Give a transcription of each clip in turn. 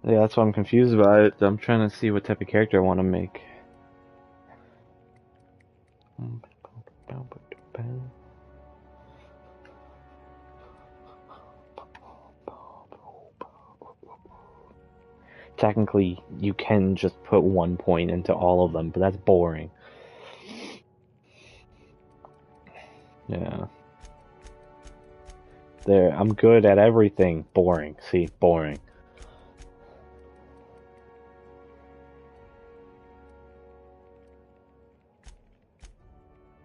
Yeah, that's what I'm confused about. I'm trying to see what type of character I want to make. Technically, you can just put 1 point into all of them, but that's boring. Yeah. There, I'm good at everything. Boring. See, boring.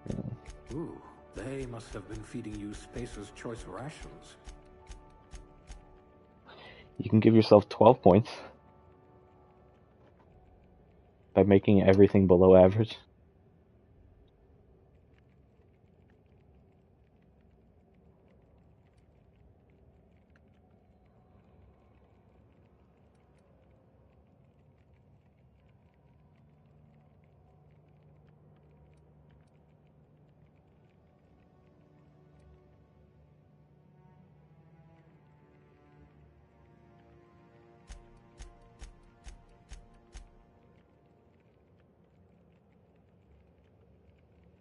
Yeah. Ooh, they must have been feeding you Spacer's Choice rations. You can give yourself 12 points by making everything below average.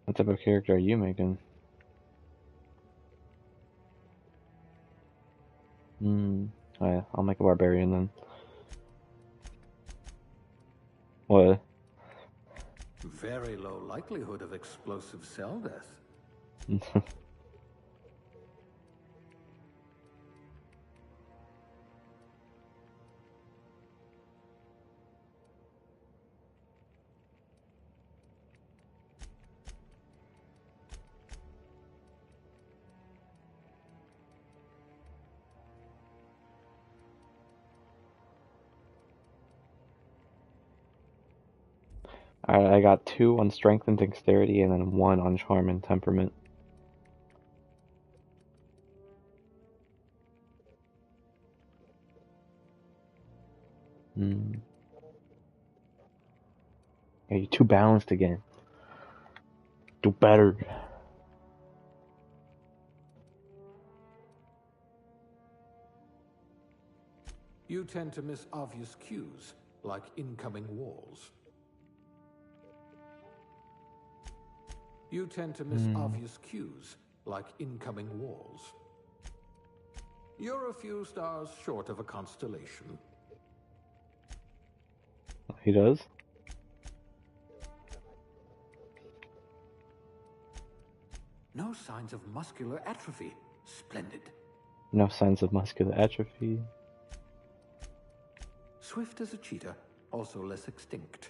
What type of character are you making? Oh yeah, I'll make a barbarian then. What? Very low likelihood of explosive cell death. I got 2 on strength and dexterity, and then 1 on charm and temperament. Yeah, you're too balanced again. Do better. You tend to miss obvious cues, like incoming walls. You tend to miss obvious cues, like incoming walls. You're a few stars short of a constellation. He does? No signs of muscular atrophy. Splendid. No signs of muscular atrophy. Swift as a cheetah, also less extinct.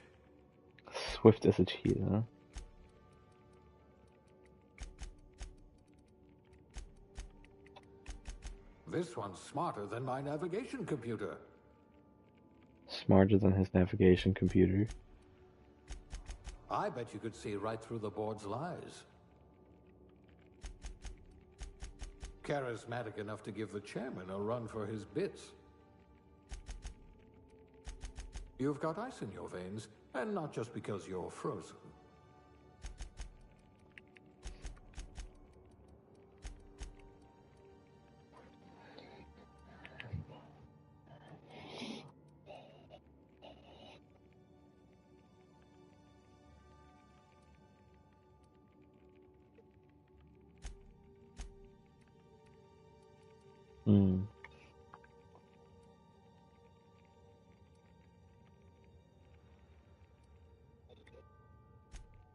Swift as a cheetah. This one's smarter than my navigation computer. Smarter than his navigation computer. I bet you could see right through the board's lies. Charismatic enough to give the chairman a run for his bits. You've got ice in your veins, and not just because you're frozen.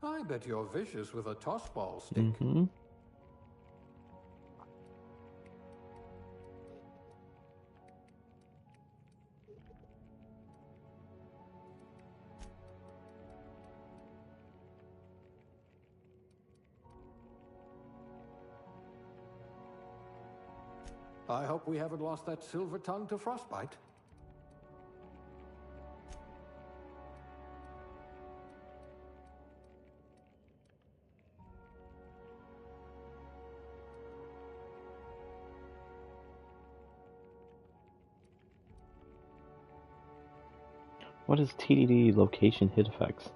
I bet you're vicious with a tossball stick. I hope we haven't lost that silver tongue to frostbite. What is TDD location hit effects?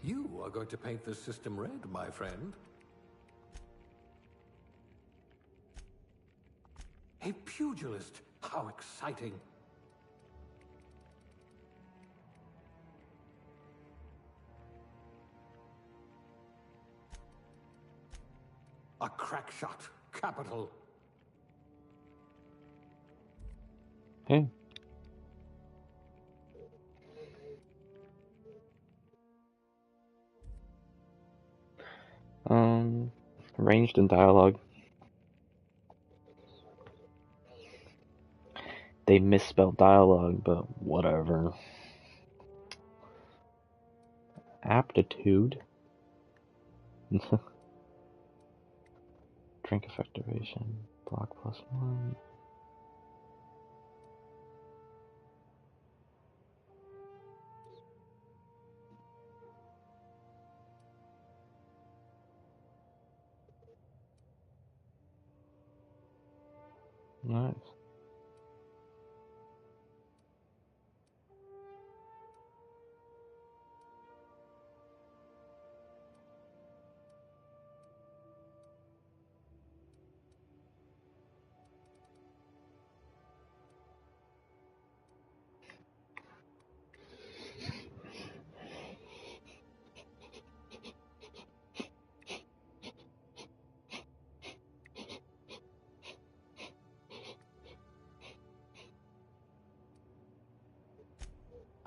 You are going to paint this system red, my friend. A pugilist! How exciting! A crack shot. Capital. Hey. Ranged and dialogue. They misspelled dialogue, but whatever. Aptitude. Drink effect duration. Block +1. Nice.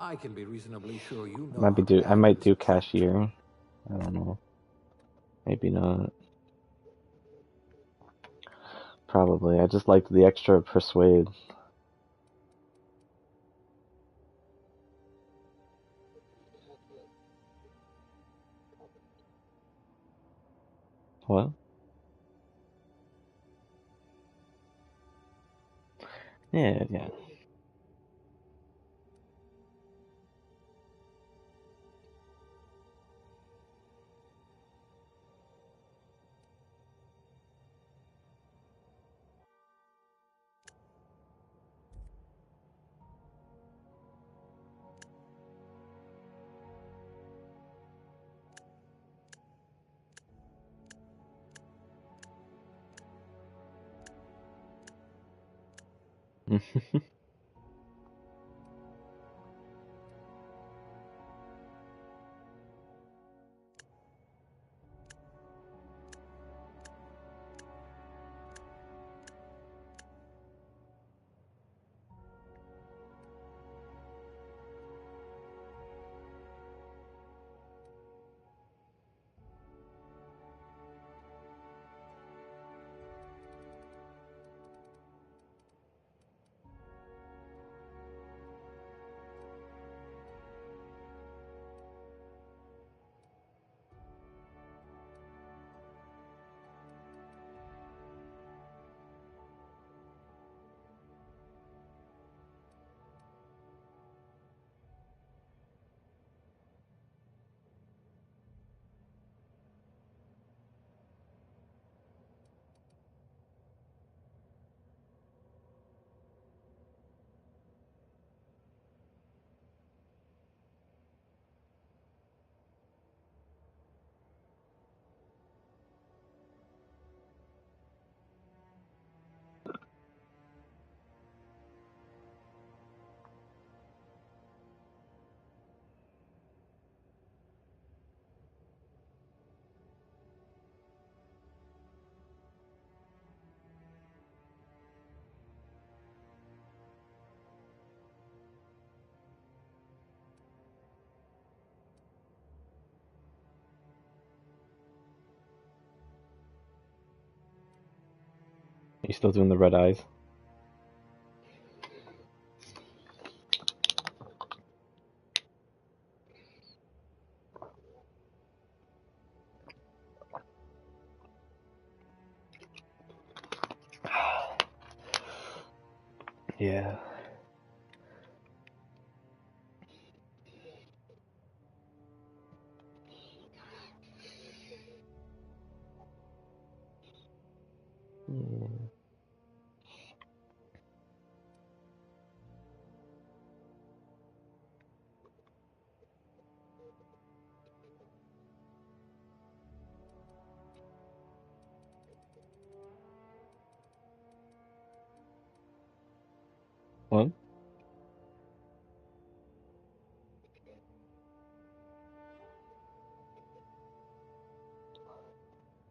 I can be reasonably sure you know I might do cashier. I don't know. Maybe not. Probably. I just liked the extra persuade. What? Yeah, yeah. You still doing the red eyes? Yeah. Yeah. What?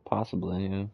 Possibly, yeah.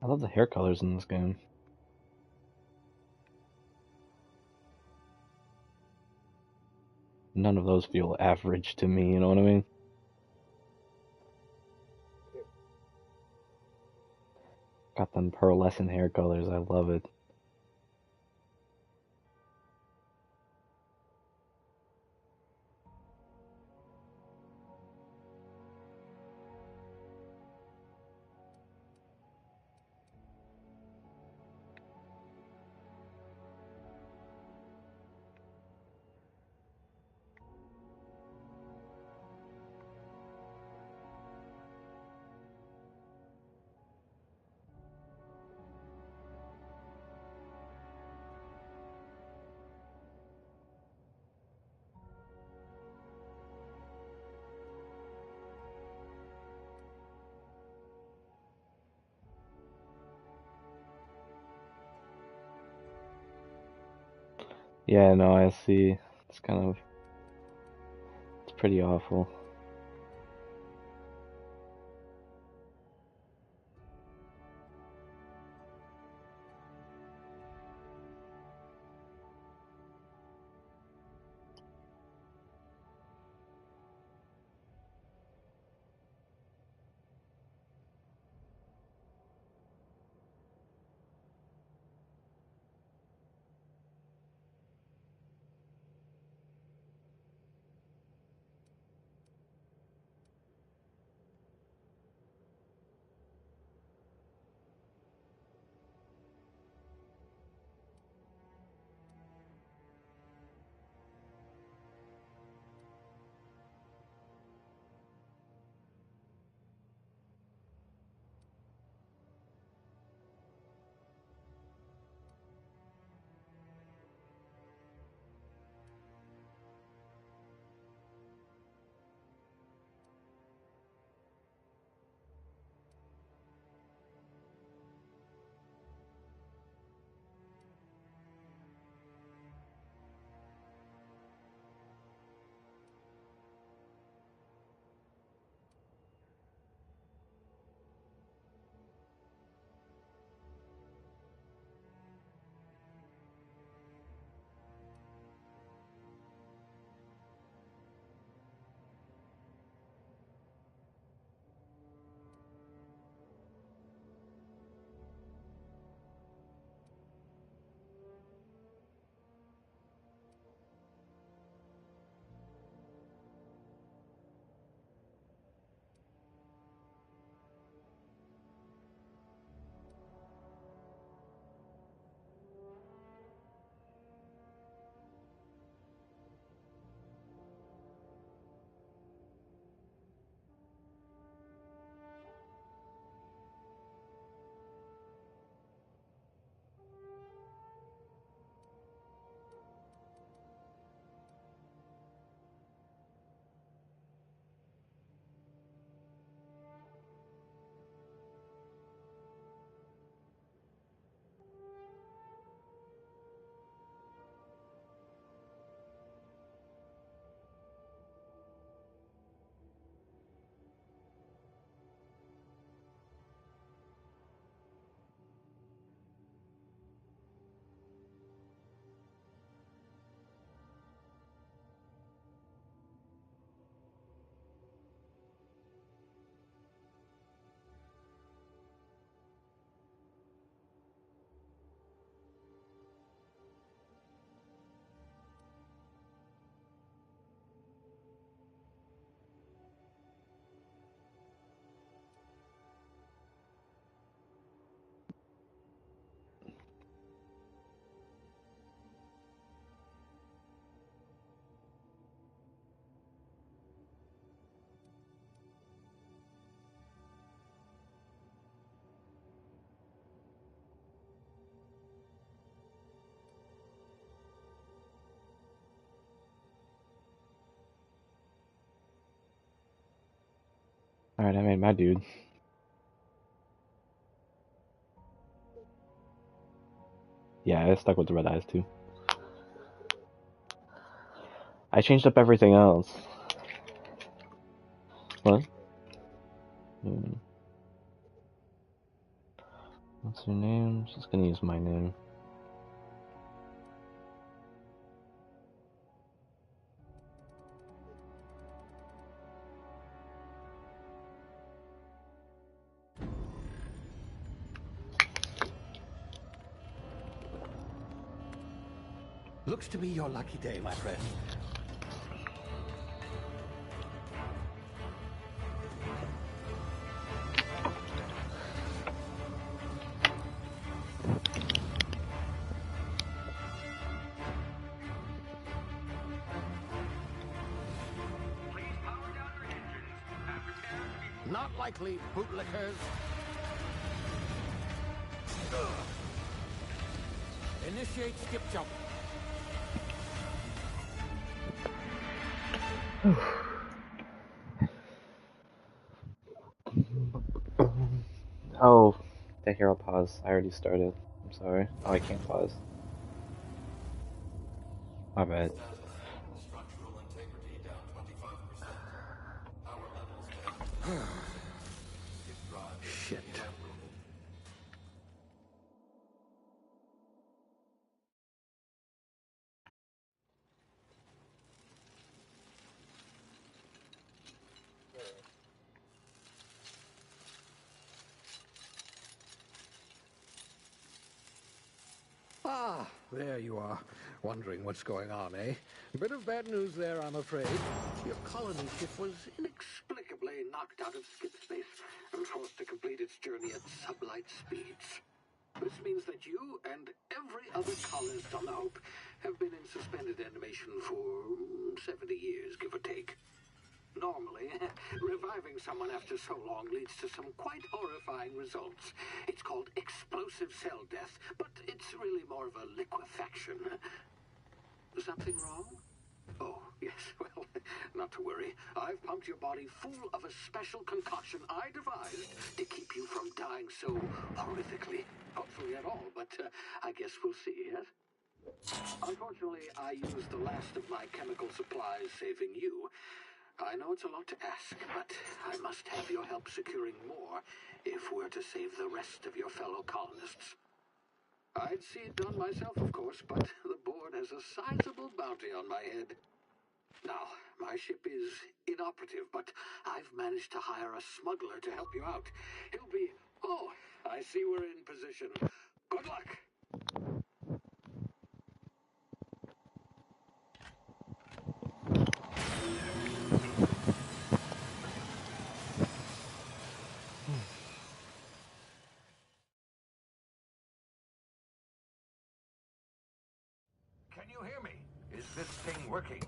I love the hair colors in this game. None of those feel average to me, you know what I mean? Got them pearlescent hair colors, I love it. Yeah, no, I see. It's kind of, it's pretty awful. Alright, I made my dude. Yeah, I stuck with the red eyes too. I changed up everything else. What? What's her name? Just gonna use my name. Looks to be your lucky day, my friend. Not likely, bootlickers. Initiate skip jump. Oh, the hero pause. I already started. I'm sorry. Oh, I can't pause. My bad. Shit. Ah, there you are. Wondering what's going on, eh? Bit of bad news there, I'm afraid. Your colony ship was inexplicably knocked out of skip space and forced to complete its journey at sublight speeds. This means that you and every other colonist on the Hope have been in suspended animation for 70 years, give or take. Normally, reviving someone after so long leads to some quite horrifying results. It's called explosive cell death, but it's really more of a liquefaction. Something wrong? Oh, yes, well, not to worry. I've pumped your body full of a special concoction I devised to keep you from dying so horrifically. Hopefully at all, but I guess we'll see, yes? Unfortunately, I used the last of my chemical supplies saving you. I know it's a lot to ask, but I must have your help securing more if we're to save the rest of your fellow colonists. I'd see it done myself, of course, but the board has a sizable bounty on my head. Now, my ship is inoperative, but I've managed to hire a smuggler to help you out. He'll be... Oh, I see we're in position. Good luck! Can you hear me? Is this thing working?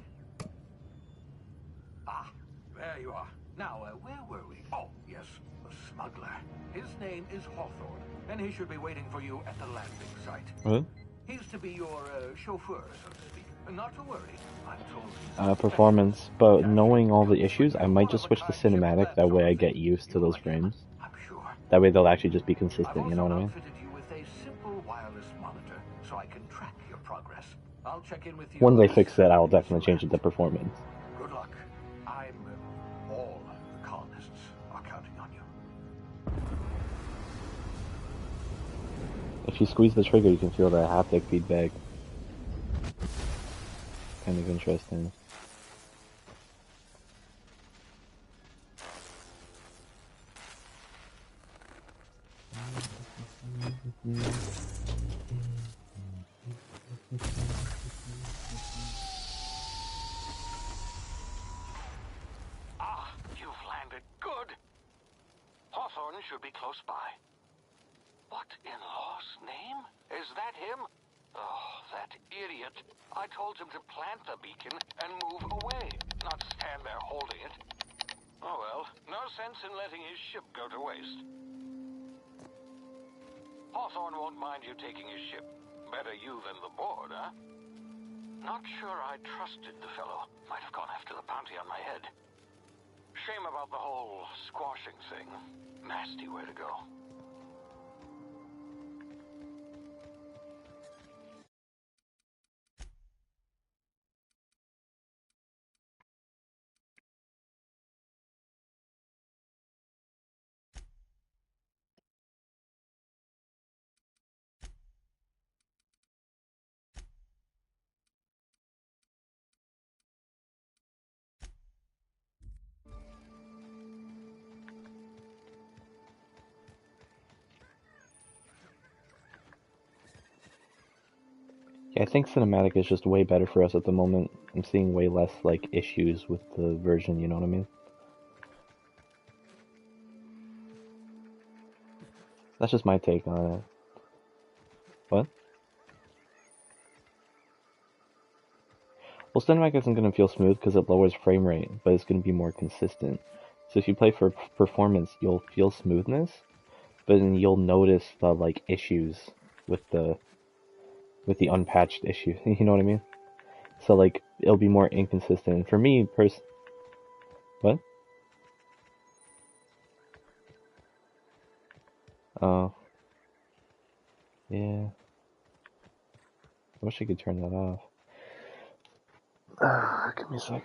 Ah, there you are. Now, where were we? Oh, yes, the smuggler. His name is Hawthorne, and he should be waiting for you at the landing site. What? He's to be your chauffeur, so to speak. Not to worry. I'm told Performance. But knowing all the issues, I might just switch to cinematic. That way I get used to those frames. I'm sure. That way they'll actually just be consistent, you know what I mean? I've also outfitted you with a simple wireless monitor, so I can track your progress. I'll check in with you. When they fix it, I'll definitely change it to performance. Good luck. All the colonists are counting on you. If you squeeze the trigger, you can feel the haptic feedback. Kind of interesting. Ah, you've landed. Good. Hawthorne should be close by. What in law's name? Is that him? Oh, that idiot. I told him to plant the beacon and move away, not stand there holding it. Oh well, no sense in letting his ship go to waste. Hawthorne won't mind you taking his ship. Better you than the board, huh? Not sure I trusted the fellow. Might have gone after the bounty on my head. Shame about the whole squashing thing. Nasty way to go. Yeah, I think cinematic is just way better for us at the moment. I'm seeing way less like issues with the version, you know what I mean? That's just my take on it. What? Well, cinematic isn't going to feel smooth because it lowers frame rate, but it's going to be more consistent. So if you play for performance, you'll feel smoothness, but then you'll notice the like issues with the unpatched issues. You know what I mean? So like it'll be more inconsistent. For me, what? Oh, yeah. I wish I could turn that off. Give me a sec.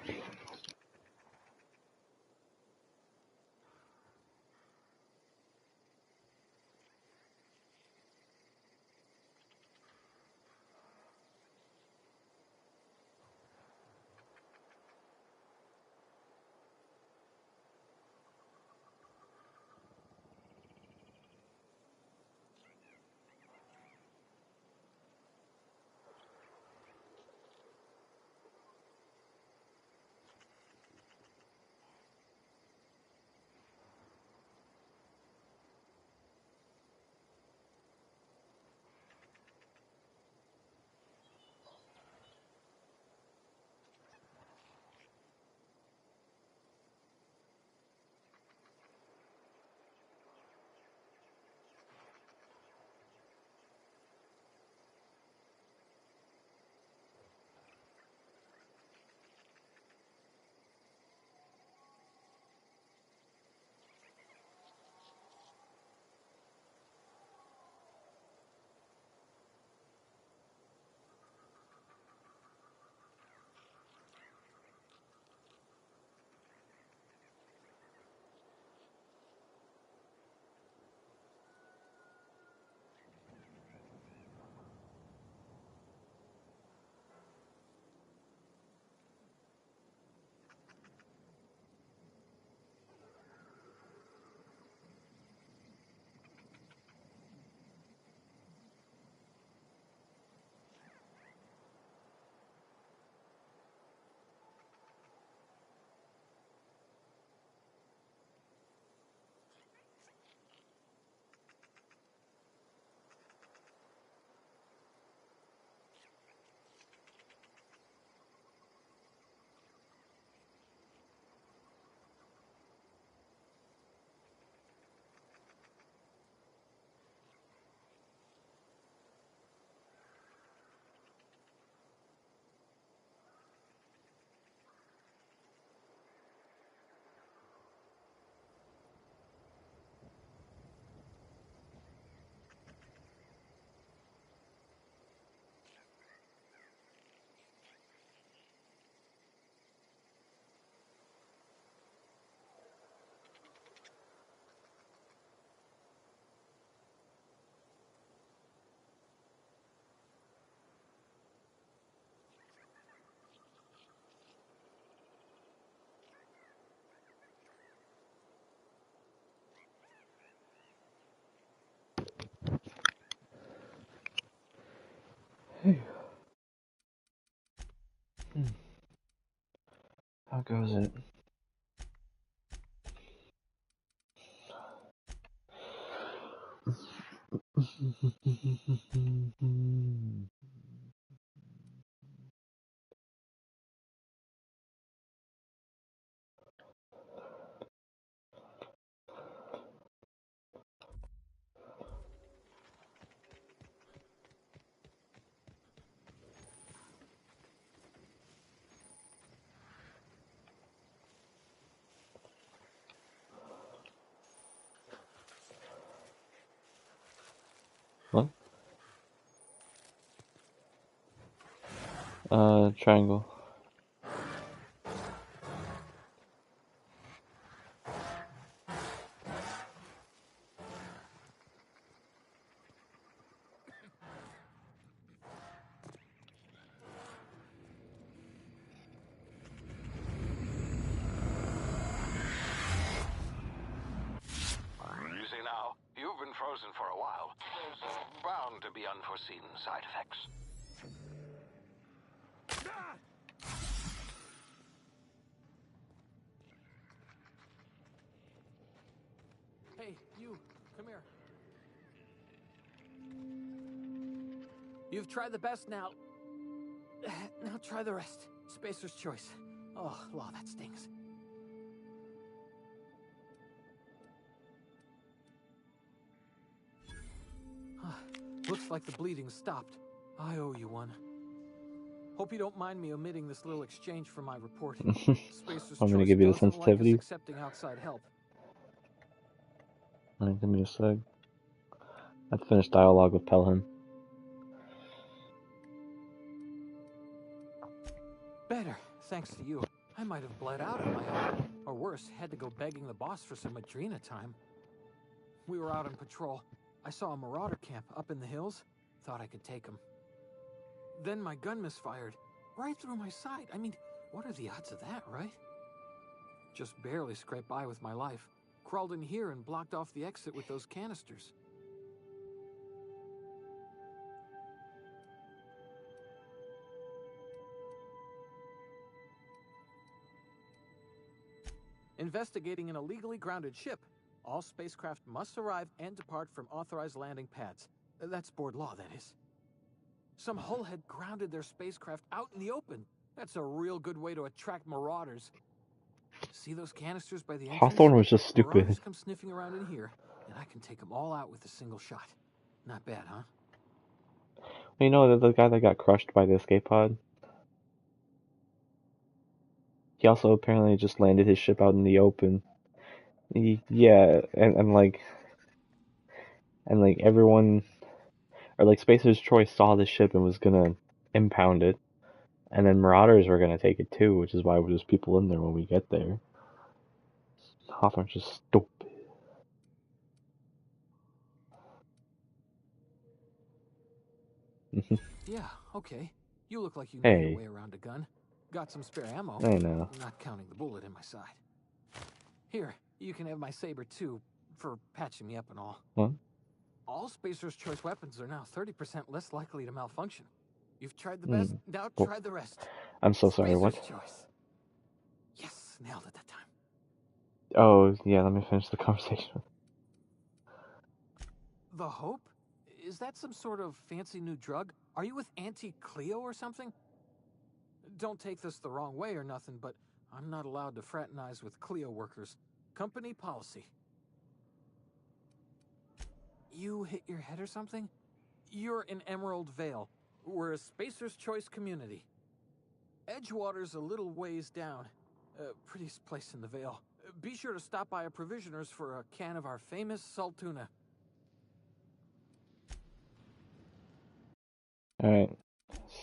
How goes it? Triangle. You see now, you've been frozen for a while. There's bound to be unforeseen side effects. Hey, you, come here. You've tried the best now. Now try the rest. Spacer's choice. Oh, law, that stings. Looks like the bleeding stopped. I owe you one. Hope you don't mind me omitting this little exchange from my report. Spacer's I'm gonna choice give you the doesn't like us sensitivity. accepting outside help. Alright, give me a sec. Let's finish dialogue with Pelham. Better, thanks to you. I might have bled out on my own. Or worse, had to go begging the boss for some Adrena time. We were out on patrol. I saw a marauder camp up in the hills. Thought I could take him. Then my gun misfired. Right through my side. I mean, what are the odds of that, right? Just barely scraped by with my life. Crawled in here and blocked off the exit with those canisters. Investigating an illegally grounded ship. All spacecraft must arrive and depart from authorized landing pads. That's board law, that is. Some hull had grounded their spacecraft out in the open. That's a real good way to attract marauders. See those canisters by the entrance? Hawthorne was just stupid. Marauders come sniffing around in here, and I can take them all out with a single shot. Not bad, huh? You know, the guy that got crushed by the escape pod? He also apparently just landed his ship out in the open. Yeah, and like everyone, or like Spacer's Choice saw the ship and was gonna impound it, and then Marauders were gonna take it too, which is why there's people in there when we get there. Hawthorne's just stupid. Yeah, okay. You look like you know Hey. your way around a gun. Got some spare ammo. I know. Not counting the bullet in my side. Here, you can have my saber too, for patching me up and all. What? All Spacer's Choice weapons are now 30% less likely to malfunction. You've tried the best, now try the rest. I'm so sorry, what? Spacer's Choice. Yes, nailed it that time. Oh, yeah, let me finish the conversation. The Hope? Is that some sort of fancy new drug? Are you with Auntie Cleo or something? Don't take this the wrong way or nothing, but I'm not allowed to fraternize with Cleo workers. Company policy. You hit your head or something? You're in Emerald Vale. We're a Spacer's Choice community. Edgewater's a little ways down. Prettiest place in the Vale. Be sure to stop by a provisioner's for a can of our famous salt tuna. Alright.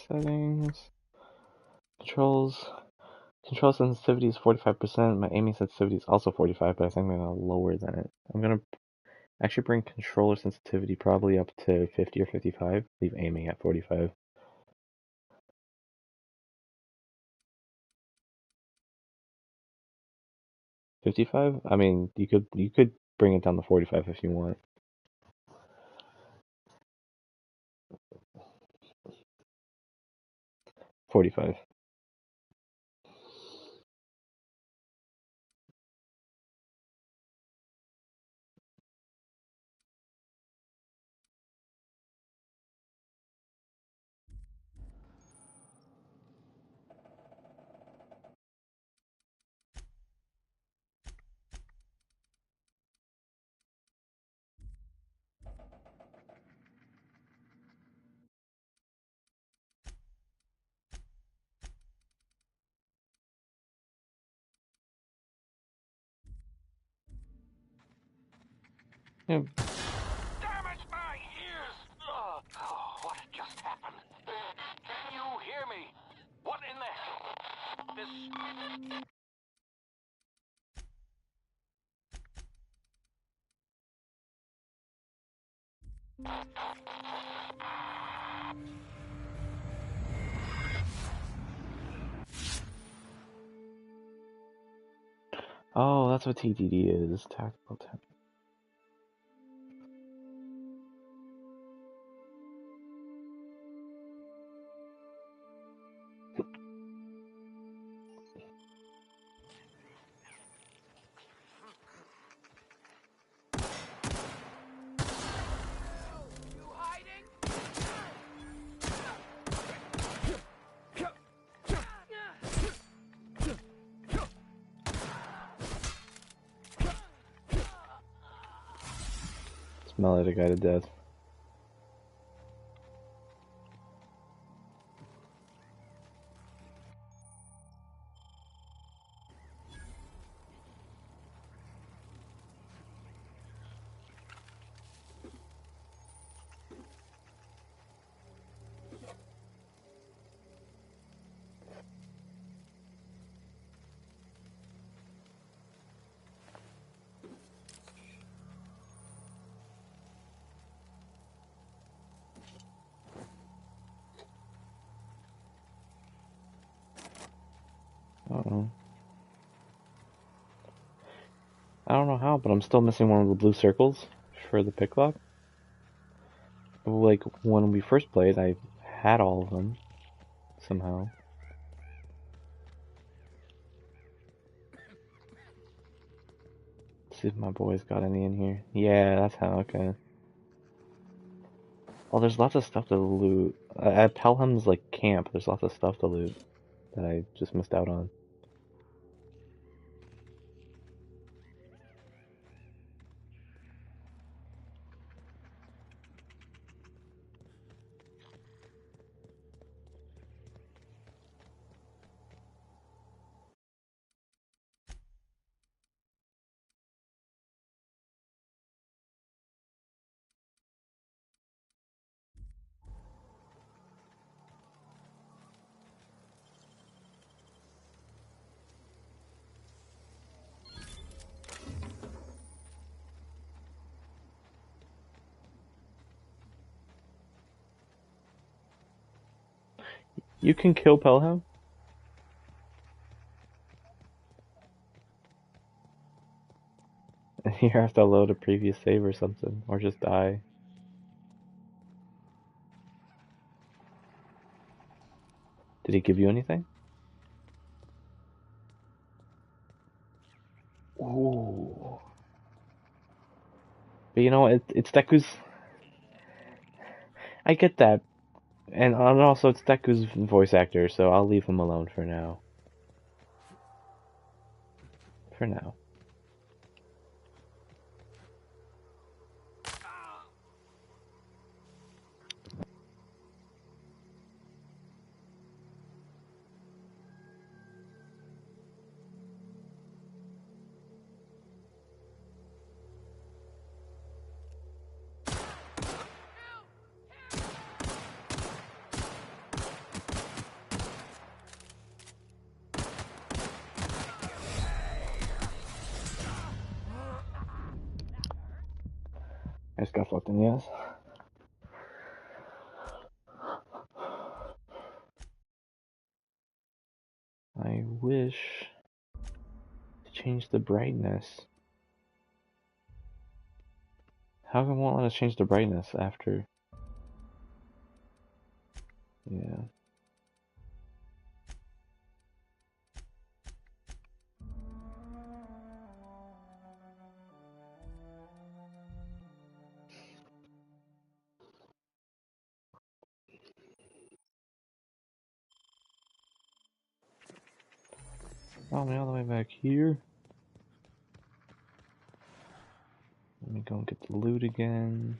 Settings. Controls. Control sensitivity is 45%. My aiming sensitivity is also 45, but I think I'm gonna lower that. I'm gonna actually bring controller sensitivity probably up to 50 or 55. Leave aiming at 45. $55? I mean, you could bring it down to 45 if you want. $45. Yeah. Damage my ears! Oh, what just happened? Can you hear me? this? Oh, that's what TTD is. Tactical tech. Smell it, a guy to death. Uh-oh. I don't know how, but I'm still missing one of the blue circles for the picklock. Like, when we first played, I had all of them, somehow. Let's see if my boys got any in here. Yeah, that's how, okay. Oh, there's lots of stuff to loot. At Pelham's, like, camp, there's lots of stuff to loot that I just missed out on. You can kill Pelham? You have to load a previous save or something, or just die. Did he give you anything? Ooh. But you know, it's Deku's... I get that. And also, it's Deku's voice actor, so I'll leave him alone for now. For now. I just got fucked in the ass. I wish to change the brightness. How come it won't let us change the brightness after? Yeah. Oh, me all the way back here. Let me go and get the loot again.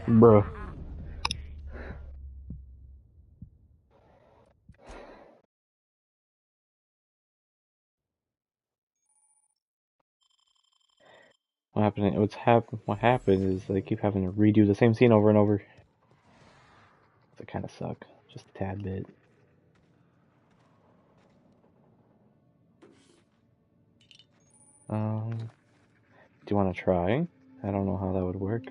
Bruh. What happened is they keep having to redo the same scene over and over. That kind of suck, just a tad bit. Do you want to try? I don't know how that would work.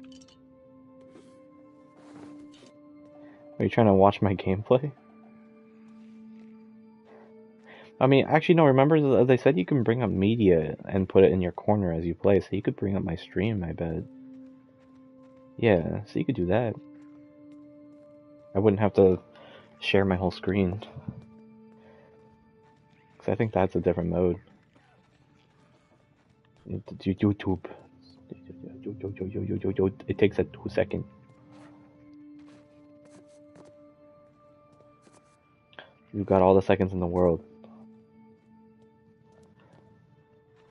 Are you trying to watch my gameplay? I mean, actually, no, remember they said you can bring up media and put it in your corner as you play, so you could bring up my stream, I bet. Yeah, so you could do that. I wouldn't have to share my whole screen. Because I think that's a different mode. YouTube. It takes a 2 second. You've got all the seconds in the world.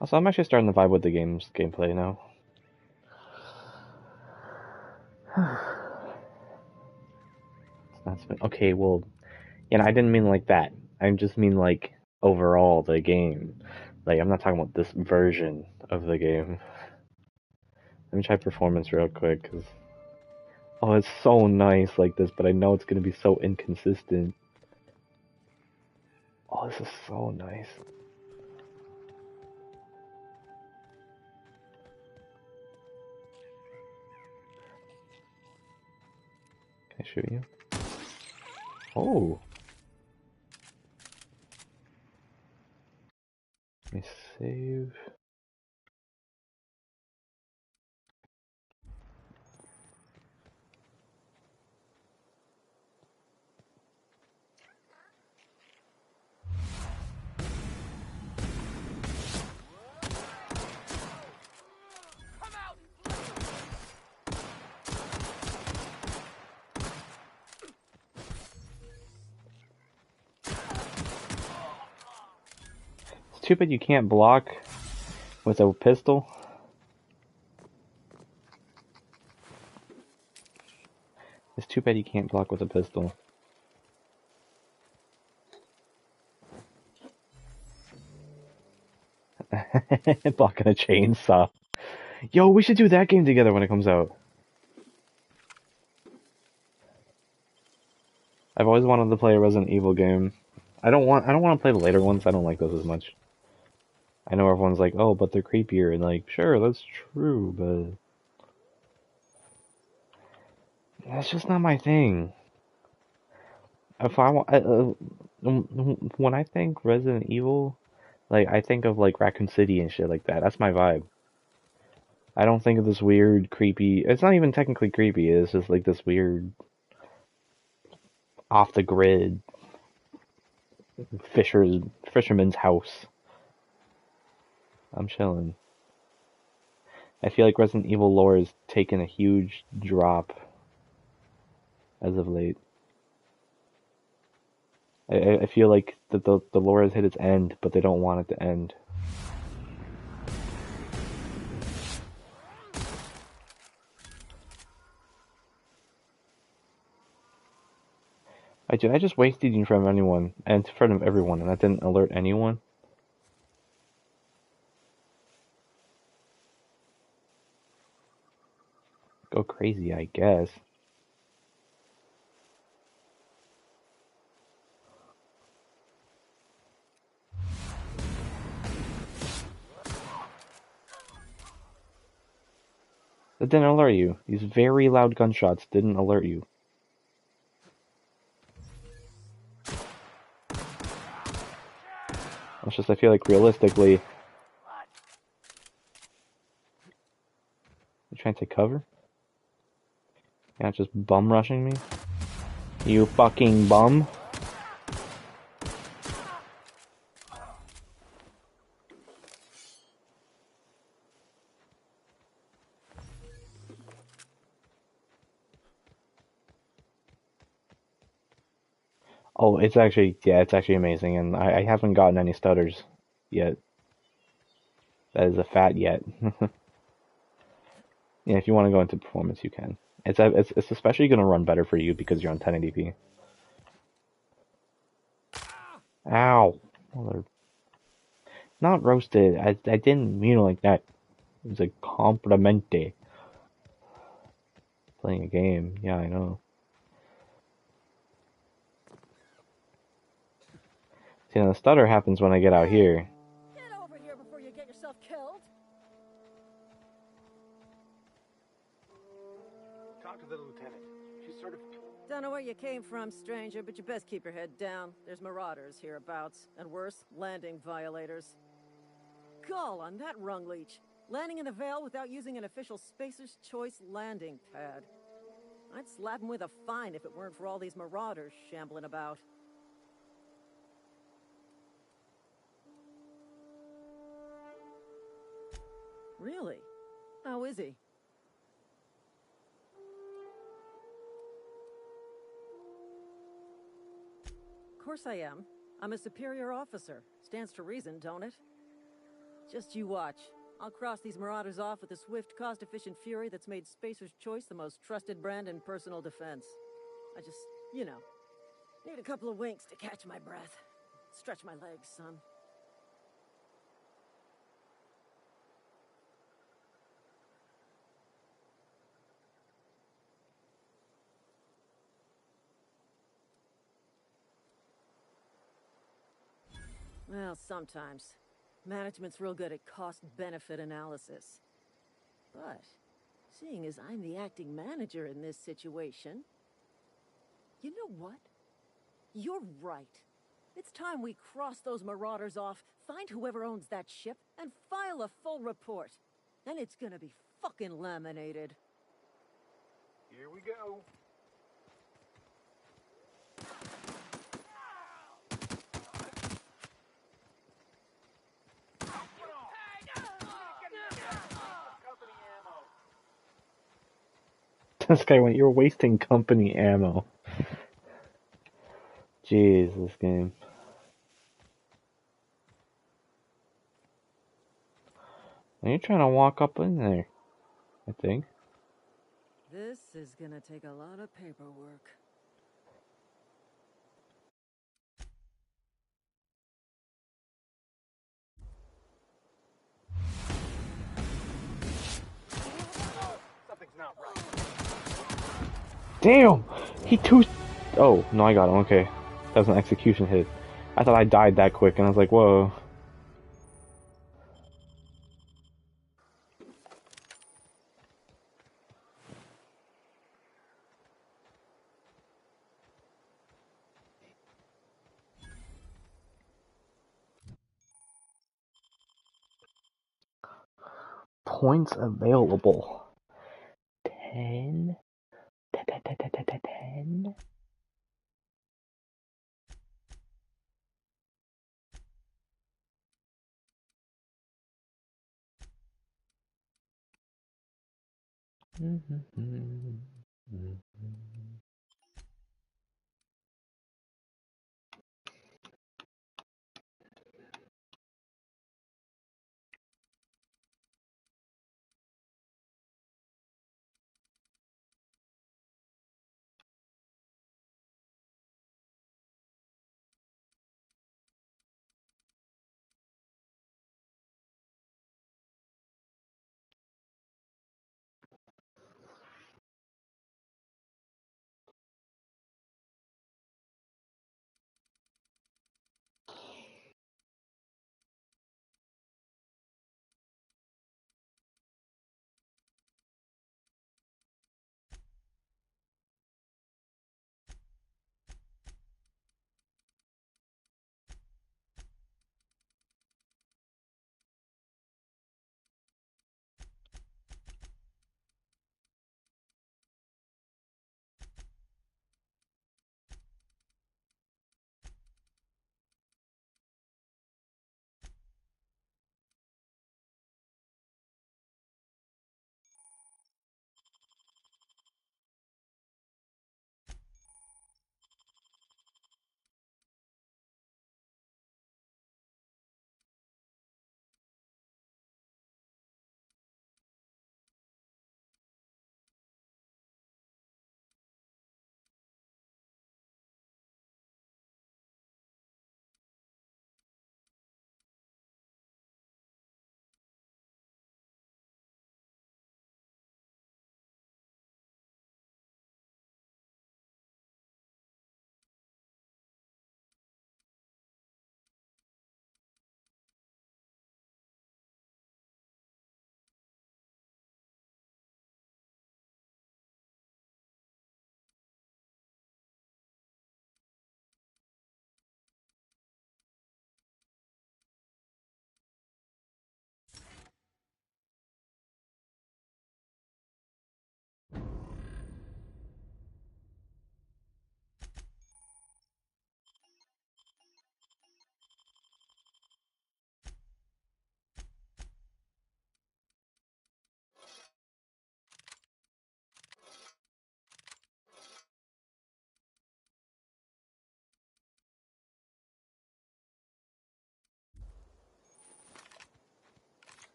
Also, I'm actually starting to vibe with the gameplay now. Okay, well, I didn't mean like that. I just mean like overall the game. Like, I'm not talking about this version of the game. Let me try performance real quick, cause oh, it's so nice like this, but I know it's gonna be so inconsistent. Oh, this is so nice. Can I shoot you? Oh. Let me save. It's too bad you can't block with a pistol. It's too bad you can't block with a pistol. Blocking a chainsaw. Yo, we should do that game together when it comes out. I've always wanted to play a Resident Evil game. I don't want to play the later ones. I don't like those as much. I know everyone's like, "Oh, but they're creepier," and like, sure, that's true, but that's just not my thing. If I want, when I think Resident Evil, like I think of like Raccoon City and shit like that. That's my vibe. I don't think of this weird, creepy. It's not even technically creepy. It's just like this weird, off the grid fisherman's house. I'm chilling. I feel like Resident Evil lore has taken a huge drop as of late. I feel like the lore has hit its end, but they don't want it to end. I just wasted in front of anyone, and in front of everyone, and that didn't alert anyone. Go crazy, I guess. That didn't alert you. These very loud gunshots didn't alert you. It's just, I feel like realistically... You trying to take cover? You're not just bum rushing me? You fucking bum? Oh, it's actually, yeah, it's actually amazing, and I haven't gotten any stutters yet. That is a fat yet. Yeah, if you want to go into performance, you can. It's especially going to run better for you because you're on 1080p. Ow. Mother. Not roasted. I didn't mean it like that. It was a complimente. Playing a game. Yeah, I know. See, now the stutter happens when I get out here. Get over here before you get yourself killed. Talk to the lieutenant. She's sort of... Don't know where you came from, stranger, but you best keep your head down. There's marauders hereabouts, and worse, landing violators. Gall on that rung leech. Landing in the Vale without using an official Spacer's Choice landing pad. I'd slap him with a fine if it weren't for all these marauders shambling about. Really? How is he? Of course I am. I'm a superior officer. Stands to reason, don't it? Just you watch. I'll cross these marauders off with a swift, cost-efficient fury that's made Spacer's Choice the most trusted brand in personal defense. I just, you know, need a couple of winks to catch my breath. Stretch my legs, son. Well, sometimes. Management's real good at cost-benefit analysis. But, seeing as I'm the acting manager in this situation... You know what? You're right. It's time we cross those marauders off, find whoever owns that ship, and file a full report. And it's gonna be fucking laminated. Here we go. This guy went, you're wasting company ammo. Jeez, this game. Are you trying to walk up in there? I think. This is gonna take a lot of paperwork. Something's not right. Damn! He too. Oh, no, I got him. Okay. That was an execution hit. I thought I died that quick, and I was like, whoa. Points available. 10. 10.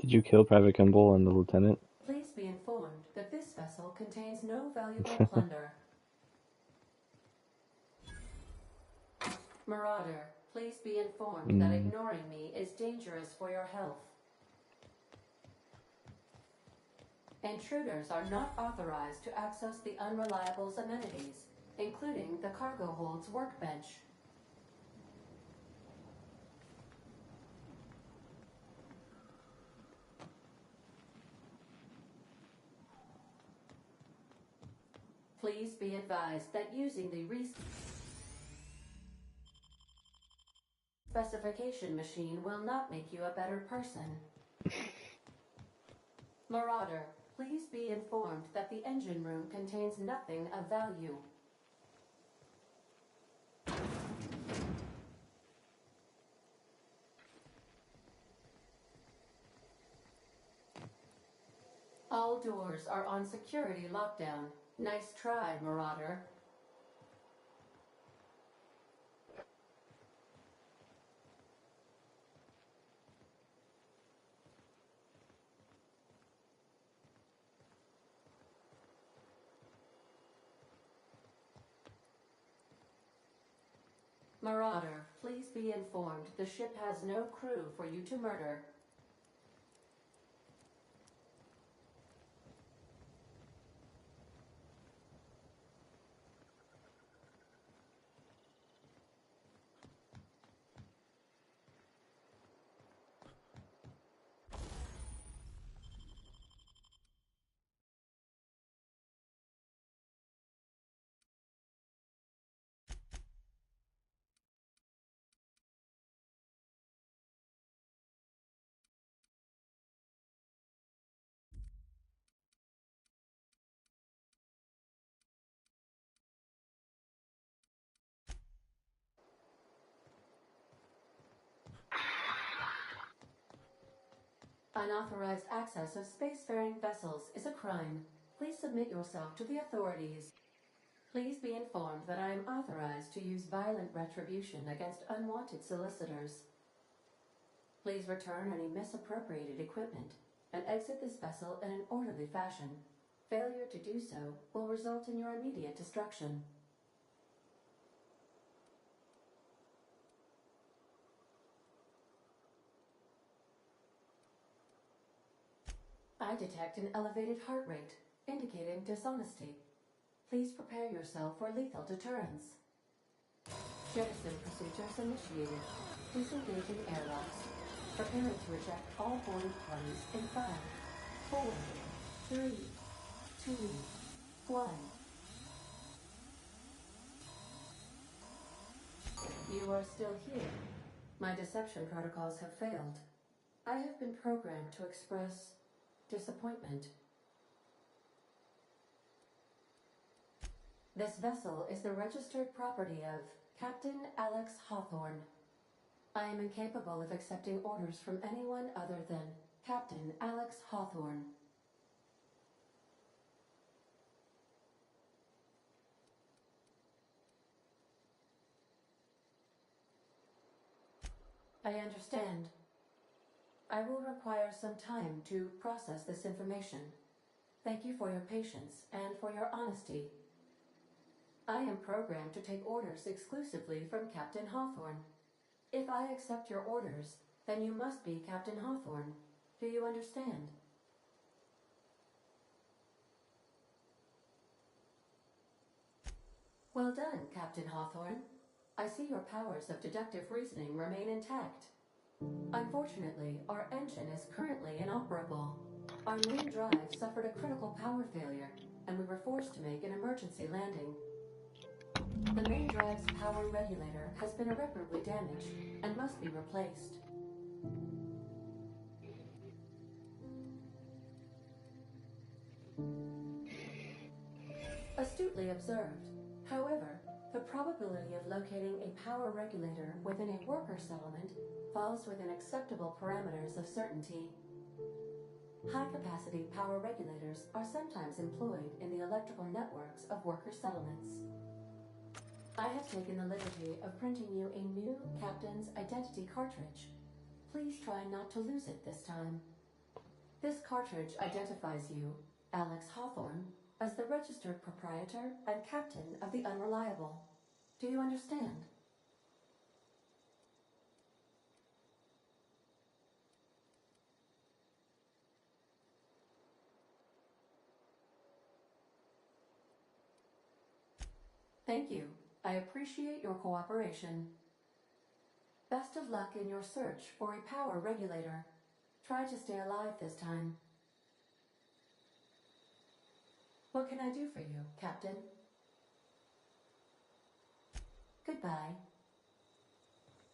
Did you kill Private Kimball and the lieutenant? Please be informed that this vessel contains no valuable plunder. Marauder, please be informed that ignoring me is dangerous for your health. Intruders are not authorized to access the Unreliable's amenities, including the cargo hold's workbench. Please be advised that using the specification machine will not make you a better person. Marauder, please be informed that the engine room contains nothing of value. All doors are on security lockdown. Nice try, Marauder. Marauder, please be informed the ship has no crew for you to murder. Unauthorized access of spacefaring vessels is a crime. Please submit yourself to the authorities. Please be informed that I am authorized to use violent retribution against unwanted solicitors. Please return any misappropriated equipment and exit this vessel in an orderly fashion. Failure to do so will result in your immediate destruction. I detect an elevated heart rate, indicating dishonesty. Please prepare yourself for lethal deterrence. Jettison procedures initiated. Please engage in airlocks. Preparing to eject all boarded parties in 5, 4, 3, 2, 1. You are still here. My deception protocols have failed. I have been programmed to express disappointment. This vessel is the registered property of Captain Alex Hawthorne. I am incapable of accepting orders from anyone other than Captain Alex Hawthorne. I understand. I will require some time to process this information. Thank you for your patience and for your honesty. I am programmed to take orders exclusively from Captain Hawthorne. If I accept your orders, then you must be Captain Hawthorne. Do you understand? Well done, Captain Hawthorne. I see your powers of deductive reasoning remain intact. Unfortunately, our engine is currently inoperable. Our main drive suffered a critical power failure, and we were forced to make an emergency landing. The main drive's power regulator has been irreparably damaged and must be replaced. Astutely observed. However, the probability of locating a power regulator within a worker settlement falls within acceptable parameters of certainty. High-capacity power regulators are sometimes employed in the electrical networks of worker settlements. I have taken the liberty of printing you a new Captain's Identity cartridge. Please try not to lose it this time. This cartridge identifies you, Alex Hawthorne, as the registered proprietor and captain of the Unreliable. Do you understand? Thank you. I appreciate your cooperation. Best of luck in your search for a power regulator. Try to stay alive this time. What can I do for you, Captain? Goodbye.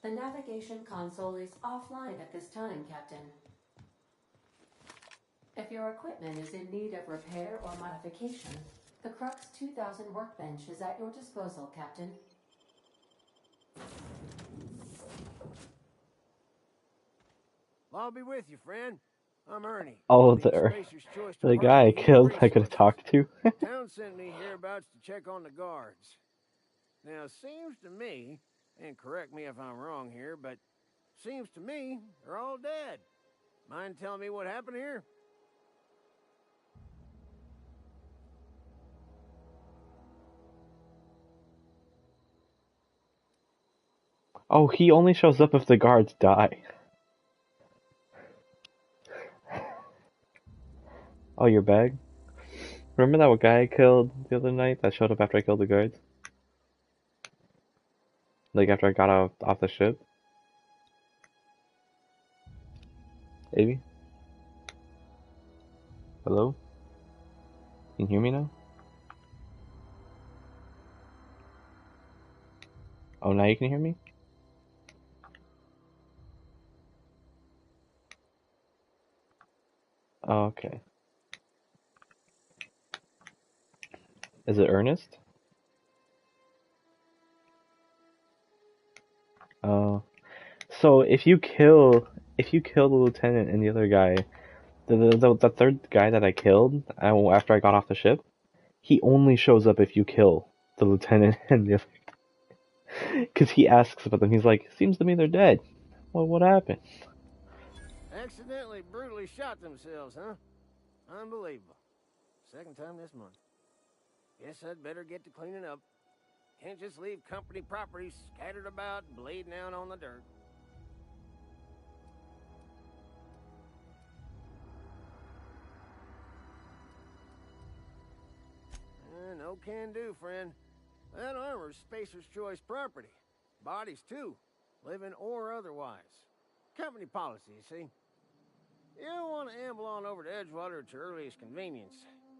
The navigation console is offline at this time, Captain. If your equipment is in need of repair or modification, the Crux 2000 workbench is at your disposal, Captain. I'll be with you, friend. I'm Ernie. Oh, the the Spacer's Choice the guy I Department Human killed, I could have Resources. talked to. Town sent me hereabouts to check on the guards. Now, it seems to me, and correct me if I'm wrong here, but seems to me they're all dead. Mind telling me what happened here? Oh, he only shows up if the guards die. Oh, your bag? Remember that guy I killed the other night that showed up after I killed the guards? Like after I got off the ship? Avy? Hello? Can you hear me now? Oh, now you can hear me? Oh, okay. Is it Ernest? Oh. So if you kill the lieutenant and the other guy, the third guy that I killed after I got off the ship, he only shows up if you kill the lieutenant and the other. Because he asks about them. He's like, seems to me they're dead. Well, what happened? Accidentally brutally shot themselves, huh? Unbelievable. Second time this month. Guess I'd better get to cleaning up. Can't just leave company property scattered about, bleeding out on the dirt. No can do, friend. That armor's Spacer's Choice property. Bodies, too. Living or otherwise. Company policy, you see. You don't want to amble on over to Edgewater at your earliest convenience.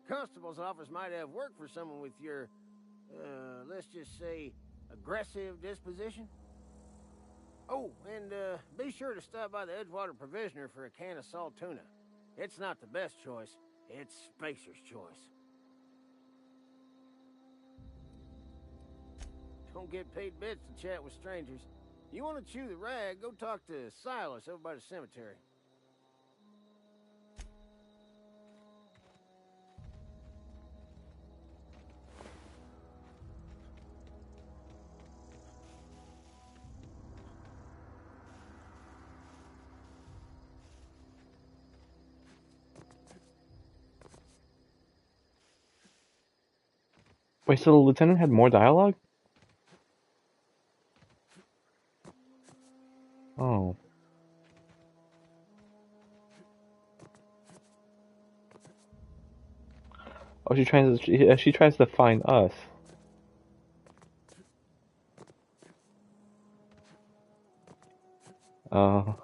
Constable's office might have work for someone with your, let's just say, aggressive disposition. Oh, and be sure to stop by the Edgewater Provisioner for a can of salt tuna. It's not the best choice. It's Spacer's Choice. Don't get paid bits to chat with strangers. You want to chew the rag, go talk to Silas over by the cemetery. Wait, so the lieutenant had more dialogue? Oh. Oh, she tries to find us. Oh.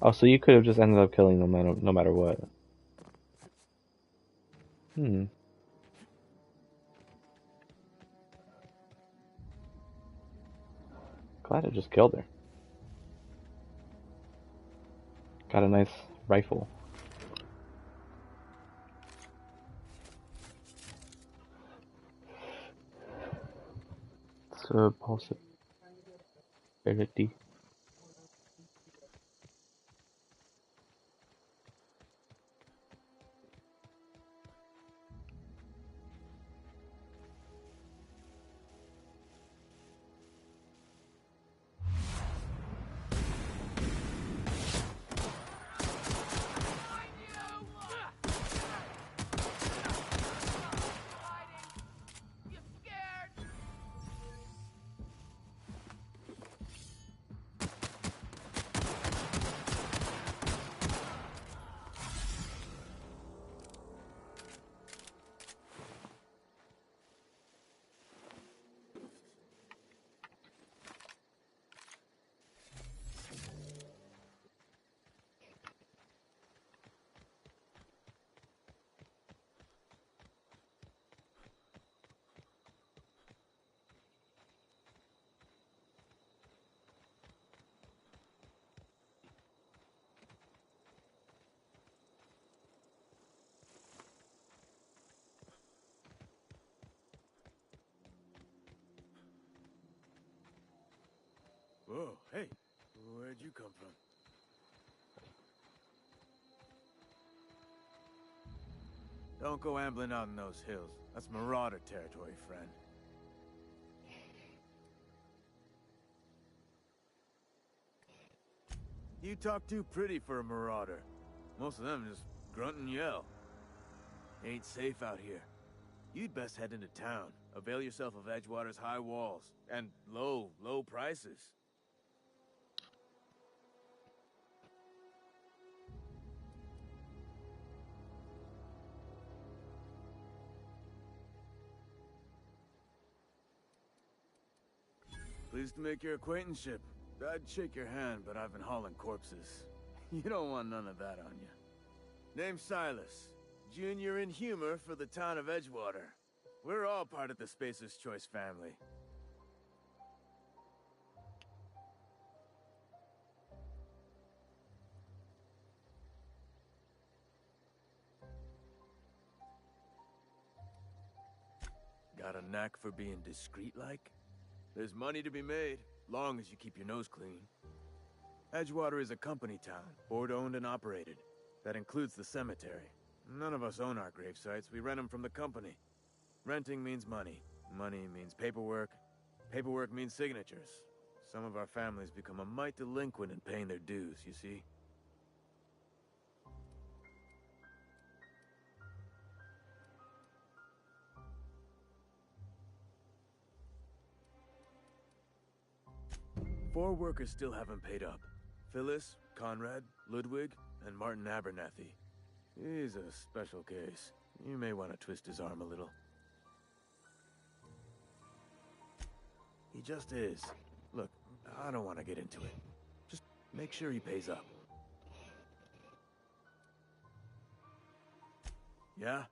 Oh, so you could have just ended up killing them no matter what. Hmm. Glad I just killed her. Got a nice rifle. It's a possibility. Hey, where'd you come from? Don't go ambling out in those hills. That's Marauder territory, friend. You talk too pretty for a Marauder. Most of them just grunt and yell. Ain't safe out here. You'd best head into town. Avail yourself of Edgewater's high walls. And low prices. Pleased to make your acquaintanceship. I'd shake your hand, but I've been hauling corpses. You don't want none of that on you. Name's Silas. Junior in humor for the town of Edgewater. We're all part of the Spacer's Choice family. Got a knack for being discreet-like? There's money to be made, long as you keep your nose clean. Edgewater is a company town, board-owned and operated. That includes the cemetery. None of us own our grave sites, we rent them from the company. Renting means money. Money means paperwork. Paperwork means signatures. Some of our families become a mite delinquent in paying their dues, you see? Four workers still haven't paid up. Phyllis, Conrad, Ludwig, and Martin Abernathy. He's a special case. You may want to twist his arm a little. He just is. Look, I don't want to get into it. Just make sure he pays up. Yeah?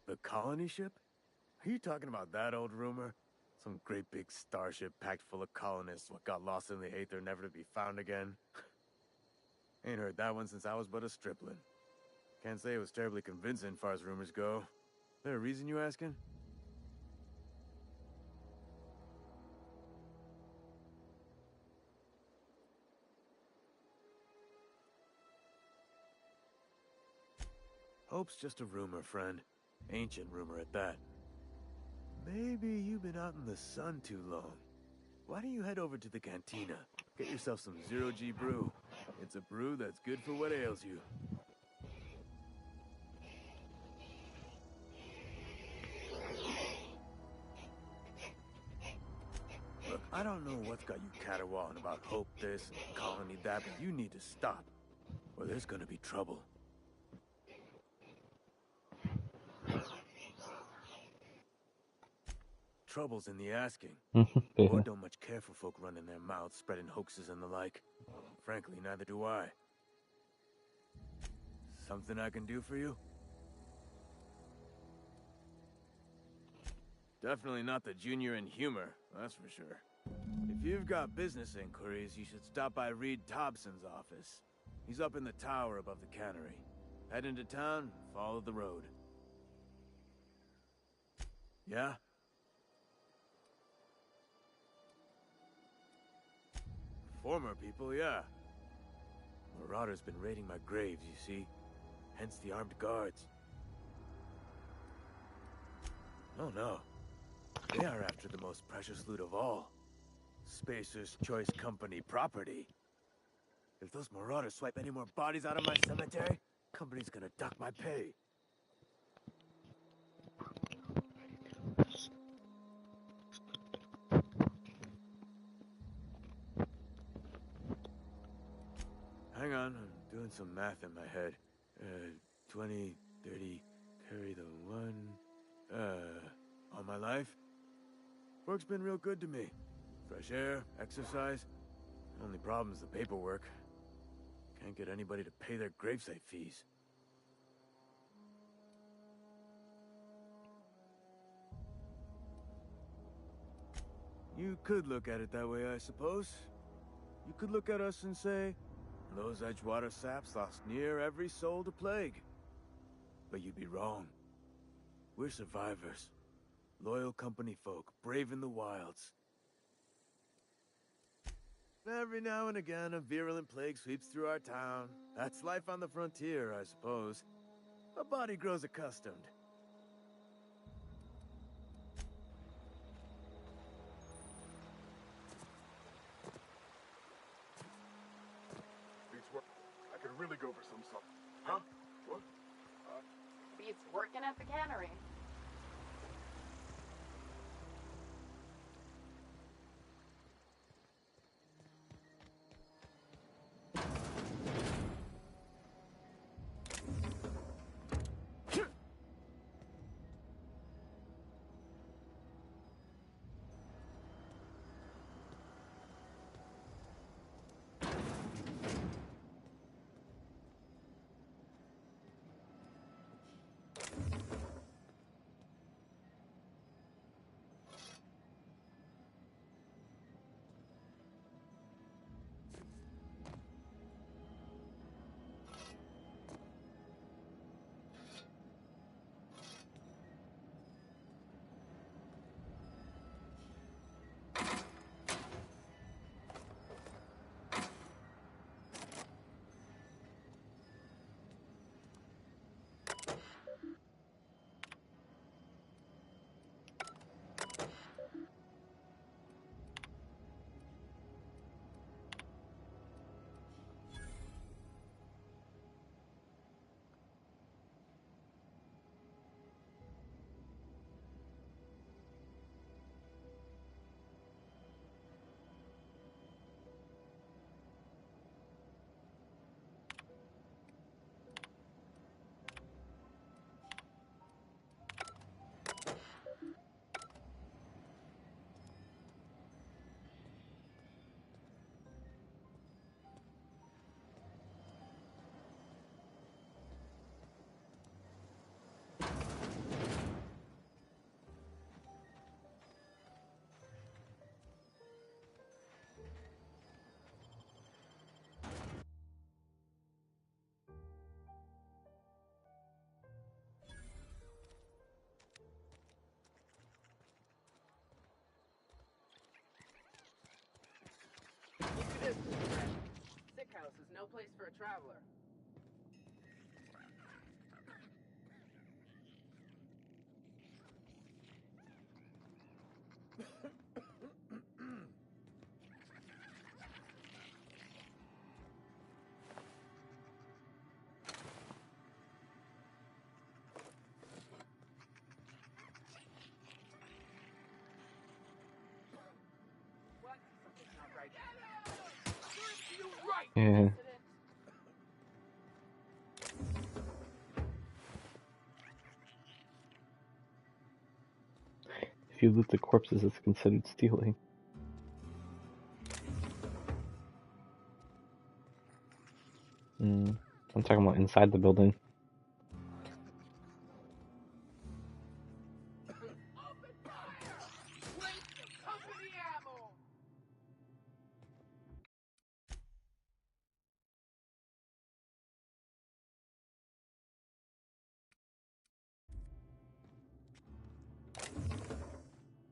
The colony ship? Are you talking about that old rumor? Some great big starship packed full of colonists what got lost in the aether never to be found again? Ain't heard that one since I was but a stripling. Can't say it was terribly convincing far as rumors go. There a reason you asking? Hope's just a rumor, friend. Ancient rumor at that. Maybe you've been out in the sun too long. Why don't you head over to the cantina? Get yourself some Zero-G brew. It's a brew that's good for what ails you. Look, I don't know what's got you caterwauling about Hope this and Colony that, but you need to stop, or there's gonna be trouble. Trouble's in the asking. Board don't much care for folk running their mouths, spreading hoaxes and the like. Frankly, neither do I. Something I can do for you? Definitely not the junior in humor, that's for sure. If you've got business inquiries, you should stop by Reed Thompson's office. He's up in the tower above the cannery. Head into town, follow the road. Yeah? Former people, yeah. Marauder's been raiding my graves, you see. Hence the armed guards. Oh no. They are after the most precious loot of all. Spacer's Choice Company property. If those Marauders swipe any more bodies out of my cemetery, company's gonna dock my pay. Hang on, I'm doing some math in my head. 20, 30, carry the one... all my life? Work's been real good to me. Fresh air, exercise. Only problem's the paperwork. Can't get anybody to pay their gravesite fees. You could look at it that way, I suppose. You could look at us and say, Those Edgewater saps lost near every soul to plague. But you'd be wrong. We're survivors. Loyal company folk, brave in the wilds. Every now and again, a virulent plague sweeps through our town. That's life on the frontier, I suppose. A body grows accustomed. Beats work. I could really go for some supper. Huh? What? Beats working at the cannery. Sick house is no place for a traveler. What? Something's not right. Yeah. If you loot the corpses, it's considered stealing. I'm talking about inside the building.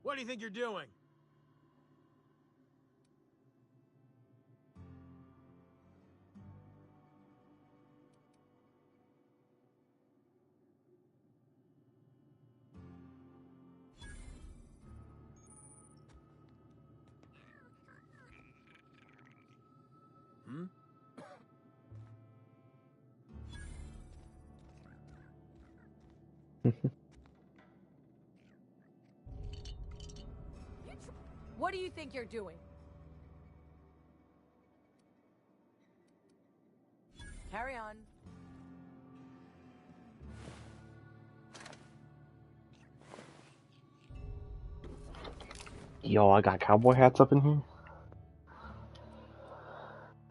What do you think you're doing? Hmm? What do you think you're doing? Carry on. Yo, I got cowboy hats up in here.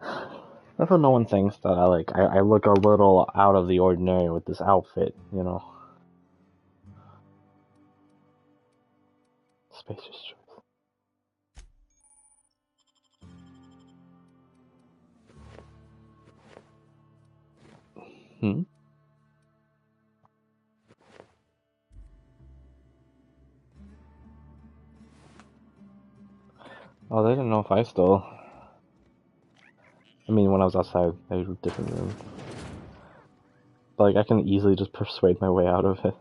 That's what no one thinks that I look a little out of the ordinary with this outfit, you know. Spacer's choice. Hmm? Oh, they didn't know if I stole. I mean, when I was outside, they were a different room. But, like, I can easily just persuade my way out of it.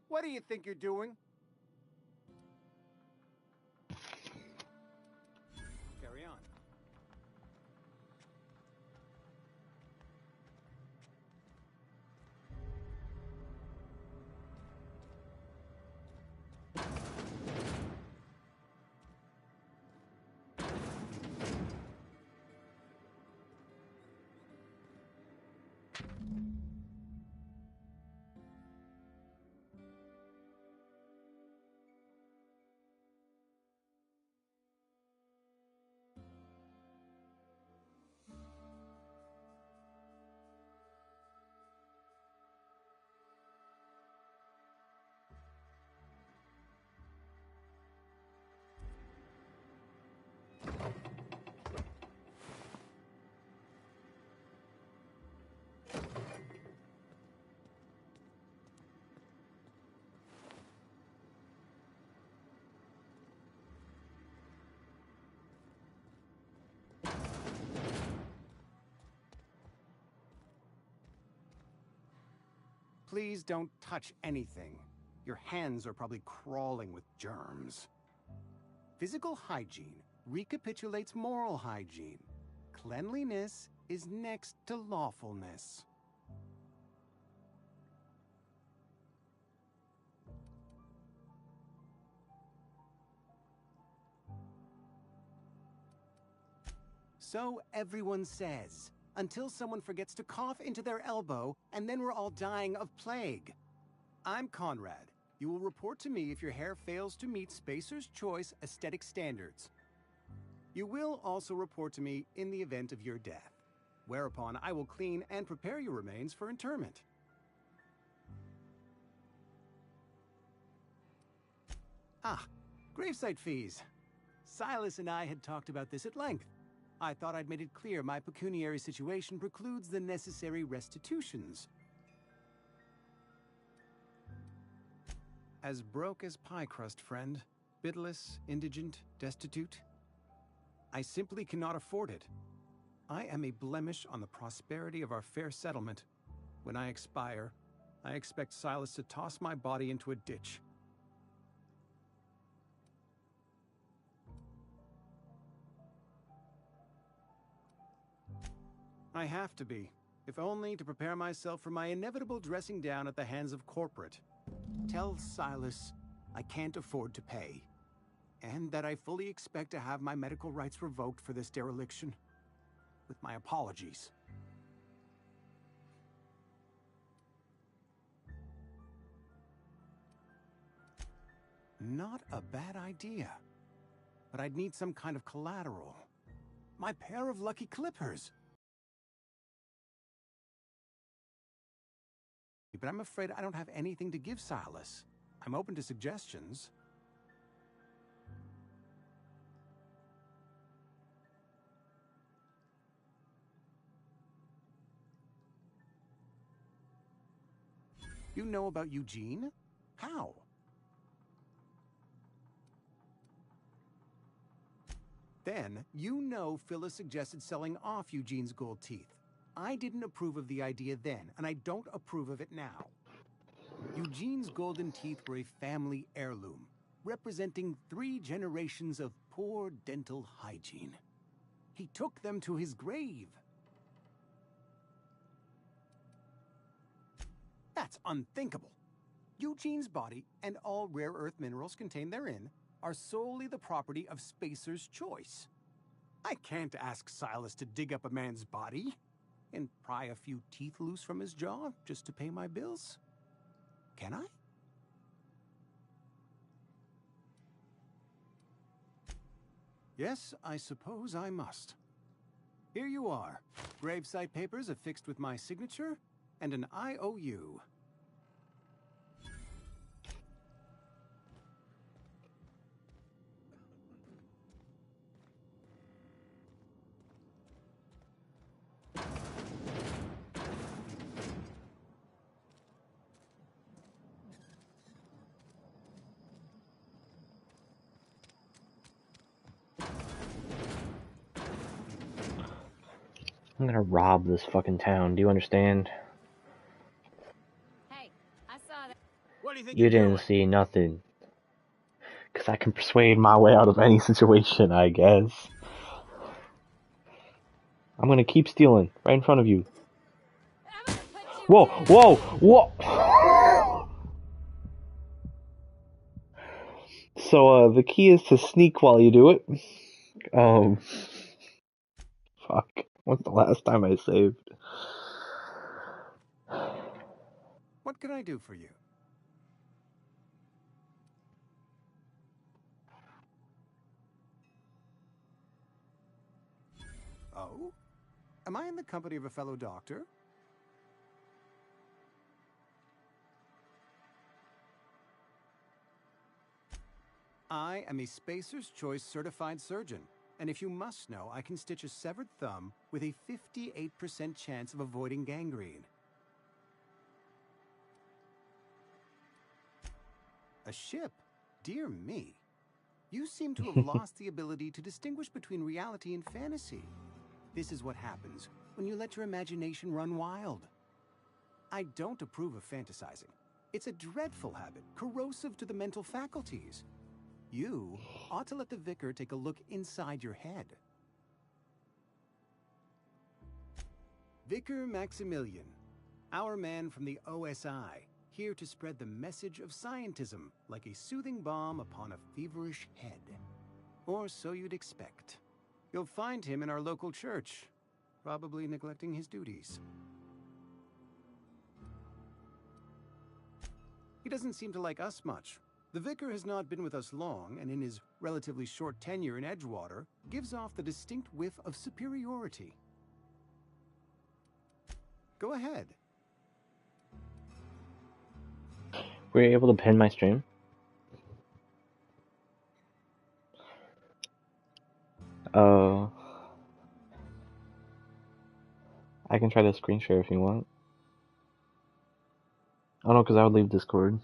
What do you think you're doing? Carry on. Please don't touch anything. Your hands are probably crawling with germs. Physical hygiene recapitulates moral hygiene. Cleanliness is next to lawfulness. So everyone says, until someone forgets to cough into their elbow, and then we're all dying of plague. I'm Conrad. You will report to me if your hair fails to meet Spacer's Choice aesthetic standards. You will also report to me in the event of your death, whereupon I will clean and prepare your remains for interment. Ah, gravesite fees. Silas and I had talked about this at length. I thought I'd made it clear my pecuniary situation precludes the necessary restitutions. As broke as pie crust, friend. Bitless, indigent, destitute. I simply cannot afford it. I am a blemish on the prosperity of our fair settlement. When I expire, I expect Silas to toss my body into a ditch. I have to be, if only to prepare myself for my inevitable dressing down at the hands of corporate. Tell Silas I can't afford to pay, and that I fully expect to have my medical rights revoked for this dereliction. With my apologies. Not a bad idea. But I'd need some kind of collateral. My pair of lucky clippers. But I'm afraid I don't have anything to give Silas. I'm open to suggestions. You know about Eugene? How? Then, you know Phyllis suggested selling off Eugene's gold teeth. I didn't approve of the idea then, and I don't approve of it now. Eugene's golden teeth were a family heirloom, representing 3 generations of poor dental hygiene. He took them to his grave. That's unthinkable. Eugene's body and all rare earth minerals contained therein are solely the property of Spacer's Choice. I can't ask Silas to dig up a man's body and pry a few teeth loose from his jaw just to pay my bills. Can I? Yes, I suppose I must. Here you are. Gravesite papers affixed with my signature and an IOU. I'm gonna rob this fucking town. Do you understand? Hey, I saw that. What do you think You you're didn't doing? see nothing. Because I can persuade my way out of any situation, I guess. I'm gonna keep stealing right in front of you. Whoa, whoa, whoa! So, the key is to sneak while you do it. Fuck. When's the last time I saved? What can I do for you? Oh? Am I in the company of a fellow doctor? I am a Spacer's Choice certified surgeon, and if you must know, I can stitch a severed thumb with a 58% chance of avoiding gangrene. A ship? Dear me. You seem to have lost the ability to distinguish between reality and fantasy. This is what happens when you let your imagination run wild. I don't approve of fantasizing. It's a dreadful habit, corrosive to the mental faculties. You ought to let the vicar take a look inside your head. Vicar Maximilian, our man from the OSI, here to spread the message of scientism like a soothing balm upon a feverish head. Or so you'd expect. You'll find him in our local church, probably neglecting his duties. He doesn't seem to like us much. The vicar has not been with us long, and in his relatively short tenure in Edgewater, gives off the distinct whiff of superiority. Go ahead. Were you able to pin my stream? I can try to screen share if you want. Oh no, because I would leave Discord.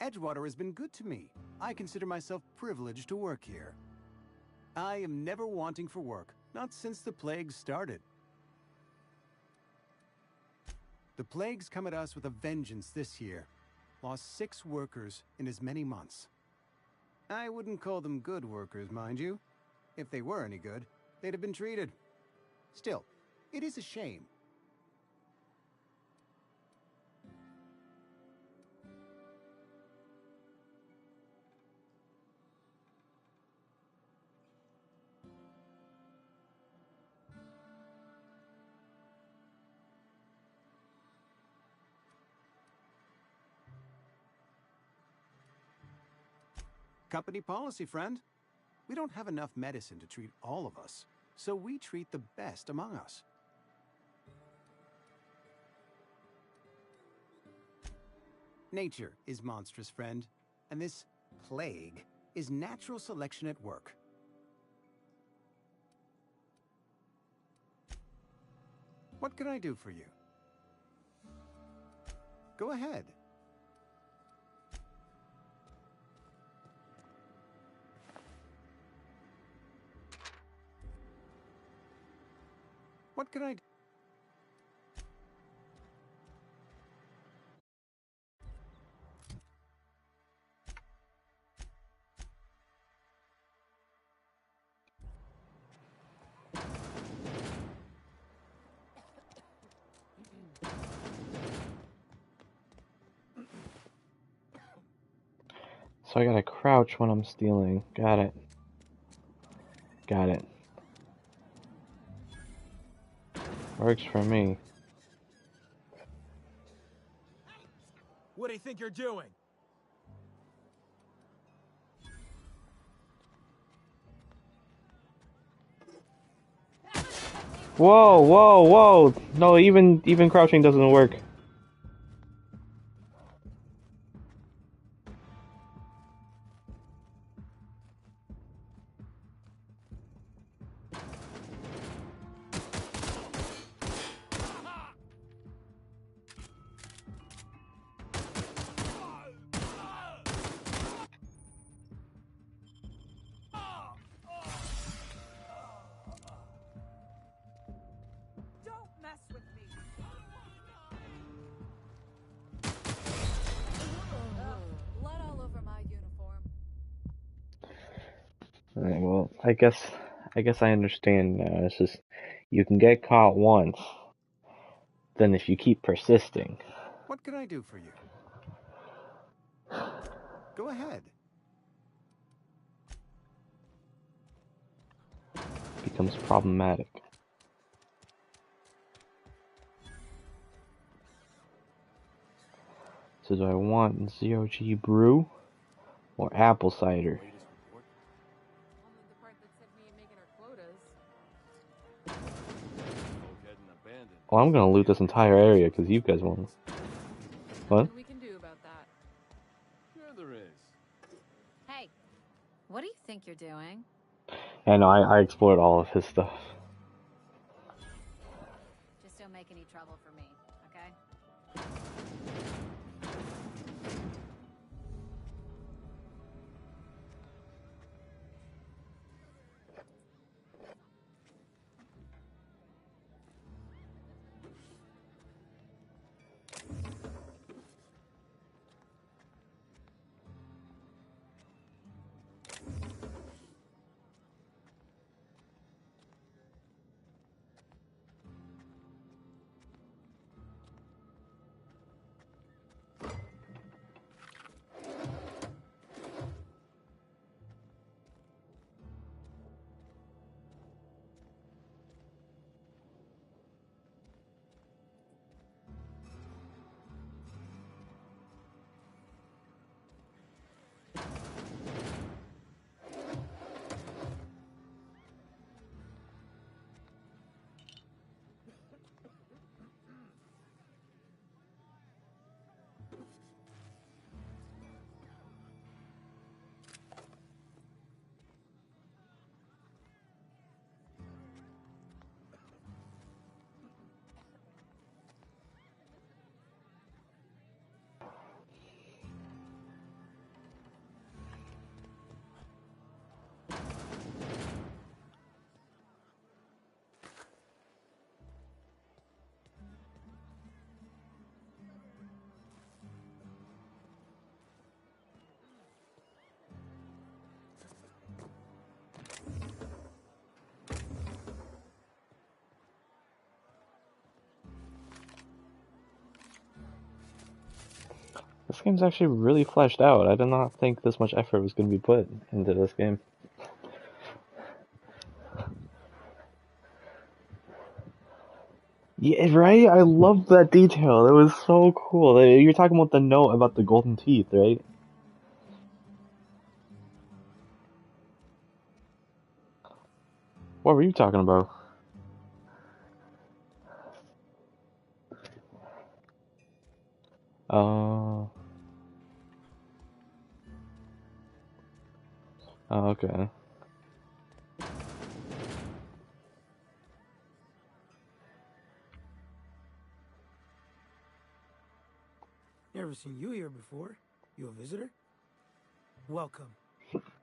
Edgewater has been good to me. I consider myself privileged to work here. I am never wanting for work, Not since the plague started. The plague's come at us with a vengeance this year. Lost 6 workers in as many months. I wouldn't call them good workers, mind you. If they were any good, they'd have been treated. Still, it is a shame. Company policy, friend. We don't have enough medicine to treat all of us, so we treat the best among us. Nature is monstrous, friend, and this plague is natural selection at work. What can I do for you? Go ahead. What can I do? So I gotta crouch when I'm stealing. Got it. Got it. Works for me. What do you think you're doing? Whoa, whoa, whoa! No, even crouching doesn't work. Alright, well, I guess I understand now. It's just, you can get caught once, then if you keep persisting. What can I do for you? Go ahead. Becomes problematic. So do I want Zero-G brew or apple cider? Well, I'm gonna loot this entire area because you guys want. What? We can do about that. Sure there is. Hey, what do you think you're doing? And I explored all of his stuff. Just don't make any trouble for me, okay? game's actually really fleshed out. I did not think this much effort was going to be put into this game. Yeah, right? I love that detail. It was so cool. You're talking about the note about the golden teeth, right? What were you talking about? Oh. Oh, okay. Never seen you here before. You a visitor? Welcome.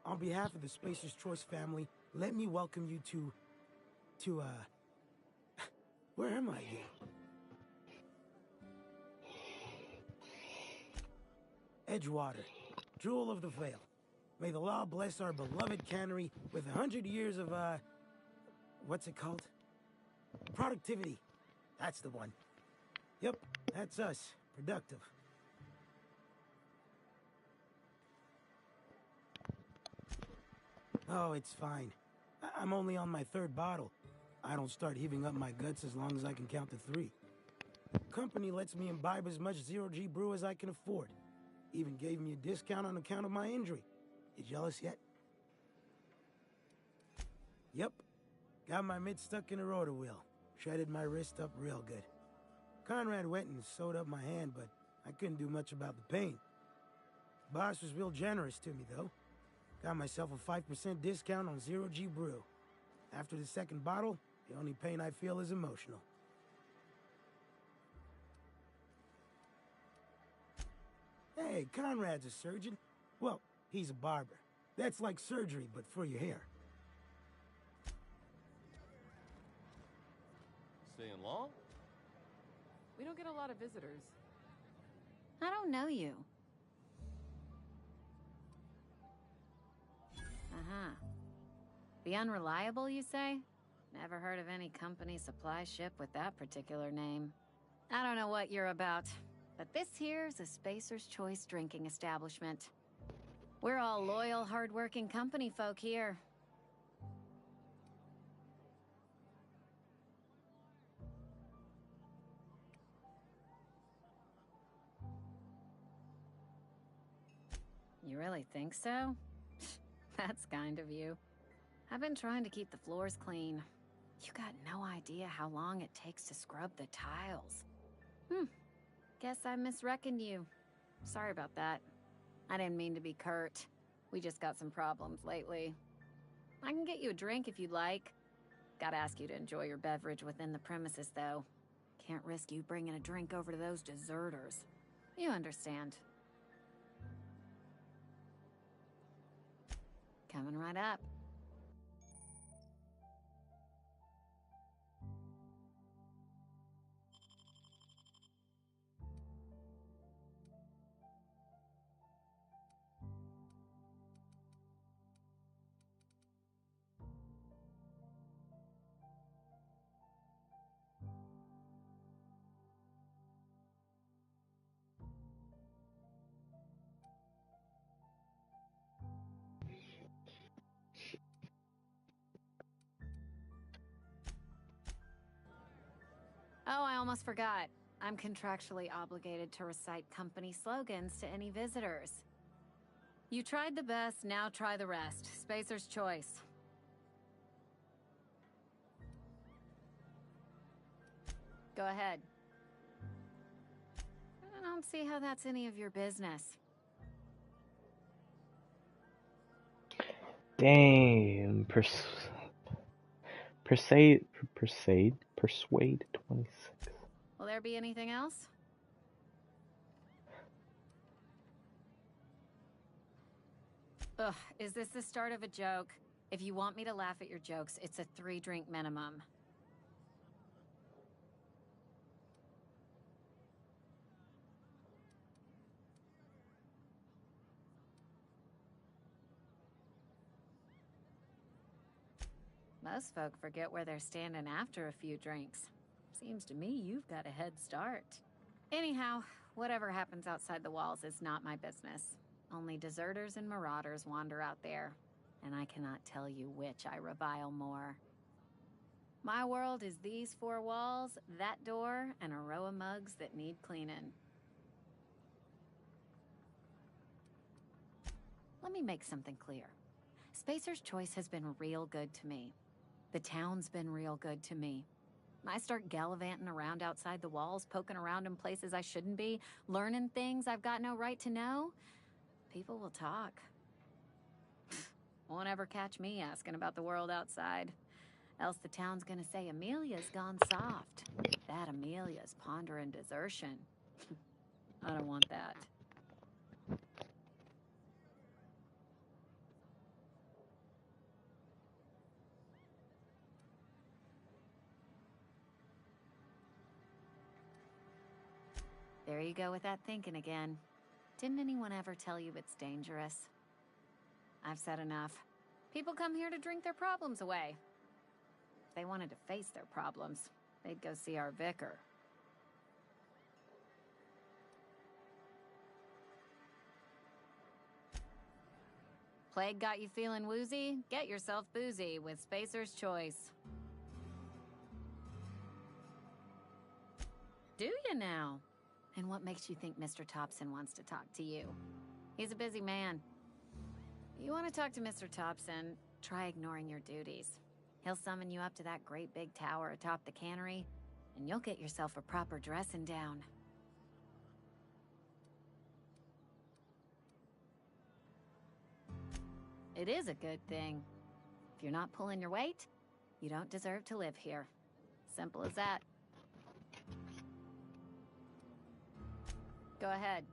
On behalf of the Spacer's Choice family, let me welcome you to, where am I again? Edgewater, Jewel of the Vale. May the law bless our beloved cannery with 100 years of, what's it called? Productivity. That's the one. Yep, that's us. Productive. Oh, it's fine. I'm only on my 3rd bottle. I don't start heaving up my guts as long as I can count to 3. Company lets me imbibe as much zero-G brew as I can afford. Even gave me a discount on account of my injury. You jealous yet? Yep. Got my mitt stuck in a rotor wheel. Shredded my wrist up real good. Conrad went and sewed up my hand, but I couldn't do much about the pain. Boss was real generous to me, though. Got myself a 5% discount on zero-G brew. After the 2nd bottle, the only pain I feel is emotional. Hey, Conrad's a surgeon. Well, he's a barber. That's like surgery, but for your hair. Staying long? We don't get a lot of visitors. I don't know you. Uh-huh. The Unreliable, you say? Never heard of any company supply ship with that particular name. I don't know what you're about, but this here's a Spacer's Choice drinking establishment. We're all loyal, hard-working company folk here. You really think so? That's kind of you. I've been trying to keep the floors clean. You got no idea how long it takes to scrub the tiles. Guess I misreckoned you. Sorry about that. I didn't mean to be curt. We just got some problems lately. I can get you a drink if you'd like. Gotta ask you to enjoy your beverage within the premises, though. Can't risk you bringing a drink over to those deserters. You understand. Coming right up. Oh, I almost forgot. I'm contractually obligated to recite company slogans to any visitors. You tried the best, now try the rest. Spacer's Choice. Go ahead. I don't see how that's any of your business. Damn. Persuade 26. Will there be anything else? Ugh, is this the start of a joke? If you want me to laugh at your jokes, it's a 3-drink minimum. Most folk forget where they're standing after a few drinks. Seems to me you've got a head start. Anyhow, Whatever happens outside the walls is not my business. Only deserters and marauders wander out there, and I cannot tell you which I revile more. My world is these four walls, that door, and a row of mugs that need cleaning. Let me make something clear. Spacer's Choice has been real good to me. The town's been real good to me. I start gallivanting around outside the walls, poking around in places I shouldn't be, learning things I've got no right to know. People will talk. Won't ever catch me asking about the world outside. Else the town's gonna say Amelia's gone soft. That Amelia's pondering desertion. I don't want that. There you go with that thinking again. Didn't anyone ever tell you it's dangerous? I've said enough. People come here to drink their problems away. If they wanted to face their problems, they'd go see our vicar. Plague got you feeling woozy? Get yourself boozy with Spacer's Choice. Do you now? And what makes you think Mr. Thompson wants to talk to you? He's a busy man. You want to talk to Mr. Thompson, try ignoring your duties. He'll summon you up to that great big tower atop the cannery, and you'll get yourself a proper dressing down. It is a good thing. If you're not pulling your weight, you don't deserve to live here. Simple as that. Go ahead.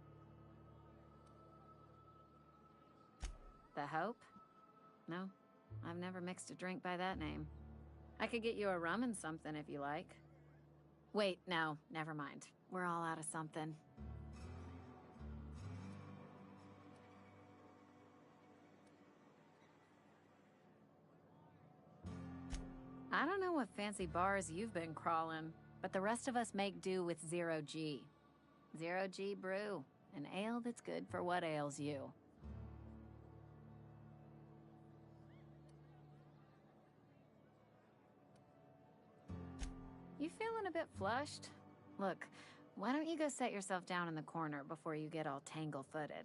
The Hope? No, I've never mixed a drink by that name. I could get you a rum and something if you like. Wait, no, never mind. We're all out of something. I don't know what fancy bars you've been crawling, but the rest of us make do with Zero G. Zero G Brew, an ale that's good for what ails you. You feeling a bit flushed? Look, why don't you go set yourself down in the corner before you get all tangle-footed?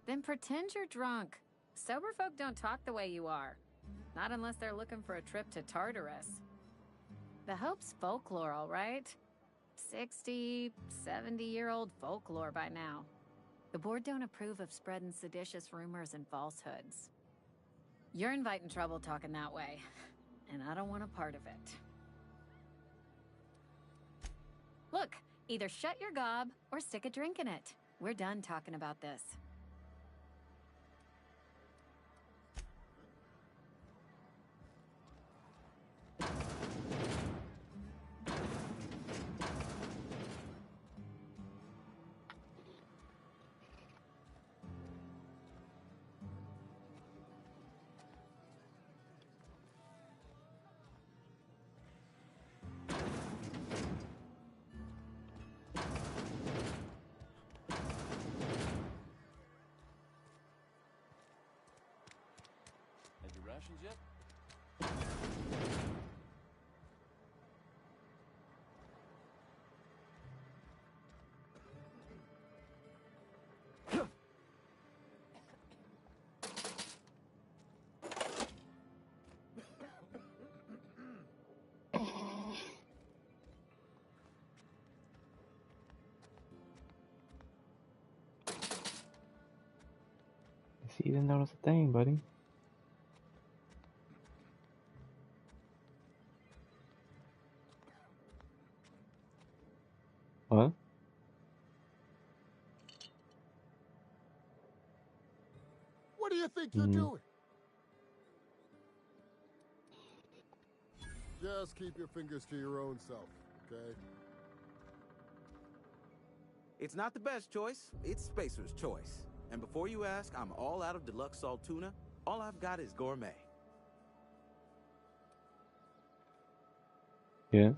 Then pretend you're drunk. Sober folk don't talk the way you are. Not unless they're looking for a trip to Tartarus. The Hope's folklore, all right? 60, 70-year-old folklore by now. The board don't approve of spreading seditious rumors and falsehoods. You're inviting trouble talking that way, and I don't want a part of it. Look, either shut your gob or stick a drink in it. We're done talking about this. Yet? See, you didn't notice a thing, buddy. What? What do you think you're doing? Just keep your fingers to your own self, okay? It's not the best choice, it's Spacer's Choice. And before you ask, I'm all out of deluxe salt tuna. All I've got is gourmet. Yeah.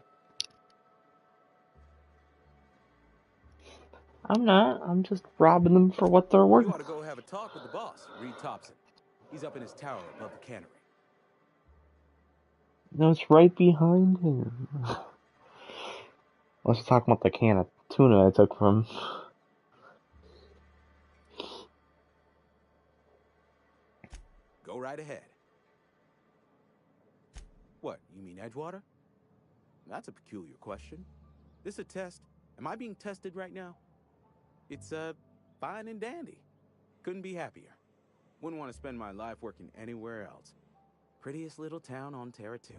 I'm not. I'm just robbing them for what they're worth. You ought to go have a talk with the boss, Reed Thompson. He's up in his tower above the cannery. No, it's right behind him. Let's talk about the can of tuna I took from. Go right ahead. What, you mean Edgewater? That's a peculiar question. This a test? Am I being tested right now? It's, fine and dandy. Couldn't be happier. Wouldn't want to spend my life working anywhere else. Prettiest little town on Terra 2.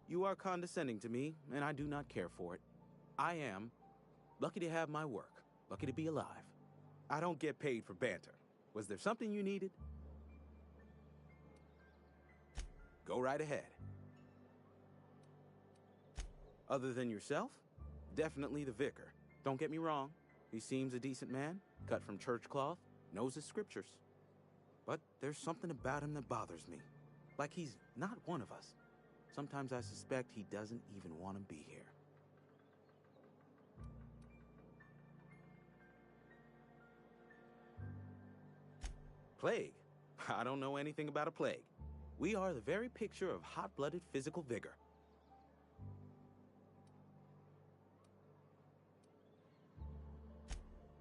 You are condescending to me, and I do not care for it. I am lucky to have my work, lucky to be alive. I don't get paid for banter. Was there something you needed? Go right ahead. Other than yourself? Definitely the vicar. Don't get me wrong. He seems a decent man, cut from church cloth, knows his scriptures. But there's something about him that bothers me. Like he's not one of us. Sometimes I suspect he doesn't even want to be here. Plague? I don't know anything about a plague. We are the very picture of hot-blooded physical vigor.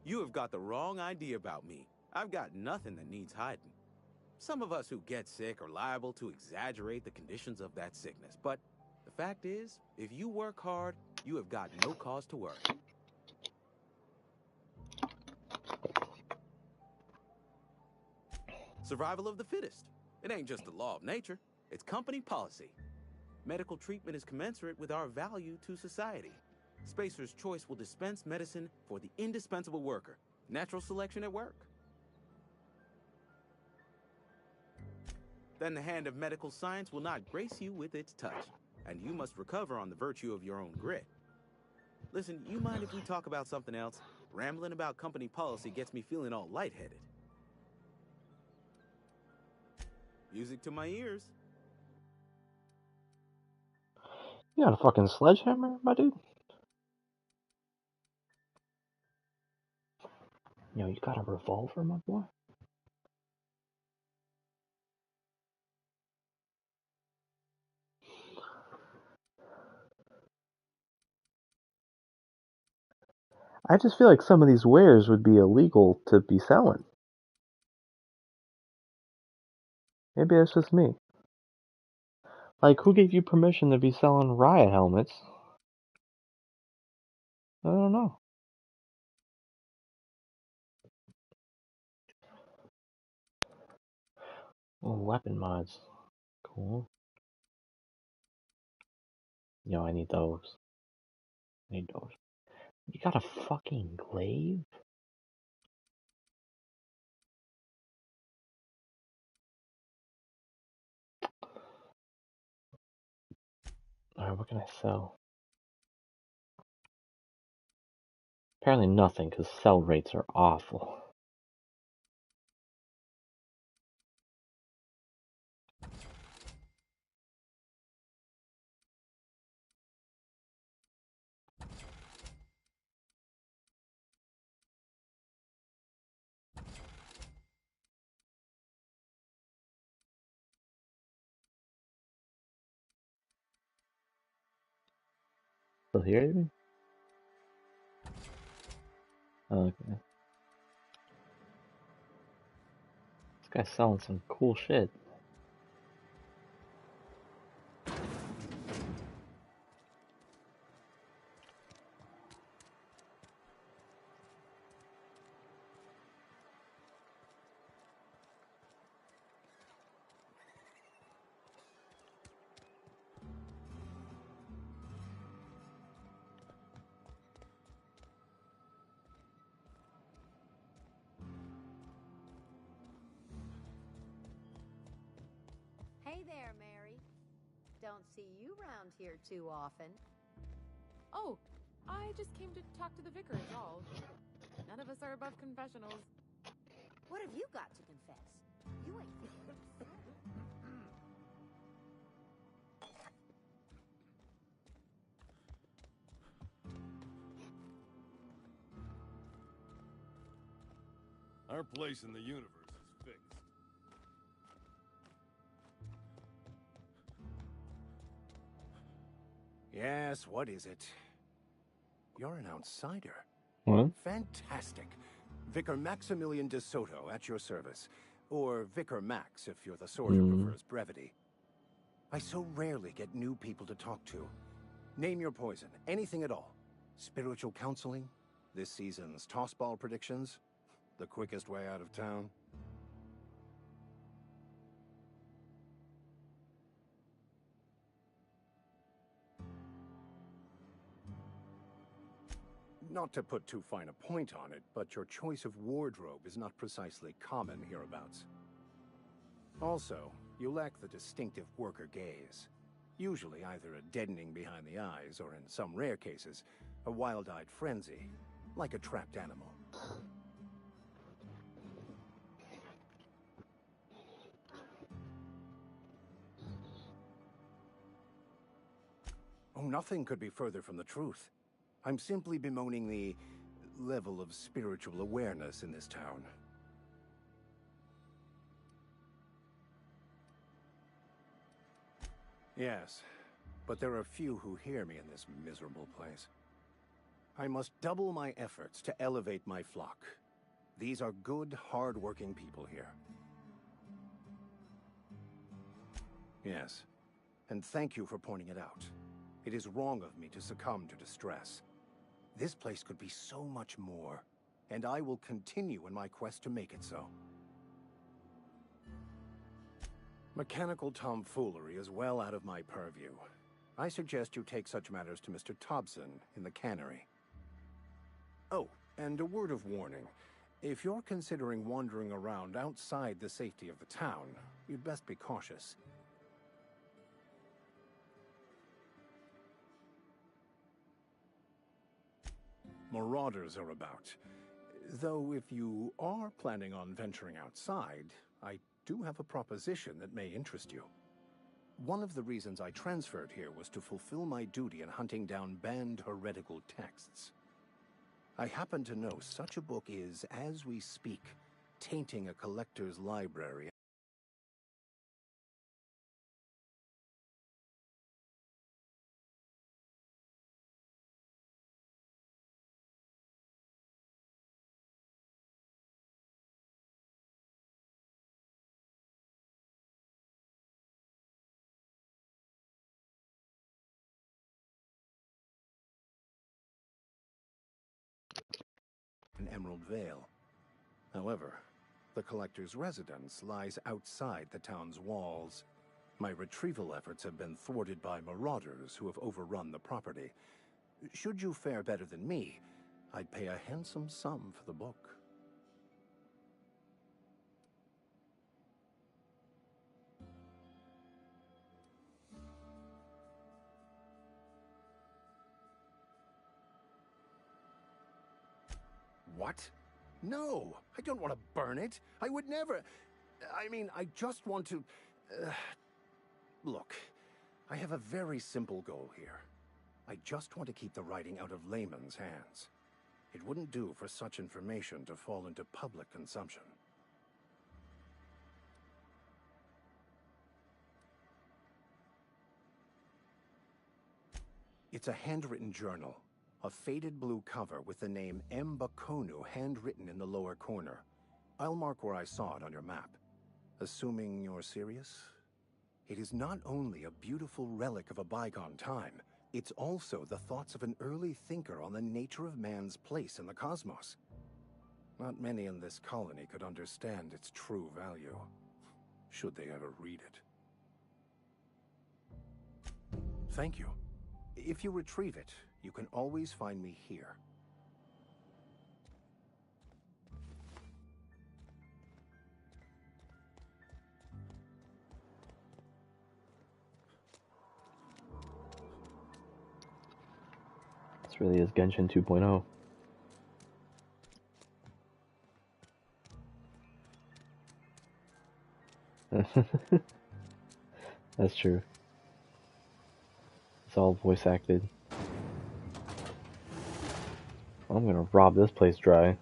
You have got the wrong idea about me. I've got nothing that needs hiding. Some of us who get sick are liable to exaggerate the conditions of that sickness, but the fact is, if you work hard, you have got no cause to worry. Survival of the fittest. It ain't just the law of nature, it's company policy. Medical treatment is commensurate with our value to society. Spacer's Choice will dispense medicine for the indispensable worker. Natural selection at work. Then the hand of medical science will not grace you with its touch, and you must recover on the virtue of your own grit. Listen, you mind if we talk about something else? Rambling about company policy gets me feeling all lightheaded. Music to my ears. You got a fucking sledgehammer, my dude? Yo, you got a revolver, my boy? I just feel like some of these wares would be illegal to be selling. Maybe that's just me. Like, who gave you permission to be selling riot helmets? I don't know. Oh, weapon mods. Cool. Yo, I need those. I need those. You got a fucking glaive? Alright, what can I sell? Apparently nothing, because sell rates are awful. Still here, even? Oh, okay. This guy's selling some cool shit. Hey there, Mary. Don't see you round here too often. Oh, I just came to talk to the vicar is all. None of us are above confessionals. What have you got to confess? You ain't fit. Our place in the universe is fixed. Yes, what is it? You're an outsider. What? Fantastic. Vicar Maximilian de Soto at your service. Or Vicar Max if you're the sort who prefers brevity. I so rarely get new people to talk to. Name your poison, anything at all. Spiritual counseling? This season's tossball predictions? The quickest way out of town? Not to put too fine a point on it, but your choice of wardrobe is not precisely common hereabouts. Also, you lack the distinctive worker gaze. Usually either a deadening behind the eyes, or in some rare cases, a wild-eyed frenzy, like a trapped animal. Oh, nothing could be further from the truth. I'm simply bemoaning the level of spiritual awareness in this town. Yes, but there are few who hear me in this miserable place. I must double my efforts to elevate my flock. These are good, hard-working people here. Yes, and thank you for pointing it out. It is wrong of me to succumb to distress. This place could be so much more, and I will continue in my quest to make it so. Mechanical tomfoolery is well out of my purview. I suggest you take such matters to Mr. Thompson in the cannery. Oh, and a word of warning. If you're considering wandering around outside the safety of the town, you'd best be cautious. Marauders are about. Though if you are planning on venturing outside, I do have a proposition that may interest you. One of the reasons I transferred here was to fulfill my duty in hunting down banned heretical texts. I happen to know such a book is, as we speak, tainting a collector's library. In Emerald Vale. However, the collector's residence lies outside the town's walls. My retrieval efforts have been thwarted by marauders who have overrun the property. Should you fare better than me, I'd pay a handsome sum for the book. What? No, I don't want to burn it. I would never. I mean, I just want to... Look, I have a very simple goal here. I just want to keep the writing out of layman's hands. It wouldn't do for such information to fall into public consumption. It's a handwritten journal. A faded blue cover with the name Mbakonu handwritten in the lower corner. I'll mark where I saw it on your map. Assuming you're serious? It is not only a beautiful relic of a bygone time, it's also the thoughts of an early thinker on the nature of man's place in the cosmos. Not many in this colony could understand its true value, should they ever read it. Thank you. If you retrieve it, you can always find me here. This really is Genshin 2.0. That's true. It's all voice acted. I'm gonna rob this place dry.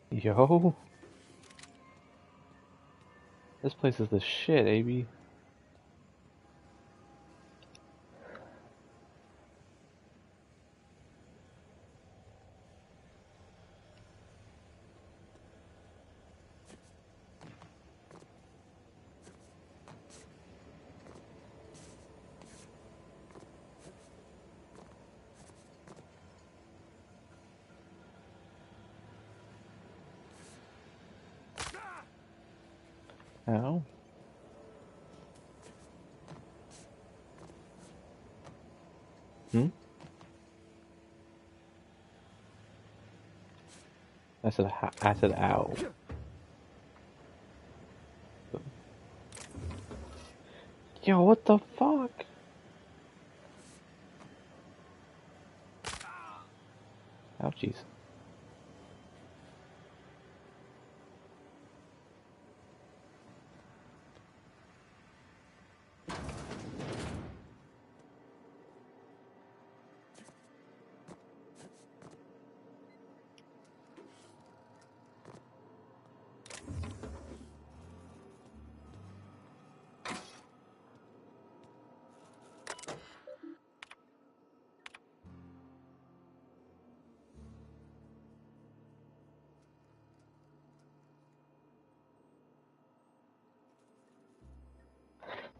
Yo, this place is the shit, AB. Ow. Hmm? I said ow. Yo, what the fuck? Ouchies.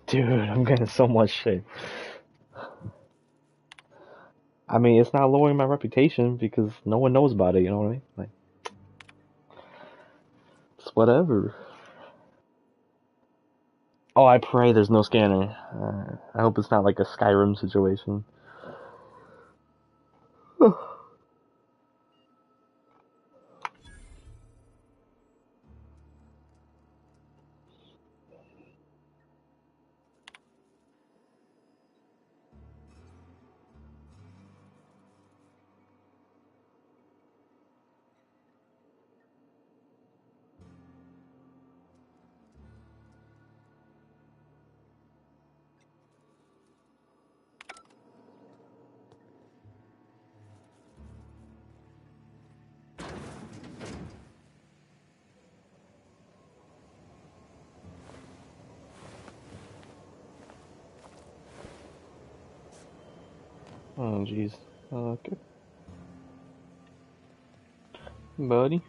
Dude, I'm getting so much shit. I mean, it's not lowering my reputation because no one knows about it, you know what I mean? Like, it's whatever. Oh, I pray there's no scanner. I hope it's not like a Skyrim situation. Oh, jeez. Okay. Buddy.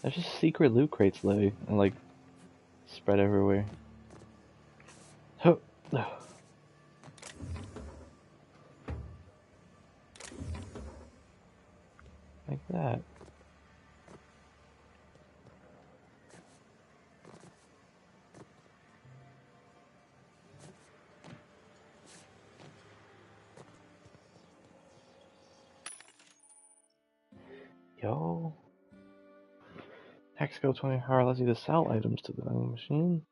There's just secret loot crates, and like spread everywhere. Oh, no. Like that. Yo. Hexago 24 allows you to sell items to the vending machine.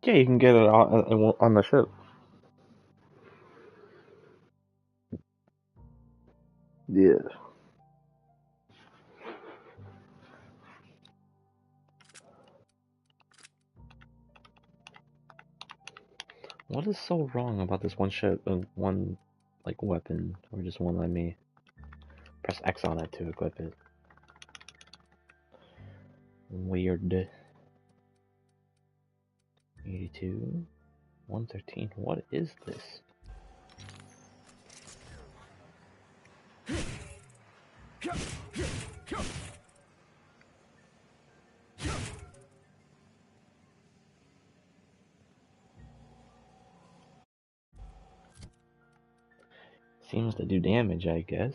Yeah, you can get it on the ship. Yeah. What is so wrong about this one ship and one, like, weapon, or just one let me press X on it to equip it? Weird. 82, 113. What is this? Seems to do damage, I guess.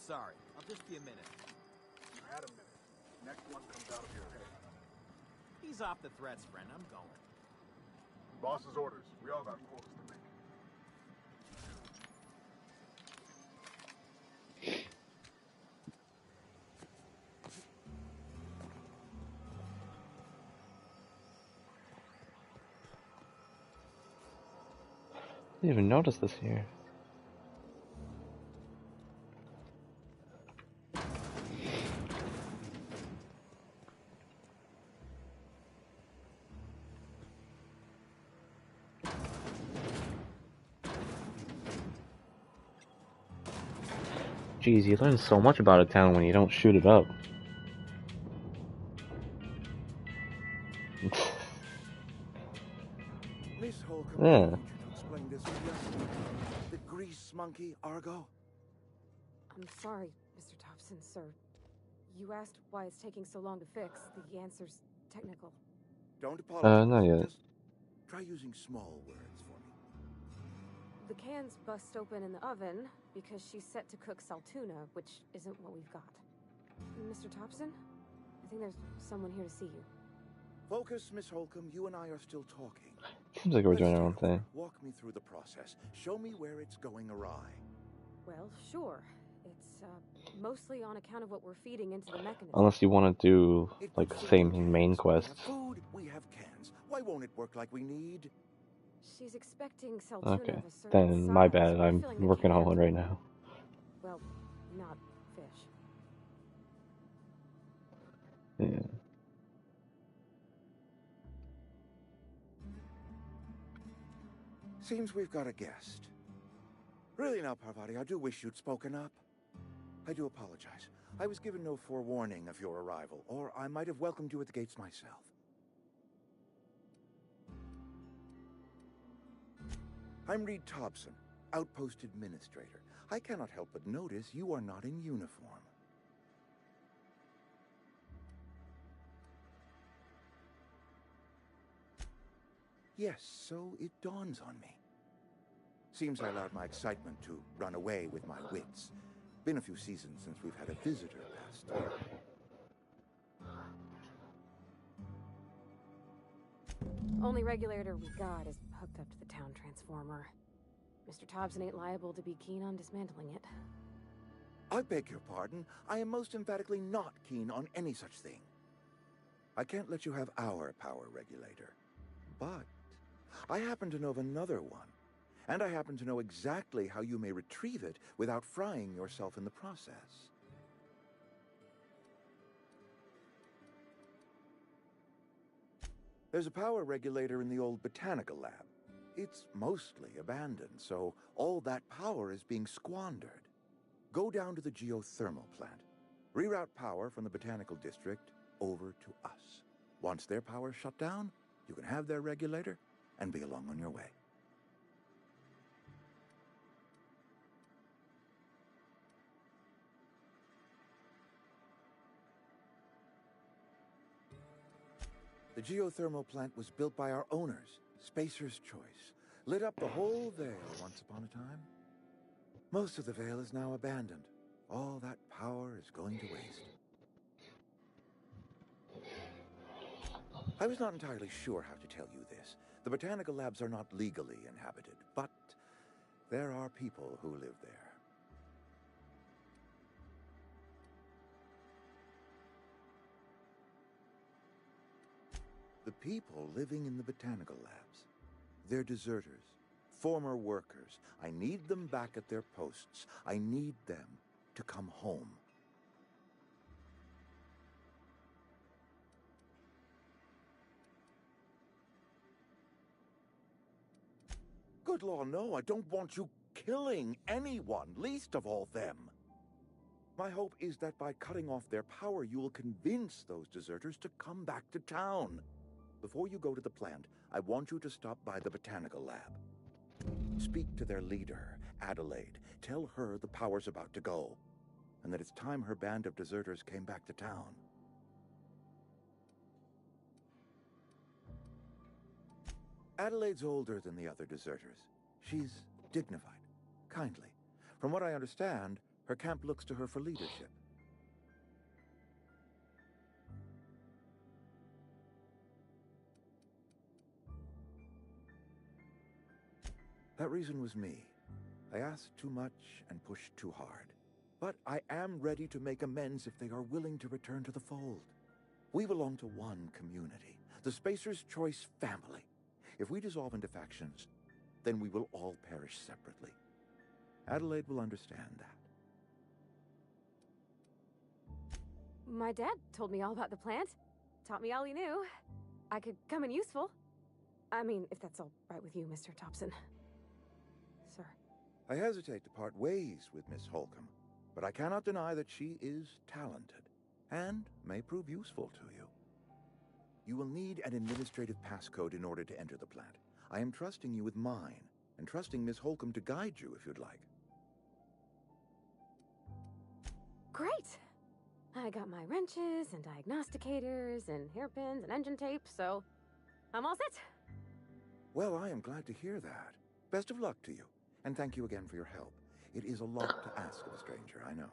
sorry. I'll just be a minute. I had a minute. Next one comes out of your head. Ease off the threats, friend. I'm going. Boss's orders. We all got quotas to make. I didn't even notice this here. Jeez, you learn so much about a town when you don't shoot it up. Miss Holcomb, Yeah. I need you to explain this to us. The grease monkey, Argo? I'm sorry, Mr. Thompson, sir. You asked why it's taking so long to fix. The answer's technical. Don't apologize. Not yet. Just try using small words for me. The cans bust open in the oven because she's set to cook saltuna, which isn't what we've got. Mr. Thompson? I think there's someone here to see you. Focus, Miss Holcomb. You and I are still talking. Seems like we're doing our own thing. Walk me through the process. Show me where it's going awry. Well, sure. It's mostly on account of what we're feeding into the mechanism. Unless you want to do like the same main quests. Food, we have cans. Why won't it work like we need? She's expecting saltuna Okay, of a certain then size, my bad. so I'm filling the working on can one to- right now. Well, not fish. Yeah. Seems we've got a guest. Really now, Parvati, I do wish you'd spoken up. I do apologize. I was given no forewarning of your arrival, or I might have welcomed you at the gates myself. I'm Reed Thompson, Outpost Administrator. I cannot help but notice you are not in uniform. Yes, so it dawns on me. Seems I allowed my excitement to run away with my wits. Been a few seasons since we've had a visitor past here. Only regulator we got is hooked up to the town transformer. Mr. Thompson ain't liable to be keen on dismantling it. I beg your pardon. I am most emphatically not keen on any such thing. I can't let you have our power regulator. But I happen to know of another one. And I happen to know exactly how you may retrieve it without frying yourself in the process. There's a power regulator in the old botanical lab. It's mostly abandoned, so all that power is being squandered. Go down to the geothermal plant. Reroute power from the botanical district over to us. Once their power's shut down, you can have their regulator and be along on your way. The geothermal plant was built by our owners, Spacer's Choice. Lit up the whole Vale once upon a time. Most of the Vale is now abandoned. All that power is going to waste. I was not entirely sure how to tell you this. The botanical labs are not legally inhabited, but there are people who live there. The people living in the botanical labs. They're deserters, former workers. I need them back at their posts. I need them to come home. Good law, no, I don't want you killing anyone, least of all them. My hope is that by cutting off their power, you will convince those deserters to come back to town. Before you go to the plant, I want you to stop by the botanical lab. Speak to their leader, Adelaide. Tell her the power's about to go, and that it's time her band of deserters came back to town. Adelaide's older than the other deserters. She's dignified, kindly. From what I understand, Her camp looks to her for leadership. That reason was me. I asked too much and pushed too hard. But I am ready to make amends if they are willing to return to the fold. We belong to one community, the Spacer's Choice family. If we dissolve into factions, then we will all perish separately. Adelaide will understand that. My dad told me all about the plant. Taught me all he knew. I could come in useful. I mean, if that's all right with you, Mr. Thompson. Sir. I hesitate to part ways with Miss Holcomb, but I cannot deny that she is talented and may prove useful to you. You will need an administrative passcode in order to enter the plant. I am trusting you with mine, and trusting Miss Holcomb to guide you if you'd like. Great! I got my wrenches and diagnosticators and hairpins and engine tape, so I'm all set. Well, I am glad to hear that. Best of luck to you, and thank you again for your help. It is a lot to ask of a stranger, I know.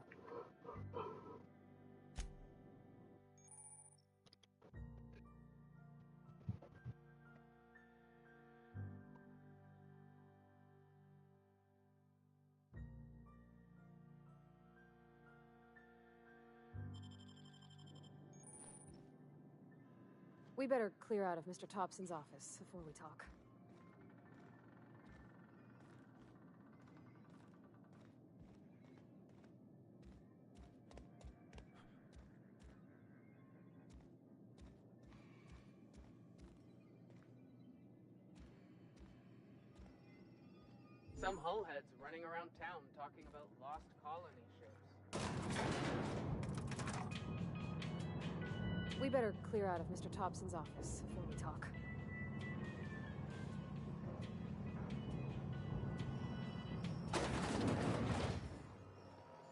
We better clear out of Mr. Thompson's office before we talk. Some hullheads running around town talking about lost colony ships. We better clear out of Mr. Thompson's office before we talk.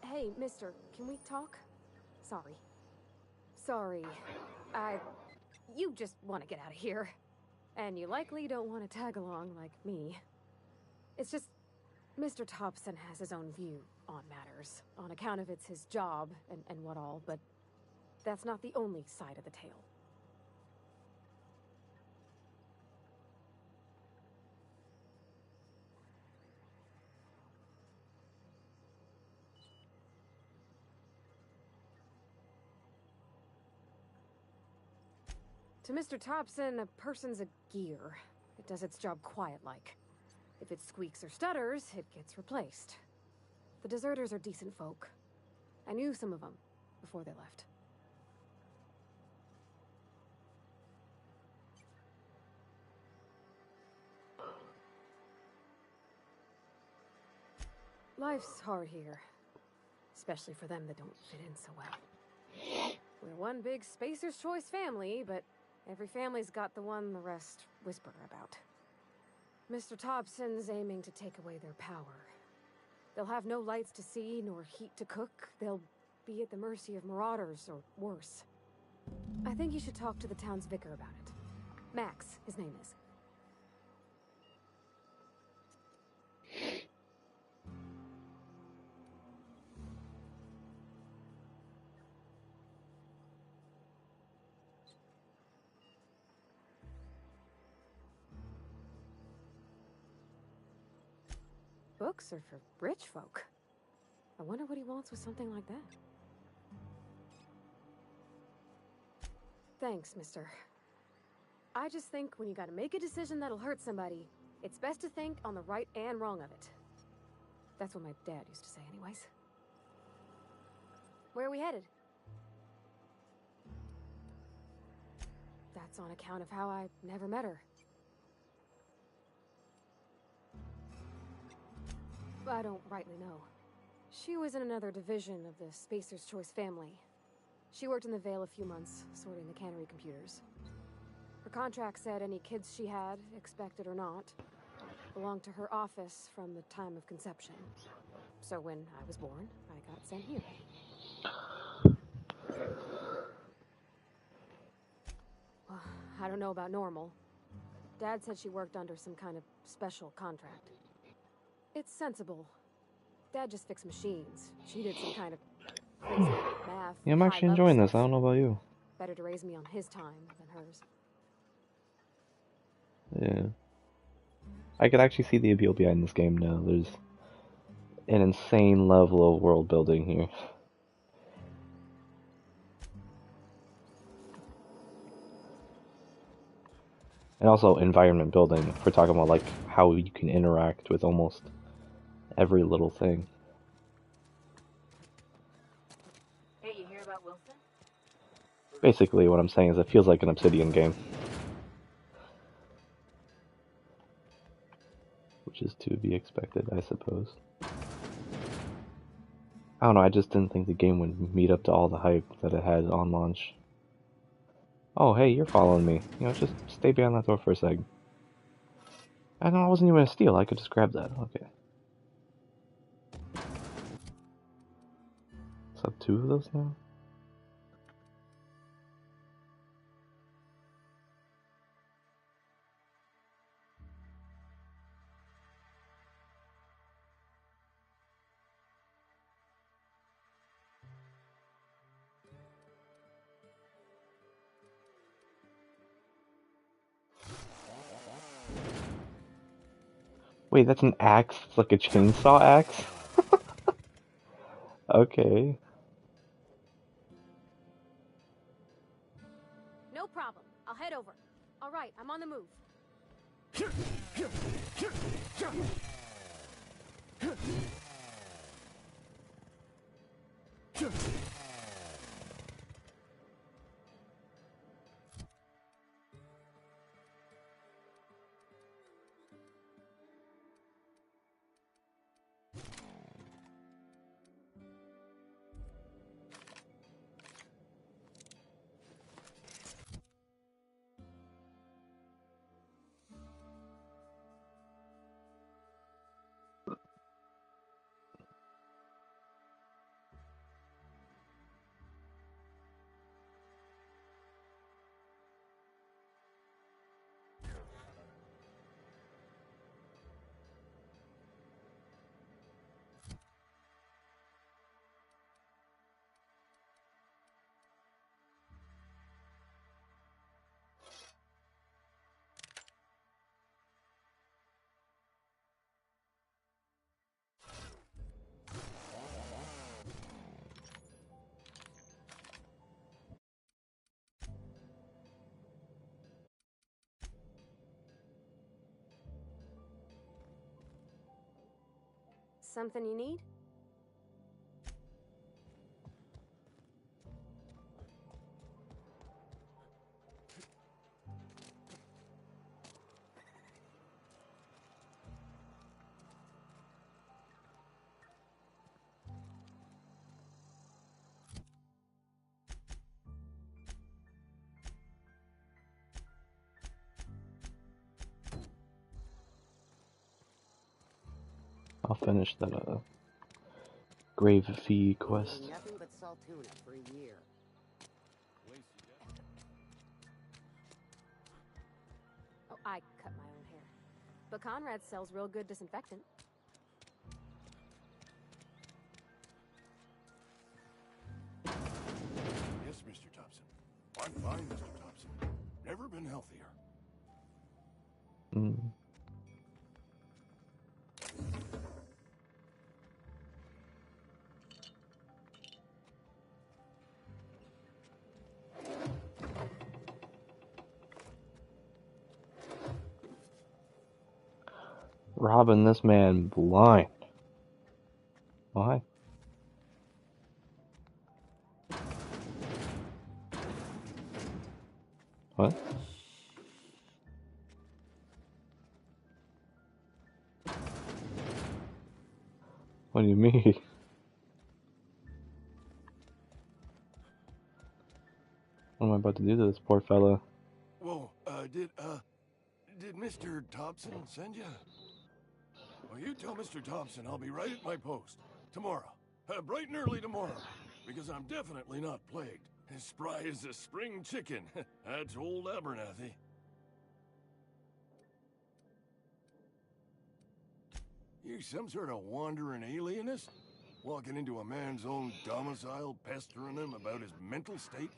Hey, mister, can we talk? Sorry. Sorry. You just want to get out of here. And you likely don't want to tag along like me. It's just, Mr. Thompson has his own view on matters, on account of it's his job and what all, but that's not the only side of the tale. To Mr. Thompson, a person's a gear. It does its job quiet-like. If it squeaks or stutters, it gets replaced. The deserters are decent folk. I knew some of them before they left. Life's hard here. Especially for them that don't fit in so well. We're one big Spacer's Choice family, but every family's got the one the rest whisper about. Mr. Thompson's aiming to take away their power. They'll have no lights to see, nor heat to cook. They'll be at the mercy of marauders, or worse. I think you should talk to the town's vicar about it. Max, his name is. Books are for rich folk. I wonder what he wants with something like that. Thanks, mister. I just think when you gotta make a decision that'll hurt somebody, it's best to think on the right and wrong of it. That's what my dad used to say anyways. Where are we headed? That's on account of how I never met her. I don't rightly know. She was in another division of the Spacer's Choice family. She worked in the Vale a few months, sorting the cannery computers. Her contract said any kids she had, expected or not, belonged to her office from the time of conception. So when I was born, I got sent here. Well, I don't know about normal. Dad said she worked under some kind of special contract. It's sensible. Dad just fixed machines. She did some kind of crazy math. Yeah, I'm actually enjoying this. I don't know about you. Better to raise me on his time than hers. Yeah. I could actually see the appeal behind this game now. There's an insane level of world building here. And also environment building, if we're talking about like how you can interact with almost every little thing. Hey, you hear about Wilson? Basically what I'm saying is it feels like an Obsidian game. Which is to be expected, I suppose. I don't know, I just didn't think the game would meet up to all the hype that it had on launch. Oh, hey, you're following me. You know, just stay behind that door for a second. I know I wasn't even gonna steal, I could just grab that. Okay. So 2 of those now? Wait, that's an axe? It's like a chainsaw axe? Okay. No problem. I'll head over. All right, I'm on the move. Something you need? I'll finish that grave fee quest. Nothing but salt tuna for a year. Oh, I cut my own hair. But Conrad sells real good disinfectant. Yes, Mr. Thompson. I'm fine, Mr. Thompson. Never been healthier. Mm. Robbing this man blind. Why? What? What do you mean? What am I about to do to this poor fella? Whoa, did Mr. Thompson send you? Well, you tell Mr. Thompson I'll be right at my post. Tomorrow. Bright and early tomorrow. Because I'm definitely not plagued. As spry as a spring chicken. That's old Abernathy. You some sort of wandering alienist? Walking into a man's own domicile, pestering him about his mental state?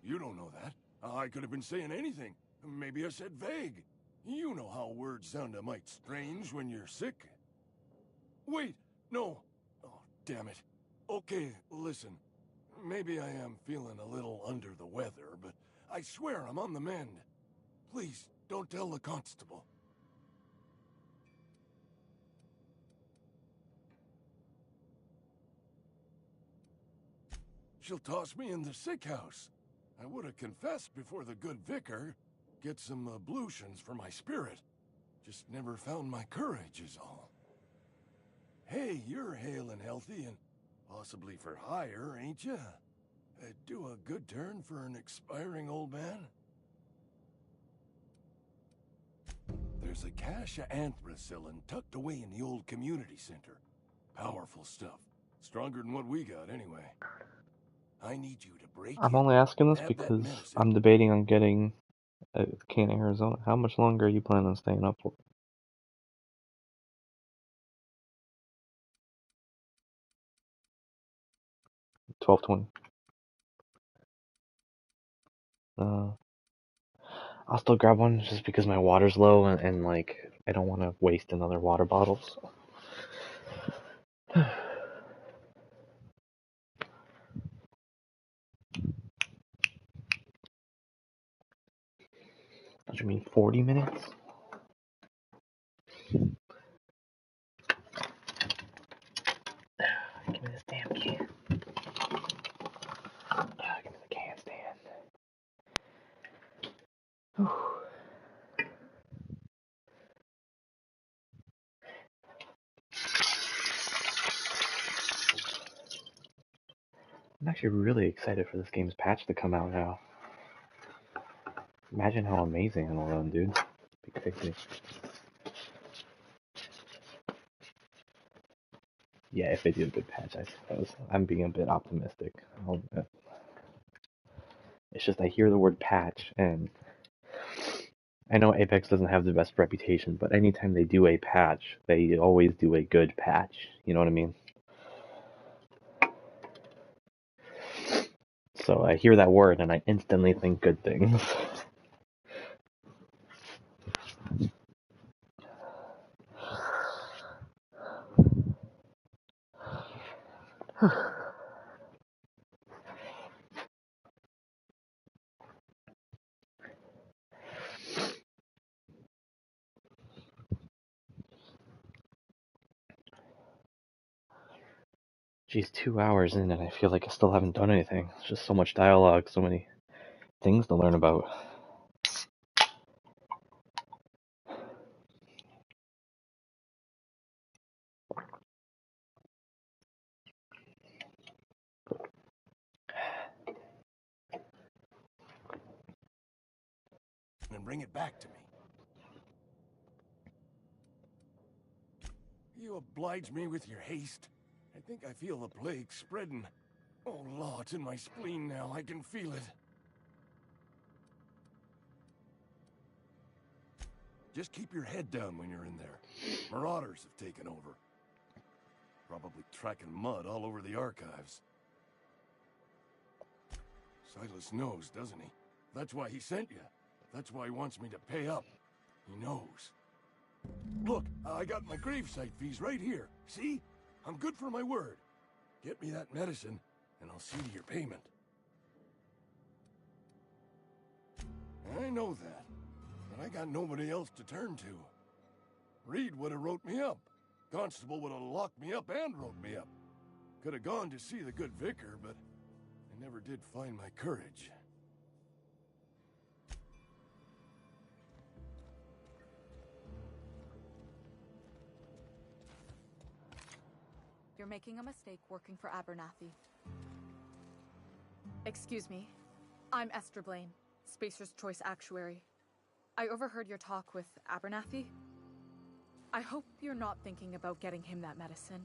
You don't know that. I could have been saying anything. Maybe I said vague. You know how words sound a mite strange when you're sick. Wait, no. Oh, damn it. Okay, listen. Maybe I am feeling a little under the weather, but I swear I'm on the mend. Please, don't tell the constable. She'll toss me in the sick house. I would have confessed before the good vicar. Get some ablutions for my spirit. Just never found my courage is all. Hey, you're hale and healthy and possibly for hire, ain't ya? Do a good turn for an expiring old man? There's a cache of anthracillin tucked away in the old community center. Powerful stuff. Stronger than what we got, anyway. I need you to break I'm in, only asking this grab that because medicine. I'm debating on getting a can of Arizona. How much longer are you planning on staying up for? 12:20. I'll still grab one just because my water's low and like I don't want to waste another water bottle. So. What do you mean 40 minutes? Give me this damn can. Give me the can stand. Whew. I'm actually really excited for this game's patch to come out now. Imagine how amazing it'll run, dude. Be crazy. Yeah, if they do a good patch, I suppose. I'm being a bit optimistic. It's just I hear the word patch, and I know Apex doesn't have the best reputation, but anytime they do a patch, they always do a good patch. You know what I mean? So I hear that word, and I instantly think good things. Geez, 2 hours in and I feel like I still haven't done anything. It's just so much dialogue, so many things to learn about. And bring it back to me. You oblige me with your haste. I think I feel the plague spreading. Oh, law, it's in my spleen now. I can feel it. Just keep your head down when you're in there. Marauders have taken over. Probably tracking mud all over the archives. Silas knows, doesn't he? That's why he sent you. That's why he wants me to pay up. He knows. Look, I got my gravesite fees right here. See? I'm good for my word. Get me that medicine, and I'll see to your payment. I know that, but I got nobody else to turn to. Reed would have wrote me up. Constable would have locked me up and wrote me up. Could have gone to see the good vicar, but I never did find my courage. You're making a mistake working for Abernathy. Excuse me. I'm Esther Blaine, Spacer's Choice Actuary. I overheard your talk with Abernathy. I hope you're not thinking about getting him that medicine.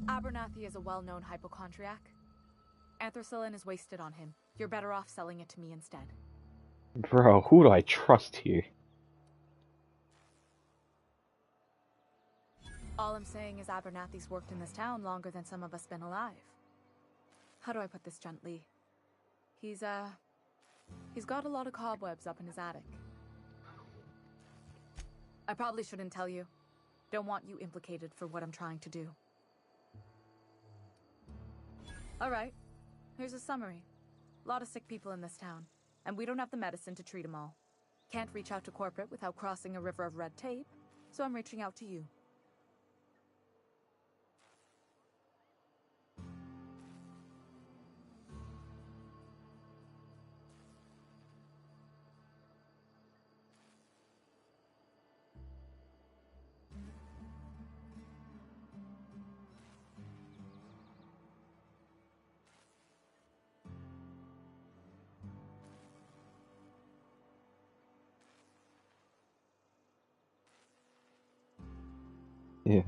Abernathy is a well-known hypochondriac. Anthracillin is wasted on him. You're better off selling it to me instead. Bro, who do I trust here? All I'm saying is Abernathy's worked in this town longer than some of us been alive. How do I put this gently? He's got a lot of cobwebs up in his attic. I probably shouldn't tell you. Don't want you implicated for what I'm trying to do. Alright, here's a summary. A lot of sick people in this town, and we don't have the medicine to treat them all. Can't reach out to corporate without crossing a river of red tape, so I'm reaching out to you. Yeah.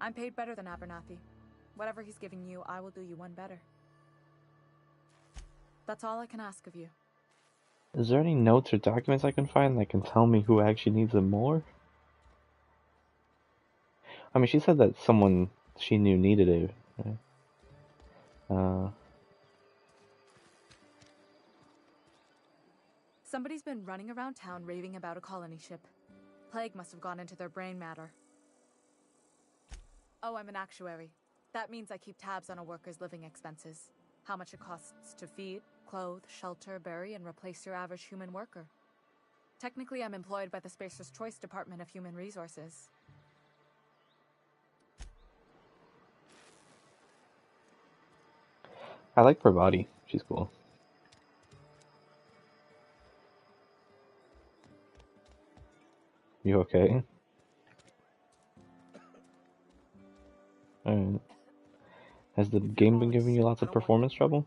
I'm paid better than Abernathy. Whatever he's giving you, I will do you one better. That's all I can ask of you. Is there any notes or documents I can find that can tell me who actually needs it more? I mean, she said that someone she knew needed it. Right? Somebody's been running around town raving about a colony ship. Plague must have gone into their brain matter. Oh, I'm an actuary. That means I keep tabs on a worker's living expenses. How much it costs to feed, clothe, shelter, bury, and replace your average human worker. Technically, I'm employed by the Spacer's Choice Department of Human Resources. I like her body. She's cool. You okay? Alright. Has the game been giving you lots of performance trouble?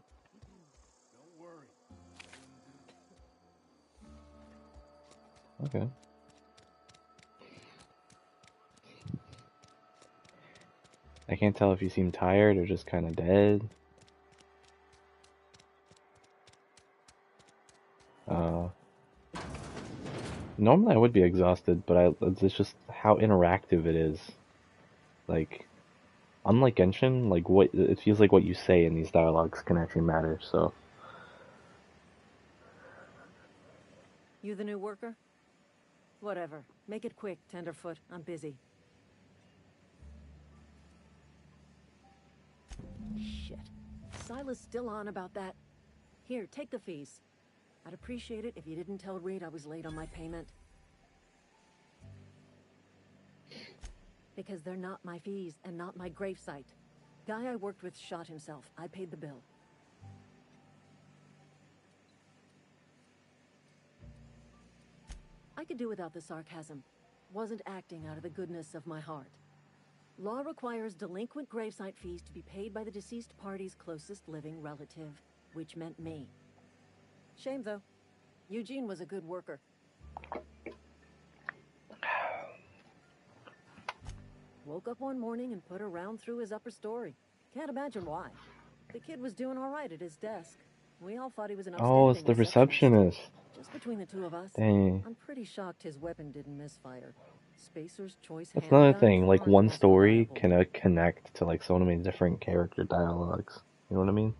Okay. I can't tell if you seem tired or just kind of dead. Normally I would be exhausted, but it's just how interactive it is. Like, unlike Genshin, like it feels like what you say in these dialogues can actually matter. So. You the new worker? Whatever. Make it quick, Tenderfoot. I'm busy. Shit. Silas still on about that. Here, take the fees. I'd appreciate it if you didn't tell Reed I was late on my payment. Because they're not my fees and not my gravesite. Guy I worked with shot himself. I paid the bill. I could do without the sarcasm. Wasn't acting out of the goodness of my heart. Law requires delinquent gravesite fees to be paid by the deceased party's closest living relative, which meant me. Shame, though. Eugene was a good worker. Woke up one morning and put a round through his upper story. Can't imagine why. The kid was doing all right at his desk. We all thought he was an upstanding Oh, it's the receptionist. Just between the two of us, Dang. I'm pretty shocked his weapon didn't misfire. Spacer's Choice That's another handguns thing, like aren't one most story reliable. can connect to like so many different character dialogues. You know what I mean?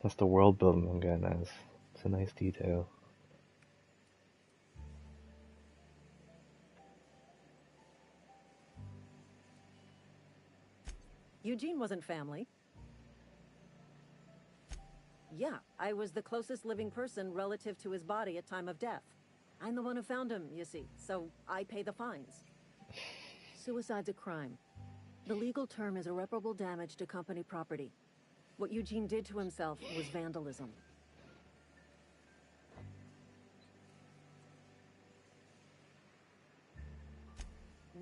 That's the world building I'm getting at. It's a nice detail. Eugene wasn't family. Yeah, I was the closest living person relative to his body at time of death. I'm the one who found him, you see, so I pay the fines. Suicide's a crime. The legal term is irreparable damage to company property. What Eugene did to himself was vandalism.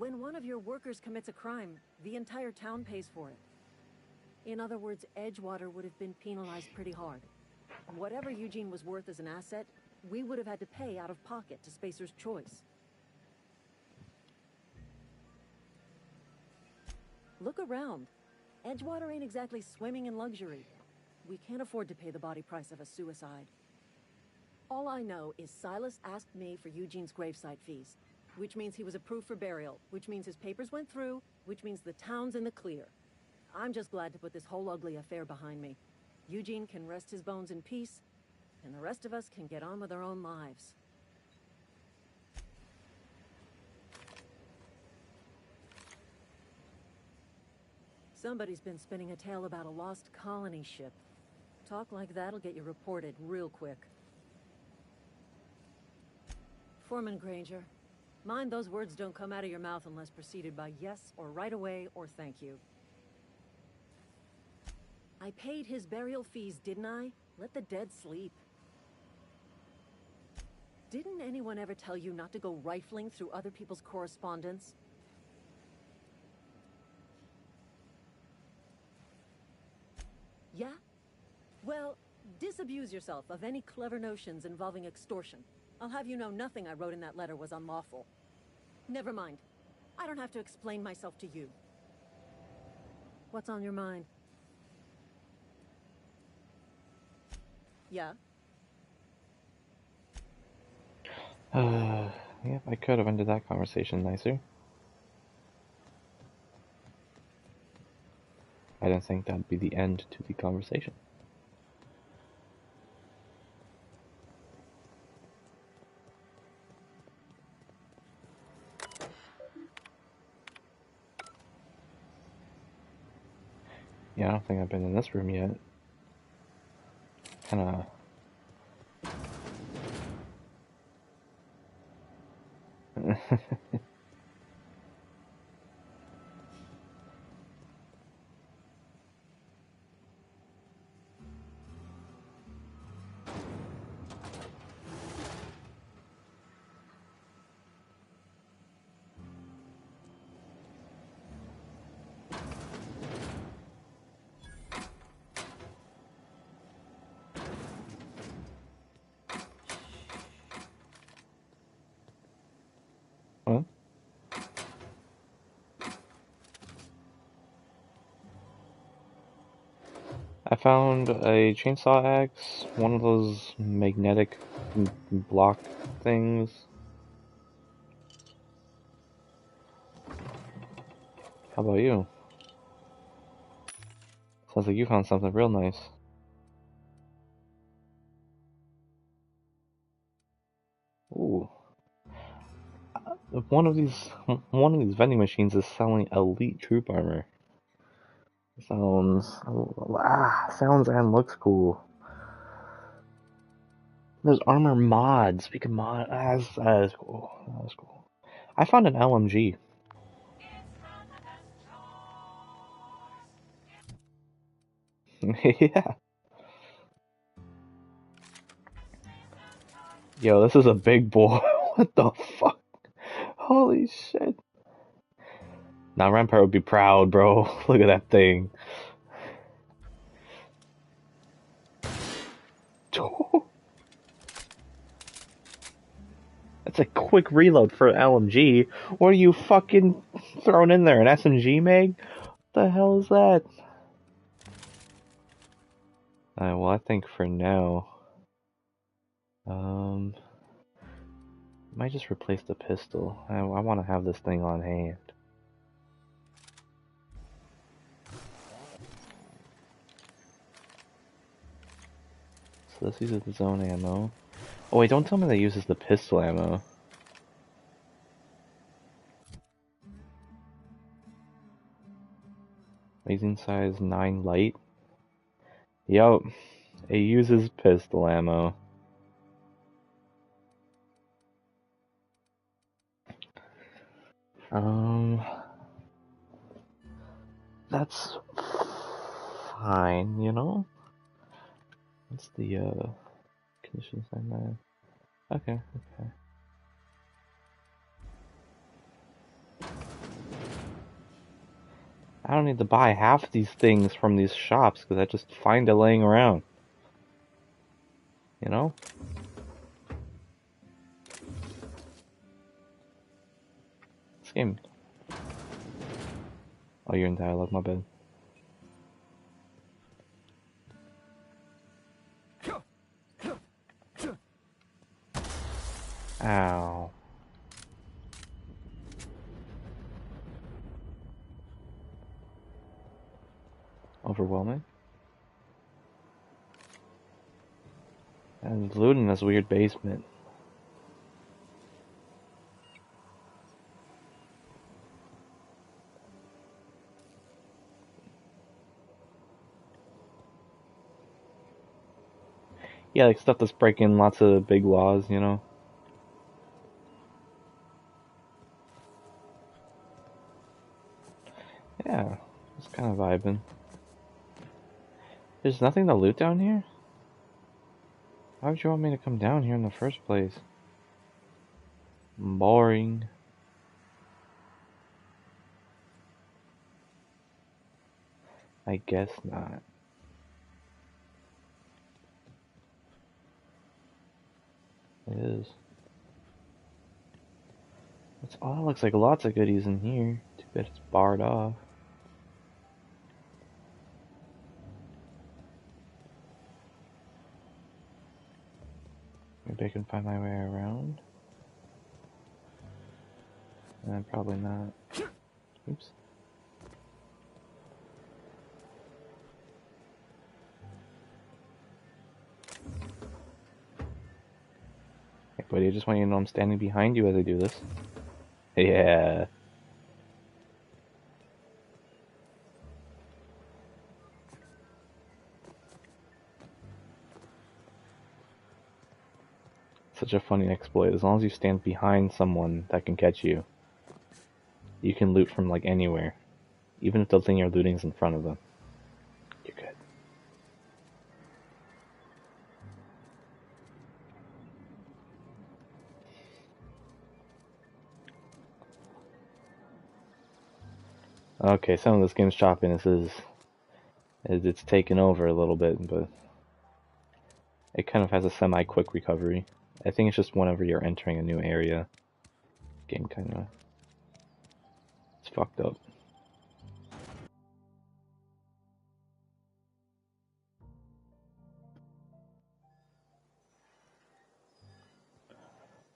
When one of your workers commits a crime, the entire town pays for it. In other words, Edgewater would have been penalized pretty hard. Whatever Eugene was worth as an asset, we would have had to pay out of pocket to Spacer's Choice. Look around. Edgewater ain't exactly swimming in luxury. We can't afford to pay the body price of a suicide. All I know is Silas asked me for Eugene's gravesite fees, which means he was approved for burial, which means his papers went through, which means the town's in the clear. I'm just glad to put this whole ugly affair behind me. Eugene can rest his bones in peace, and the rest of us can get on with our own lives. Somebody's been spinning a tale about a lost colony ship. Talk like that'll get you reported real quick. Foreman Granger, mind those words don't come out of your mouth unless preceded by yes or right away or thank you. I paid his burial fees, didn't I? Let the dead sleep. Didn't anyone ever tell you not to go rifling through other people's correspondence? Yeah? Well, disabuse yourself of any clever notions involving extortion. I'll have you know nothing I wrote in that letter was unlawful. Never mind. I don't have to explain myself to you. What's on your mind? Yeah? Yeah, I could have ended that conversation nicer. I didn't think that'd be the end to the conversation. Yeah, I don't think I've been in this room yet. Kinda... What? I found a chainsaw axe, one of those magnetic block things. How about you? Sounds like you found something real nice. Ooh. One of these vending machines is selling elite troop armor. Sounds and looks cool. There's armor mods. We can mod. That is cool. That is cool. I found an LMG. Yeah. Yo, this is a big boy. What the fuck? Holy shit. Now Rampart would be proud, bro. Look at that thing. That's a quick reload for an LMG. What are you fucking throwing in there? An SMG mag? What the hell is that? Alright, well I think for now... might just replace the pistol. I want to have this thing on hand. So this uses its own ammo. Oh wait, don't tell me that uses the pistol ammo. Magazine size 9 light. Yup, it uses pistol ammo. That's fine, you know? What's the, conditions on that? Okay, okay. I don't need to buy half these things from these shops because I just find it laying around. You know? This game. Oh, you're in dialogue, my bad. Ow. Overwhelming. And looting this weird basement. Yeah, like stuff that's breaking lots of big laws, you know? Yeah, it's kind of vibing. There's nothing to loot down here? Why would you want me to come down here in the first place? Boring. I guess not. It is. It's all looks like lots of goodies in here. Too bad it's barred off. Maybe I can find my way around. Probably not. Oops. Hey buddy, I just want you to know I'm standing behind you as I do this. Yeah. Such a funny exploit. As long as you stand behind someone that can catch you, you can loot from like anywhere. Even if the thing you're looting is in front of them. You're good. Okay, some of this game's choppiness it's taken over a little bit, but it kind of has a semi-quick recovery. I think it's just whenever you're entering a new area, game kind of it's fucked up.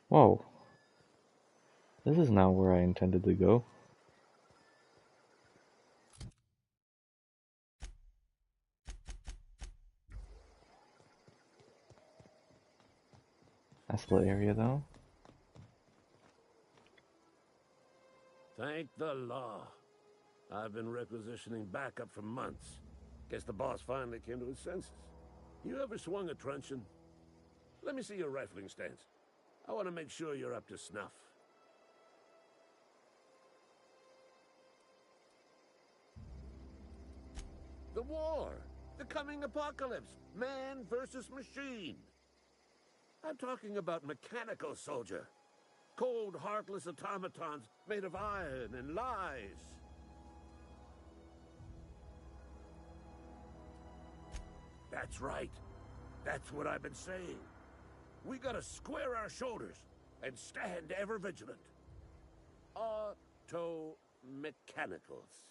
Whoa. This is not where I intended to go. Nice little area though. Thank the law. I've been requisitioning backup for months. Guess the boss finally came to his senses. You ever swung a truncheon? Let me see your rifling stance. I want to make sure you're up to snuff. The war! The coming apocalypse! Man versus machine! I'm talking about mechanical soldier. Cold, heartless automatons made of iron and lies. That's right. That's what I've been saying. We gotta square our shoulders and stand ever vigilant. Auto-mechanicals.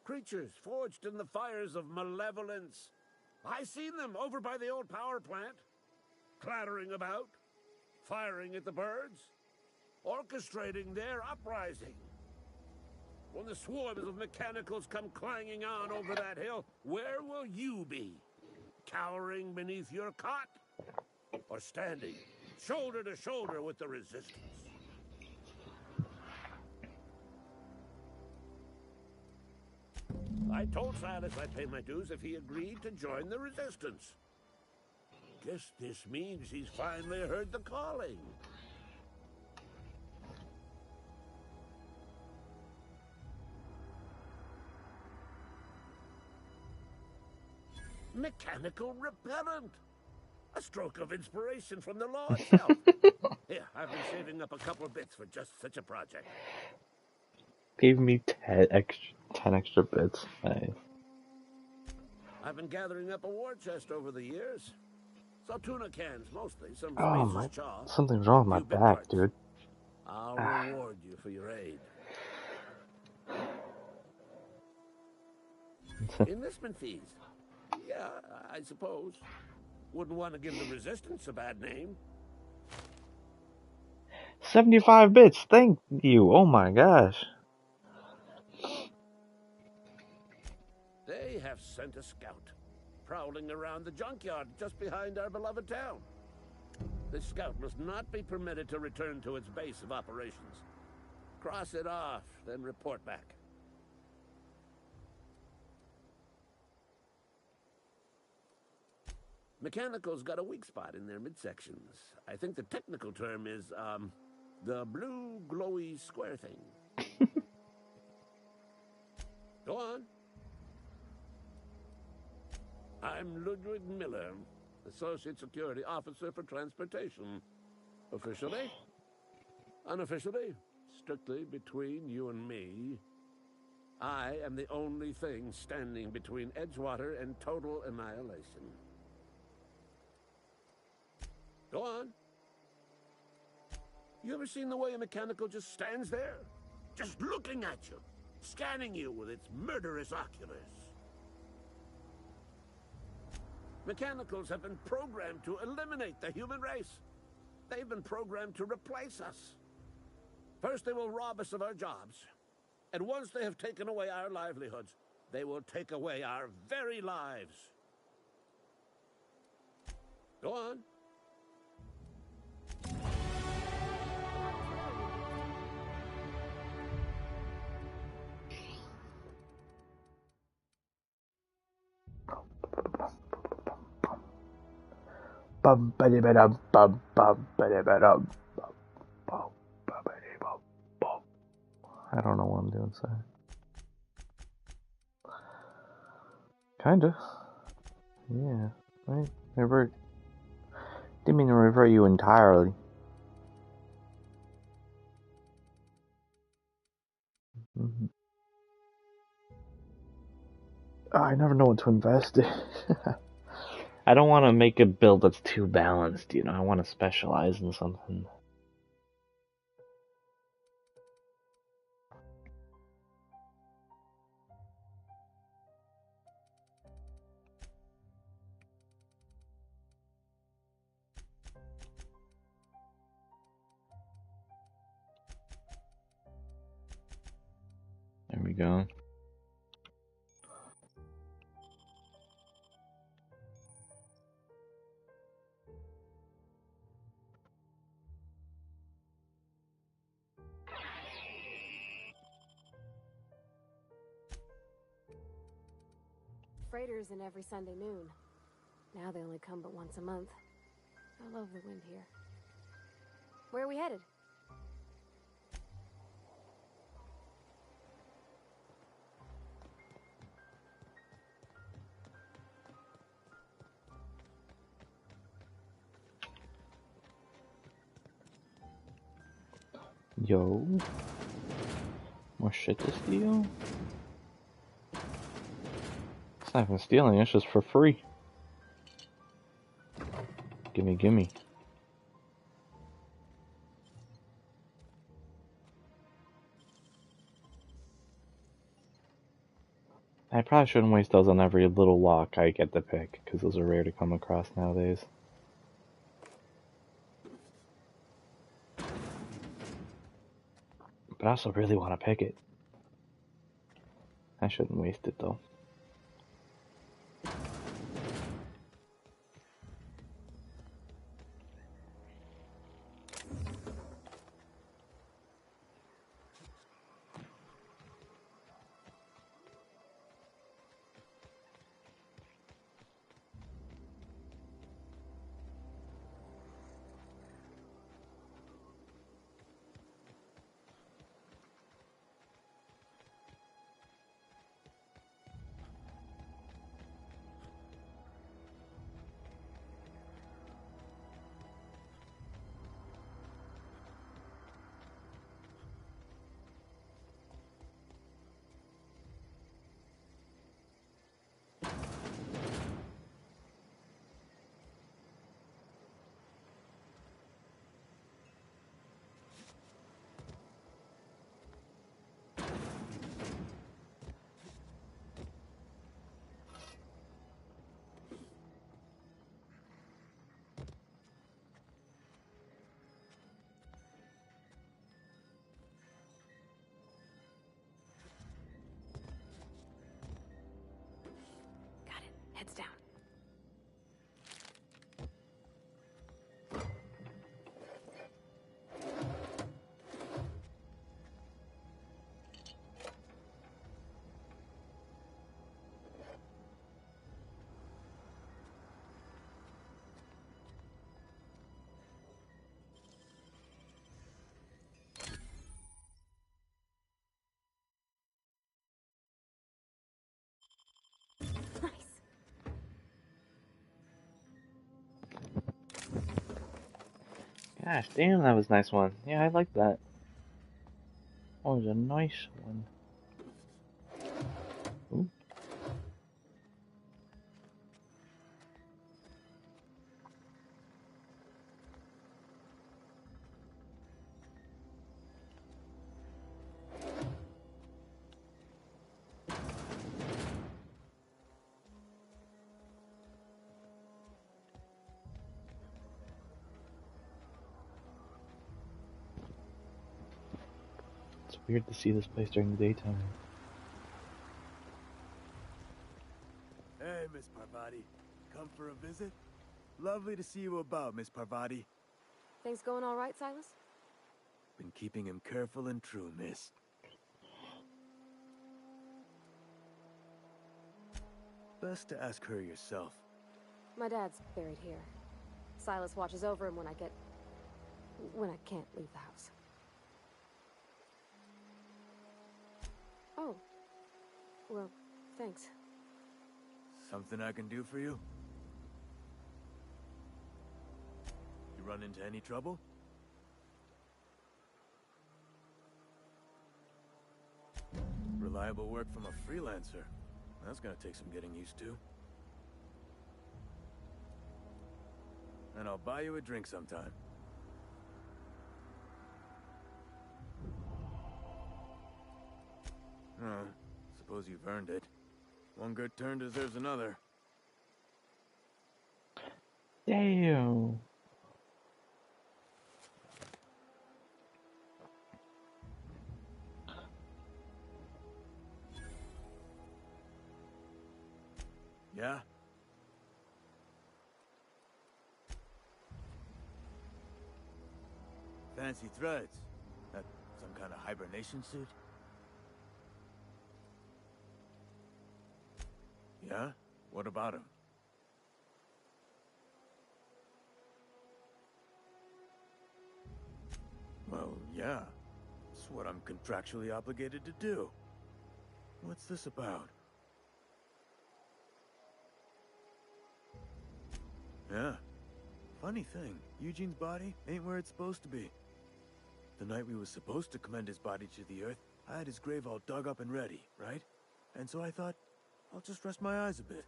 Creatures forged in the fires of malevolence. I seen them over by the old power plant. Clattering about, firing at the birds, orchestrating their uprising. When the swarms of mechanicals come clanging on over that hill, where will you be? Cowering beneath your cot? Or standing shoulder to shoulder with the resistance? I told Silas I'd pay my dues if he agreed to join the resistance. Guess this means he's finally heard the calling. Mechanical repellent. A stroke of inspiration from the law itself. Here, I've been saving up a couple of bits for just such a project. Gave me 10 extra bits. Nice. I've been gathering up a war chest over the years. So tuna cans, mostly. Some Oh spacer's my... chaw. Something's wrong with my Few bit back, parts. dude. I'll reward you for your aid. Enlistment fees. Yeah, I suppose. Wouldn't want to give the Resistance a bad name. 75 bits, thank you. Oh my gosh. They have sent a scout, prowling around the junkyard just behind our beloved town. This scout must not be permitted to return to its base of operations. Cross it off, then report back. Mechanical's got a weak spot in their midsections. I think the technical term is, the blue glowy square thing. Go on. I'm Ludwig Miller, Associate Security Officer for Transportation. Officially? Unofficially? Strictly between you and me. I am the only thing standing between Edgewater and total annihilation. Go on. You ever seen the way a mechanical just stands there? Just looking at you, scanning you with its murderous oculars. Mechanicals have been programmed to eliminate the human race. They've been programmed to replace us. First, they will rob us of our jobs. And once they have taken away our livelihoods, they will take away our very lives. Go on. Bum ba ba dum bum bum ba ba dum bum bum ba ba bum. I don't know what I'm doing, sorry. Kinda. Yeah. Right. Revert. Didn't mean to revert you entirely. Mm-hmm. I never know what to invest in. I don't want to make a build that's too balanced, you know. I want to specialize in something. There we go. Freighters in every Sunday noon. Now they only come but once a month. I love the wind here. Where are we headed? Yo. More shit to steal? It's not even stealing, it's just for free. Gimme, gimme. I probably shouldn't waste those on every little lock I get to pick, because those are rare to come across nowadays. But I also really want to pick it. I shouldn't waste it though. Gosh, damn, that was a nice one. Yeah, I like that. That was a nice one. Ooh. It's weird to see this place during the daytime. Hey, Miss Parvati. Come for a visit? Lovely to see you about, Miss Parvati. Things going all right, Silas? Been keeping him careful and true, miss. Best to ask her yourself. My dad's buried here. Silas watches over him when I can't leave the house. Oh. Well, thanks. Something I can do for you? You run into any trouble? Reliable work from a freelancer. That's gonna take some getting used to. And I'll buy you a drink sometime. Oh, suppose you've earned it. One good turn deserves another. Damn. Yeah? Fancy threads. That some kind of hibernation suit? Yeah? What about him? Well, yeah. It's what I'm contractually obligated to do. What's this about? Yeah. Funny thing, Eugene's body ain't where it's supposed to be. The night we was supposed to commend his body to the earth, I had his grave all dug up and ready, right? And so I thought, I'll just rest my eyes a bit.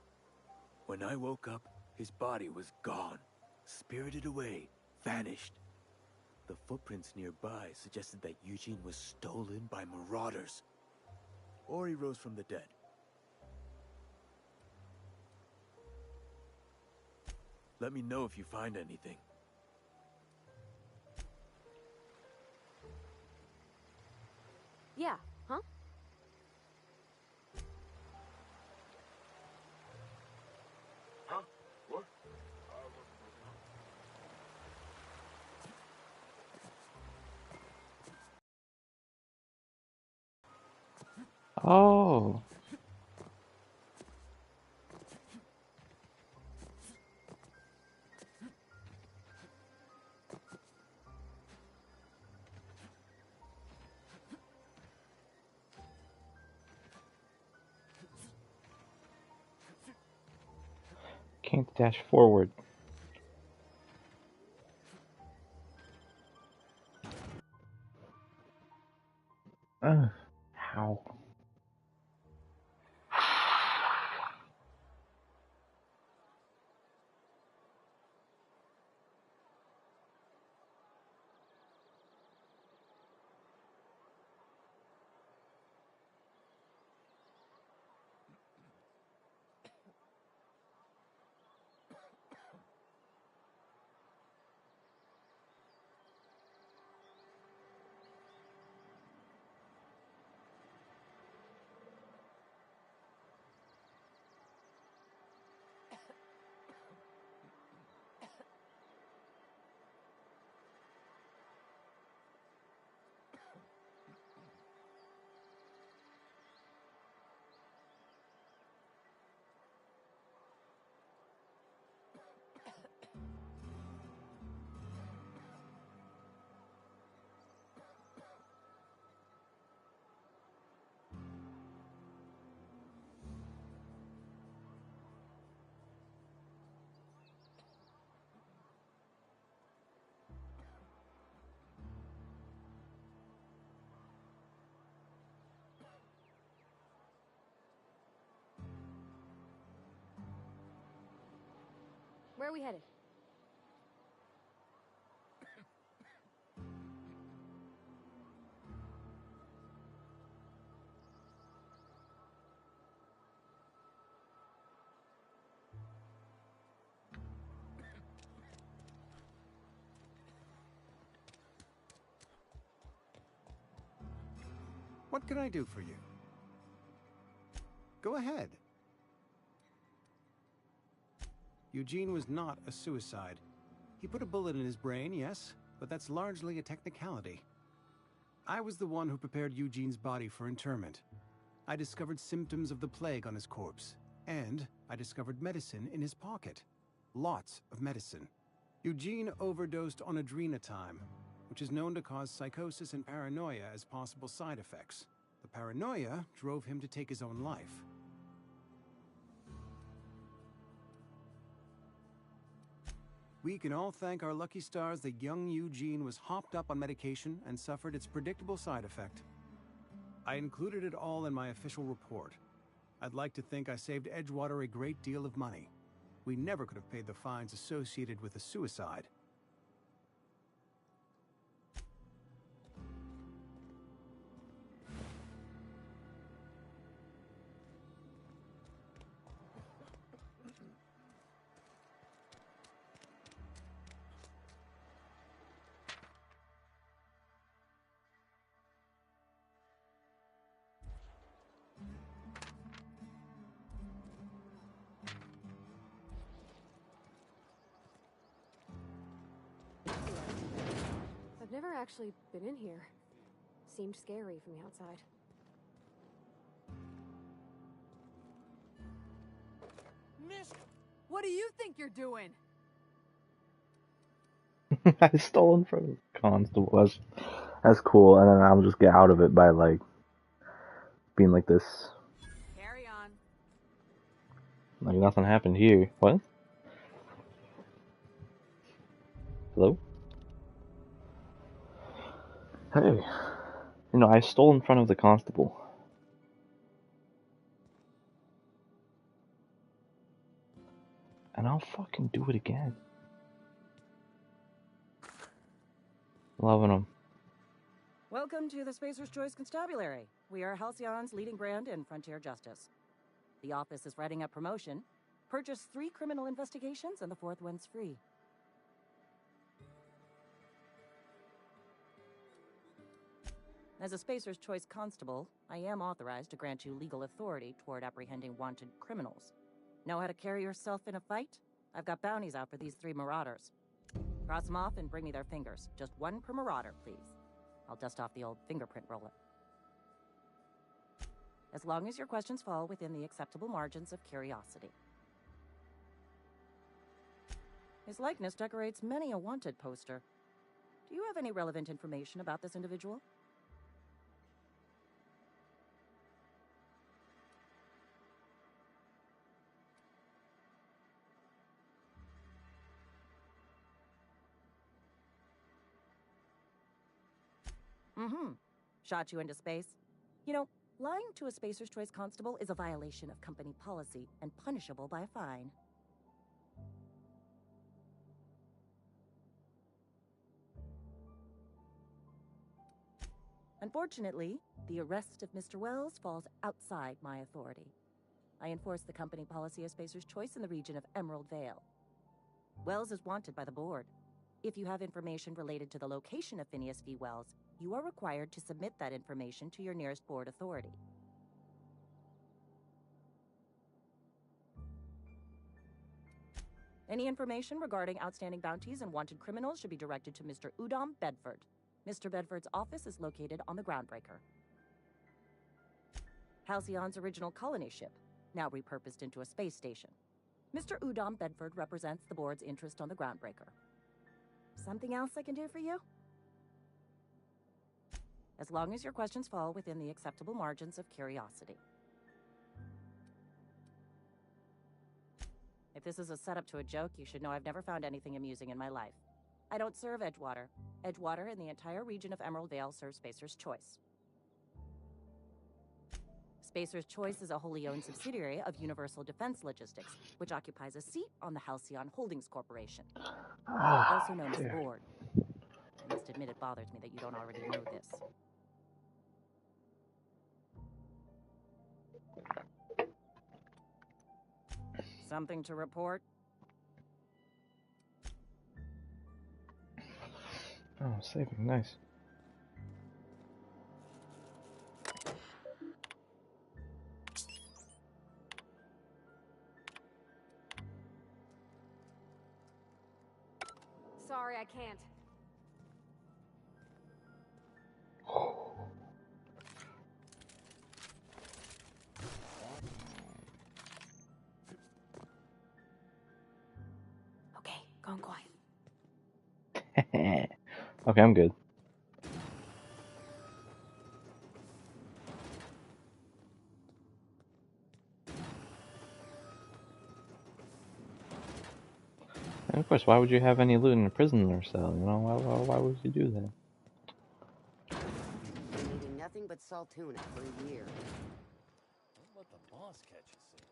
When I woke up, his body was gone. Spirited away. Vanished. The footprints nearby suggested that Eugene was stolen by marauders. Or he rose from the dead. Let me know if you find anything. Yeah, huh? Huh? What? Oh. Can't dash forward. How? Where are we headed? What can I do for you? Go ahead. Eugene was not a suicide. He put a bullet in his brain, yes, but that's largely a technicality. I was the one who prepared Eugene's body for interment. I discovered symptoms of the plague on his corpse, and I discovered medicine in his pocket. Lots of medicine. Eugene overdosed on adrenatime, which is known to cause psychosis and paranoia as possible side effects. The paranoia drove him to take his own life. We can all thank our lucky stars that young Eugene was hopped up on medication and suffered its predictable side effect. I included it all in my official report. I'd like to think I saved Edgewater a great deal of money. We never could have paid the fines associated with a suicide. I've never actually been in here. Seemed scary from the outside. Miss, what do you think you're doing? I stole in front of the constable. That's cool, and then I'll just get out of it by like being like this. Carry on. Like nothing happened here. What? Hello? Hey. You know, I stole in front of the constable. And I'll fucking do it again. Loving them. Welcome to the Spacer's Choice Constabulary. We are Halcyon's leading brand in frontier justice. The office is writing up promotion. Purchase 3 criminal investigations and the 4th one's free. As a Spacer's Choice constable, I am authorized to grant you legal authority toward apprehending wanted criminals. Know how to carry yourself in a fight? I've got bounties out for these 3 marauders. Cross them off and bring me their fingers. Just 1 per marauder, please. I'll dust off the old fingerprint roller. As long as your questions fall within the acceptable margins of curiosity. His likeness decorates many a wanted poster. Do you have any relevant information about this individual? Shot you into space? You know, lying to a Spacer's Choice constable is a violation of company policy and punishable by a fine. Unfortunately, the arrest of Mr. Wells falls outside my authority. I enforce the company policy of Spacer's Choice in the region of Emerald Vale. Wells is wanted by the board. If you have information related to the location of Phineas V. Wells, you are required to submit that information to your nearest board authority. Any information regarding outstanding bounties and wanted criminals should be directed to Mr. Udom Bedford. Mr. Bedford's office is located on the Groundbreaker. Halcyon's original colony ship, now repurposed into a space station. Mr. Udom Bedford represents the board's interest on the Groundbreaker. Something else I can do for you? As long as your questions fall within the acceptable margins of curiosity. If this is a setup to a joke, you should know I've never found anything amusing in my life. I don't serve Edgewater. Edgewater and the entire region of Emerald Vale serve Spacer's Choice. Spacer's Choice is a wholly owned subsidiary of Universal Defense Logistics, which occupies a seat on the Halcyon Holdings Corporation, also known as the Board. I must admit it bothers me that you don't already know this. Something to report? Oh, saving, nice. Sorry, I can't. Okay, going quiet. Okay, I'm good. And of course, why would you have any loot in a prisoner cell? You know, why would you do that? Been eating nothing but salt tuna for a year. Don't let the boss catch you, Sam.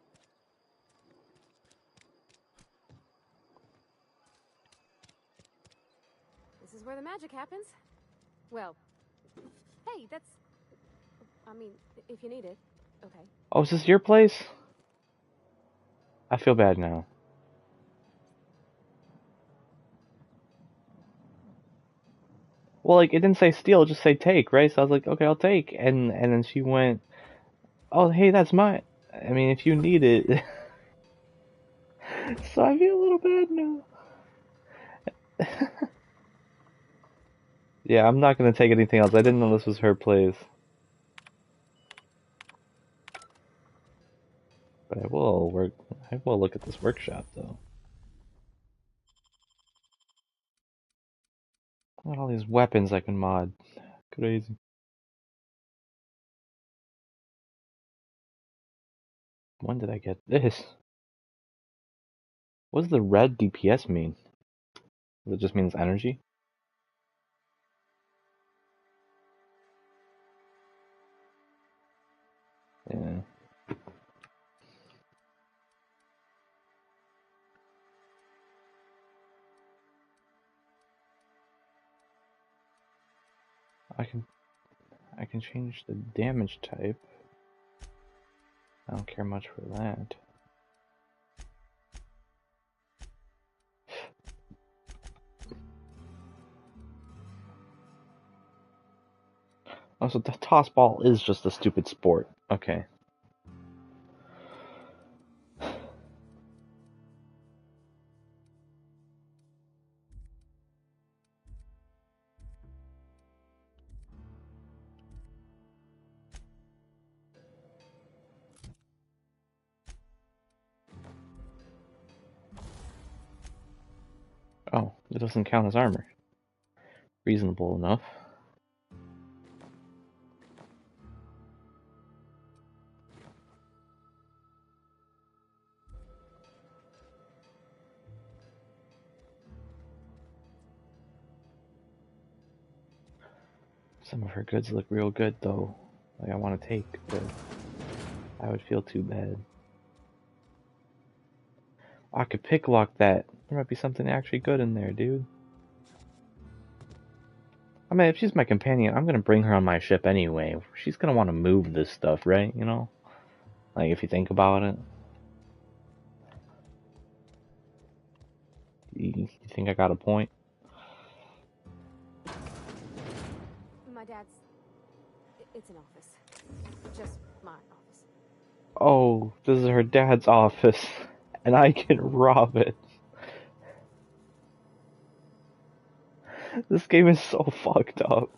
This is where the magic happens. Well, hey, that's... I mean, if you need it, okay. Oh, is this your place? I feel bad now. Well, like, it didn't say steal, it just say take, right? So I was like, okay, I'll take. And then she went, oh, hey, that's mine. I mean, if you need it. So I feel a little bad now. Yeah, I'm not gonna take anything else. I didn't know this was her place. But I will look at this workshop, though. Look at all these weapons I can mod. Crazy. When did I get this? What does the red DPS mean? Does it just means energy? Yeah. I can change the damage type. I don't care much for that. Oh, so the toss ball is just a stupid sport. Okay. Oh, it doesn't count as armor. Reasonable enough. Some of her goods look real good, though. Like, I want to take, but I would feel too bad. I could pick lock that. There might be something actually good in there, dude. I mean, if she's my companion, I'm gonna bring her on my ship anyway. She's gonna want to move this stuff, right? You know? Like, if you think about it. You think I got a point? My dad's... It's an office. Just my office. Oh, this is her dad's office, and I can rob it. This game is so fucked up.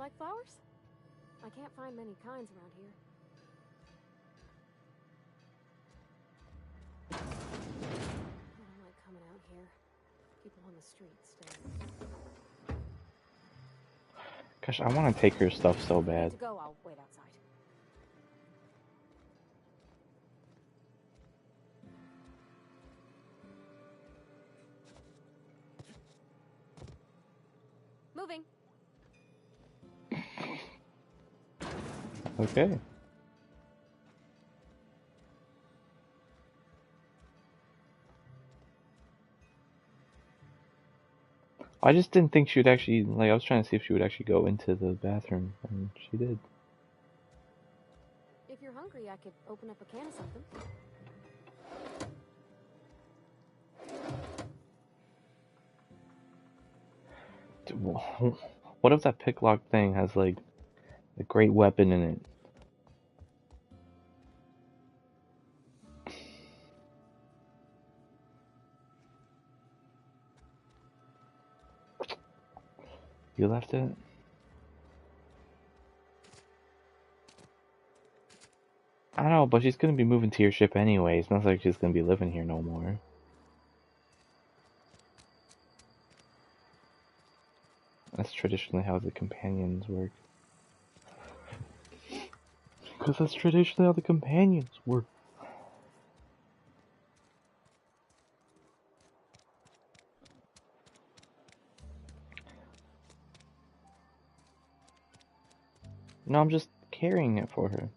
like flowers? I can't find many kinds around here. I don't like coming out here. People on the street still. Gosh, I want to take her stuff so bad. To go, I'll wait outside. Moving. Okay. I just didn't think she would actually, like, I was trying to see if she would actually go into the bathroom, and she did. If you're hungry, I could open up a can of something. What if that picklock thing has, like, a great weapon in it? You left it? I know, but she's gonna be moving to your ship anyway. It's not like she's gonna be living here no more. That's traditionally how the companions work. Because that's traditionally how the companions work. No, I'm just carrying it for her.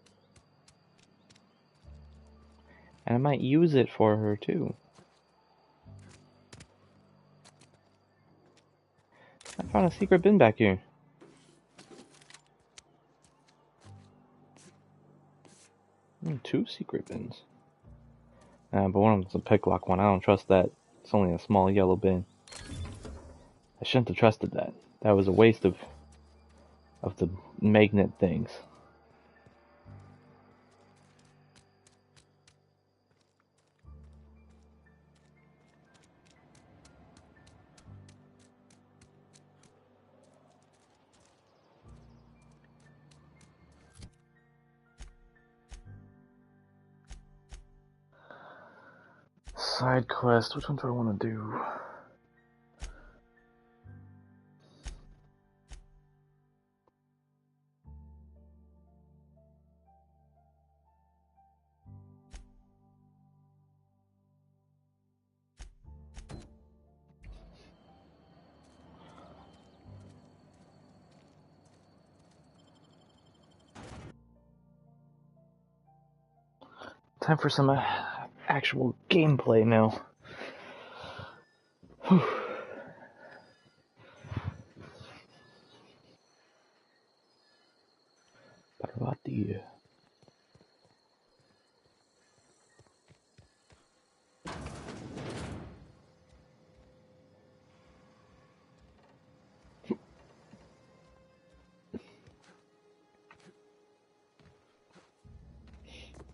And I might use it for her too. I found a secret bin back here. Two secret bins. But one of them's a picklock one. I don't trust that. It's only a small yellow bin. I shouldn't have trusted that. That was a waste of the magnet things. Side quest, which one do I want to do? Time for some actual gameplay now. Whew. Parvati.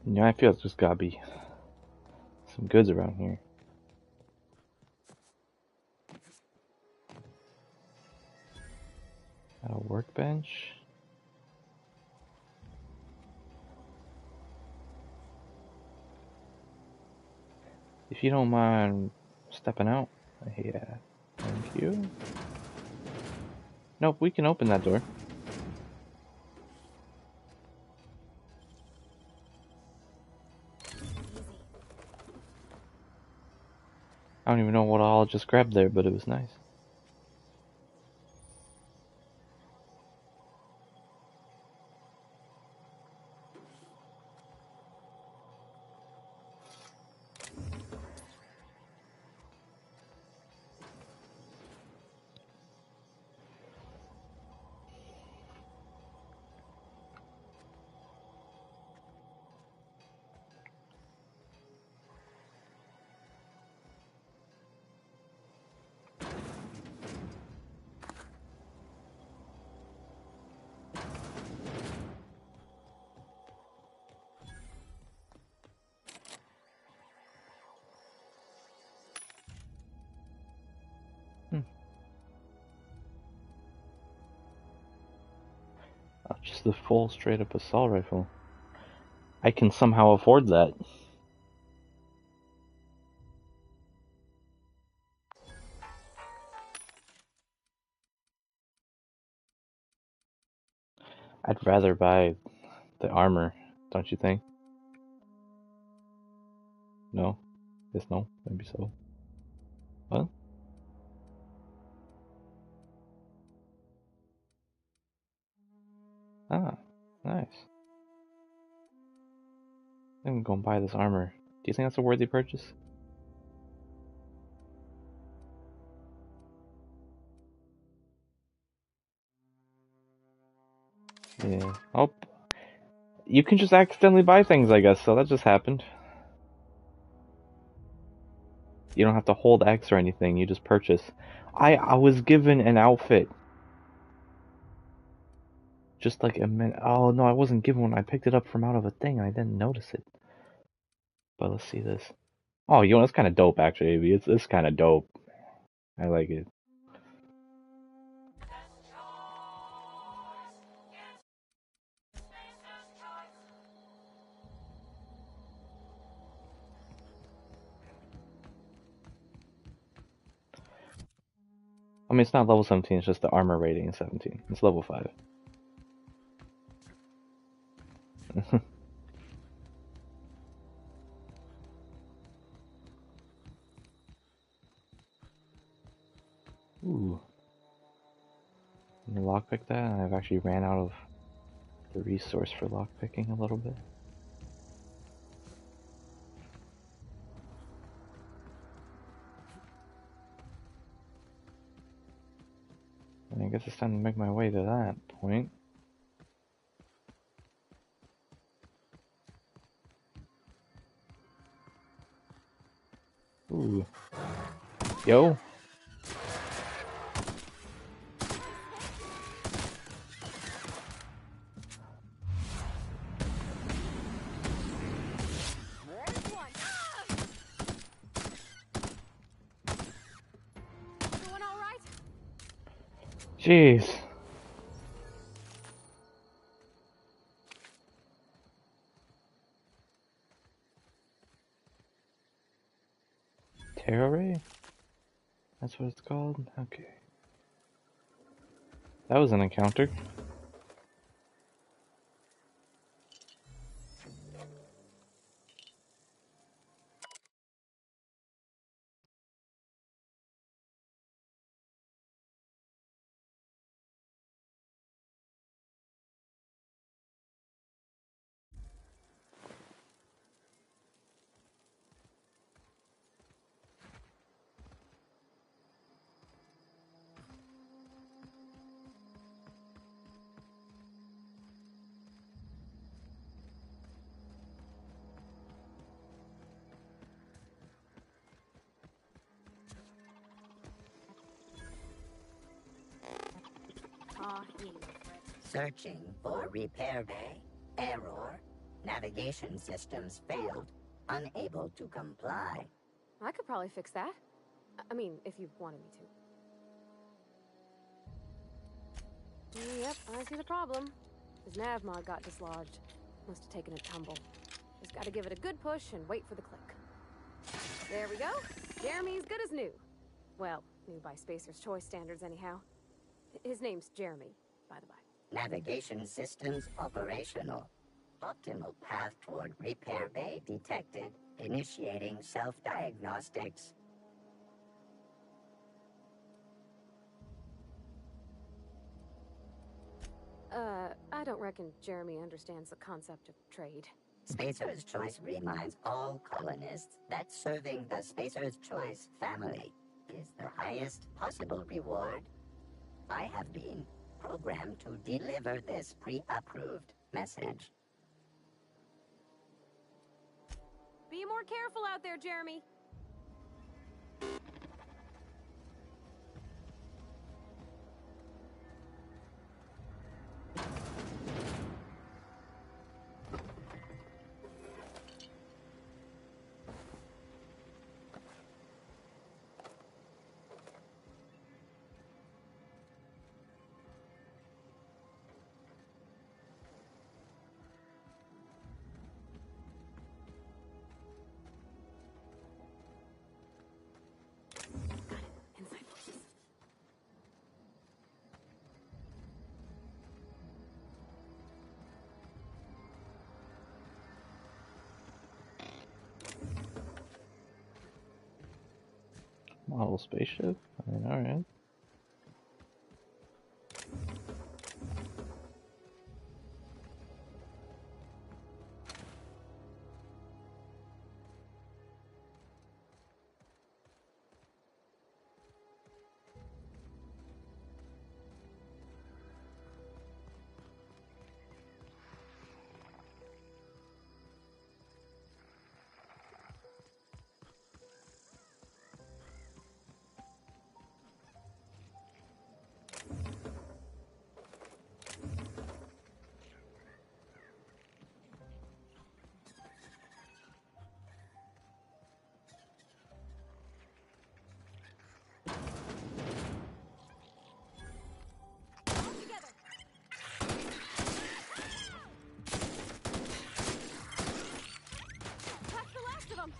Yeah, I feel there's gotta be some goods around here. Got a workbench. If you don't mind stepping out. Yeah, thank you. Nope, we can open that door. I don't even know what all just grabbed there, but it was nice. Just a full straight up assault rifle. I can somehow afford that. I'd rather buy the armor, don't you think? No? Yes, no? Maybe so. What? Ah, nice. I'm gonna buy this armor. Do you think that's a worthy purchase? Yeah. Oh, you can just accidentally buy things, I guess, so that just happened. You don't have to hold X or anything, you just purchase. I was given an outfit. Just like a minute. Oh no, I wasn't given one. I picked it up from out of a thing and I didn't notice it. But let's see this. Oh, you know, it's kind of dope actually, Abby. It's kind of dope. I like it. I mean, it's not level 17, it's just the armor rating is 17. It's level 5. Ooh. Can you lockpick that? I've actually ran out of the resource for lockpicking a little bit. I guess it's time to make my way to that point. Ooh. Yo. Everyone all right? Jeez. Terror Ray? That's what it's called? Okay. That was an encounter. Searching for repair bay. Error. Navigation systems failed. Unable to comply. I could probably fix that. I mean, if you wanted me to. Yep, I see the problem. His nav mod got dislodged. Must have taken a tumble. Just gotta give it a good push and wait for the click. There we go. Jeremy's good as new. Well, new by Spacer's Choice standards anyhow. His name's Jeremy, by the by. Navigation systems operational. Optimal path toward repair bay detected. Initiating self-diagnostics. I don't reckon Jeremy understands the concept of trade. Spacer's Choice reminds all colonists that serving the Spacer's Choice family is the highest possible reward. I have been programmed to deliver this pre-approved message. Be more careful out there, Jeremy. Model spaceship? I mean, alright. That's the last of them!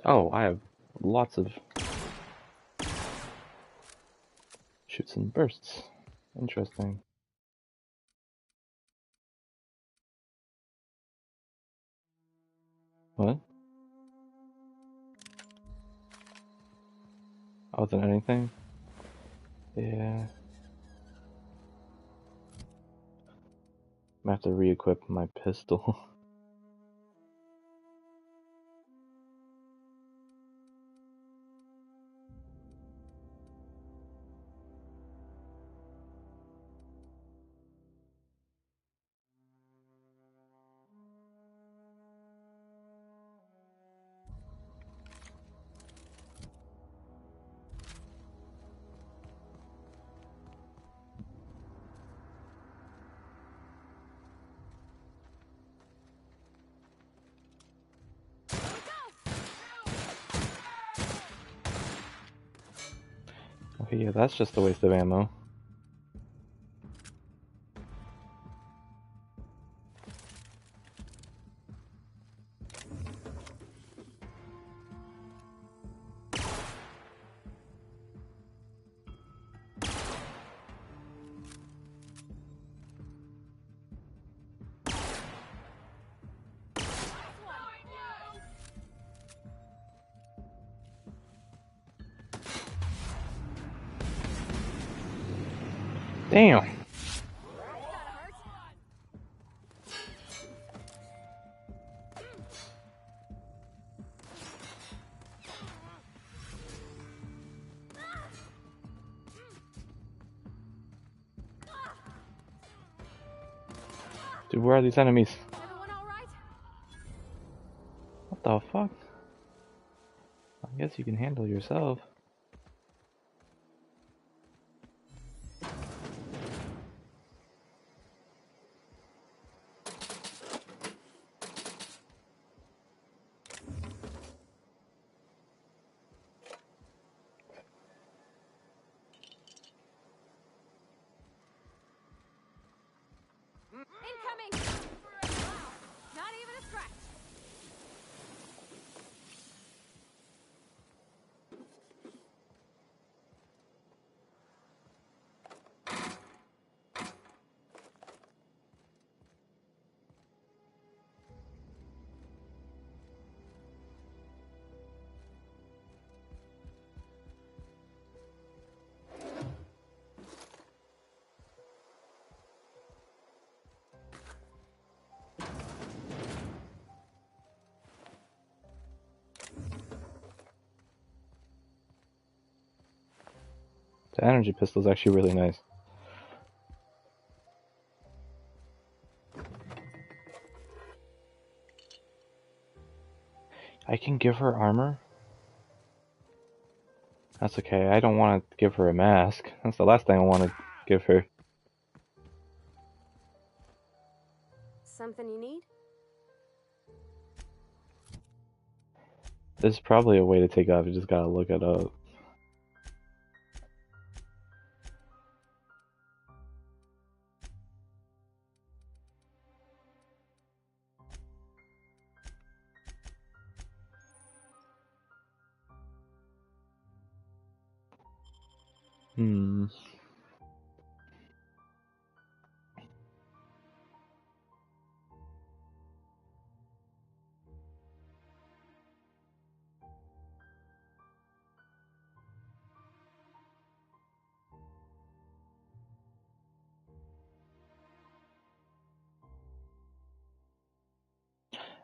Oh, I have lots of shoots and bursts. Interesting. What? Oh, wasn't anything? Yeah. I'm gonna have to re-equip my pistol. Okay, yeah, that's just a waste of ammo. Damn. Dude, where are these enemies? What the fuck? I guess you can handle yourself. Incoming! Not even a scratch! The energy pistol is actually really nice. I can give her armor? That's okay, I don't want to give her a mask. That's the last thing I want to give her. Something you need? There's probably a way to take it off, you just gotta look it up.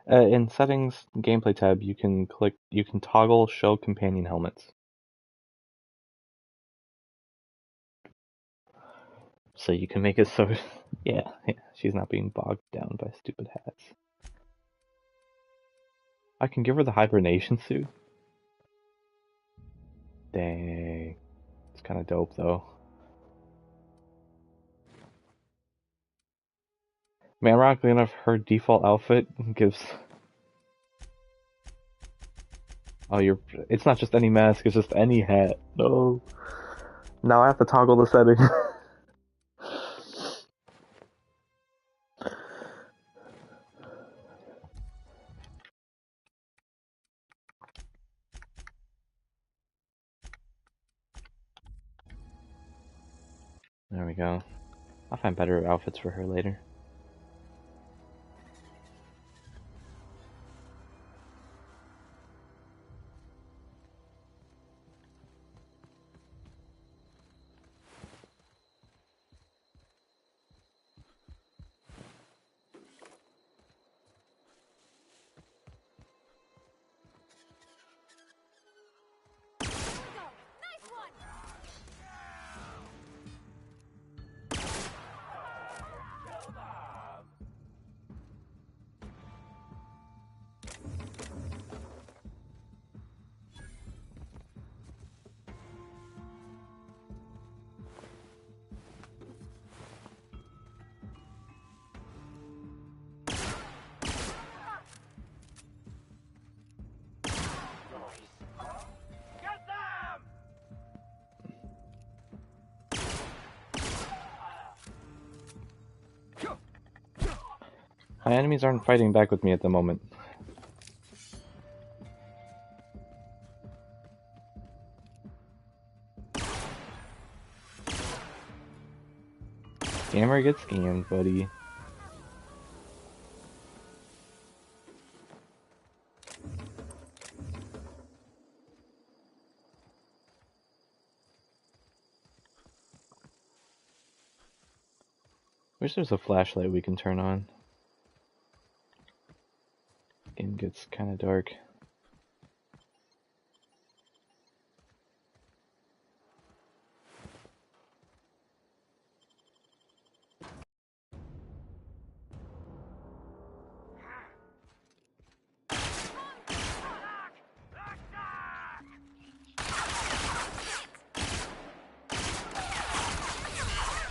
In settings, gameplay tab, you can toggle show companion helmets. So you can make it so, yeah, she's not being bogged down by stupid hats. I can give her the hibernation suit. Dang. It's kind of dope though. Man, ironically enough, her default outfit gives... Oh, it's not just any mask, it's just any hat. No. Now I have to toggle the setting. There we go. I'll find better outfits for her later. My enemies aren't fighting back with me at the moment. Scammer gets scammed, buddy. Wish there's a flashlight we can turn on. Game gets kind of dark.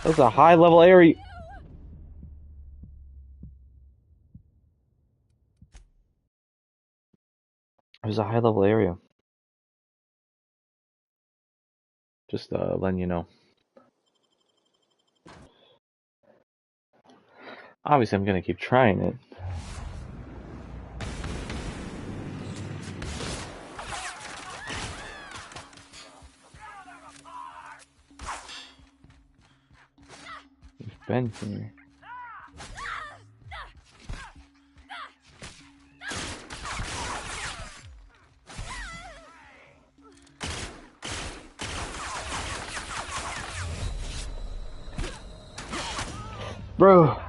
That's a high level area. It was a high level area. Just letting you know. Obviously, I'm gonna keep trying it. We've been here. Bro,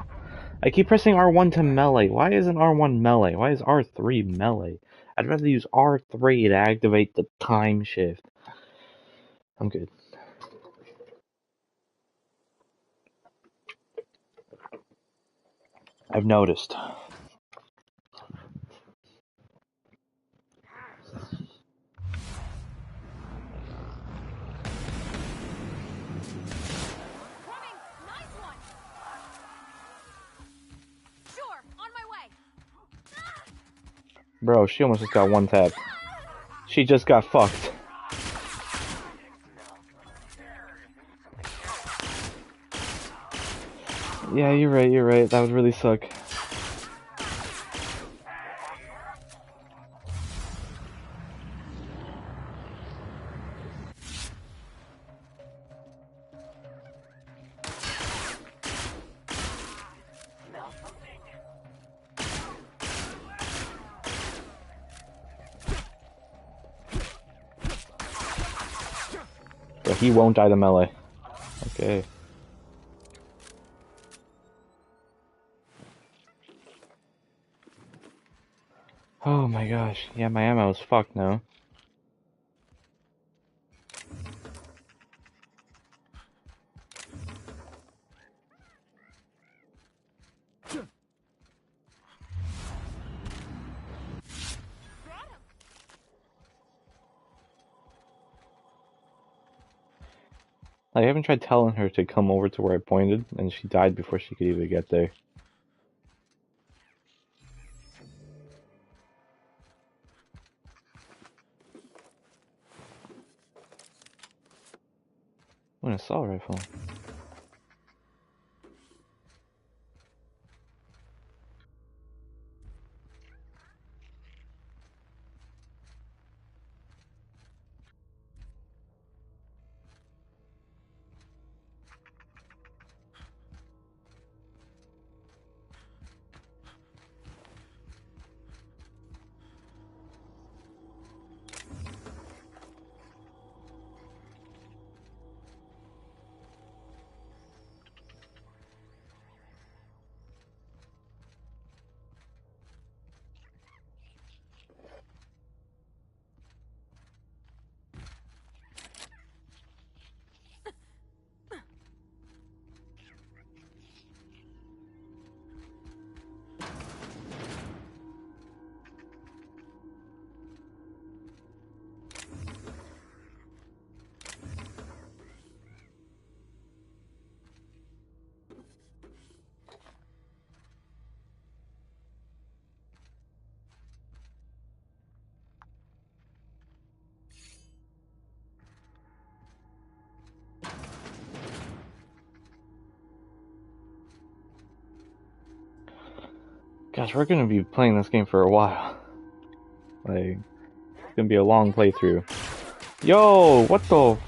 I keep pressing R1 to melee. Why isn't R1 melee? Why is R3 melee? I'd rather use R3 to activate the time shift. I'm good. I've noticed. Bro, she almost just got one tap. She just got fucked. Yeah, you're right. That would really suck. But he won't die to melee. Okay. Oh my gosh. Yeah, my ammo is fucked now. I haven't tried telling her to come over to where I pointed, and she died before she could even get there. Oh, an assault rifle. Gosh, we're gonna be playing this game for a while. Like, it's gonna be a long playthrough. Yo, what the?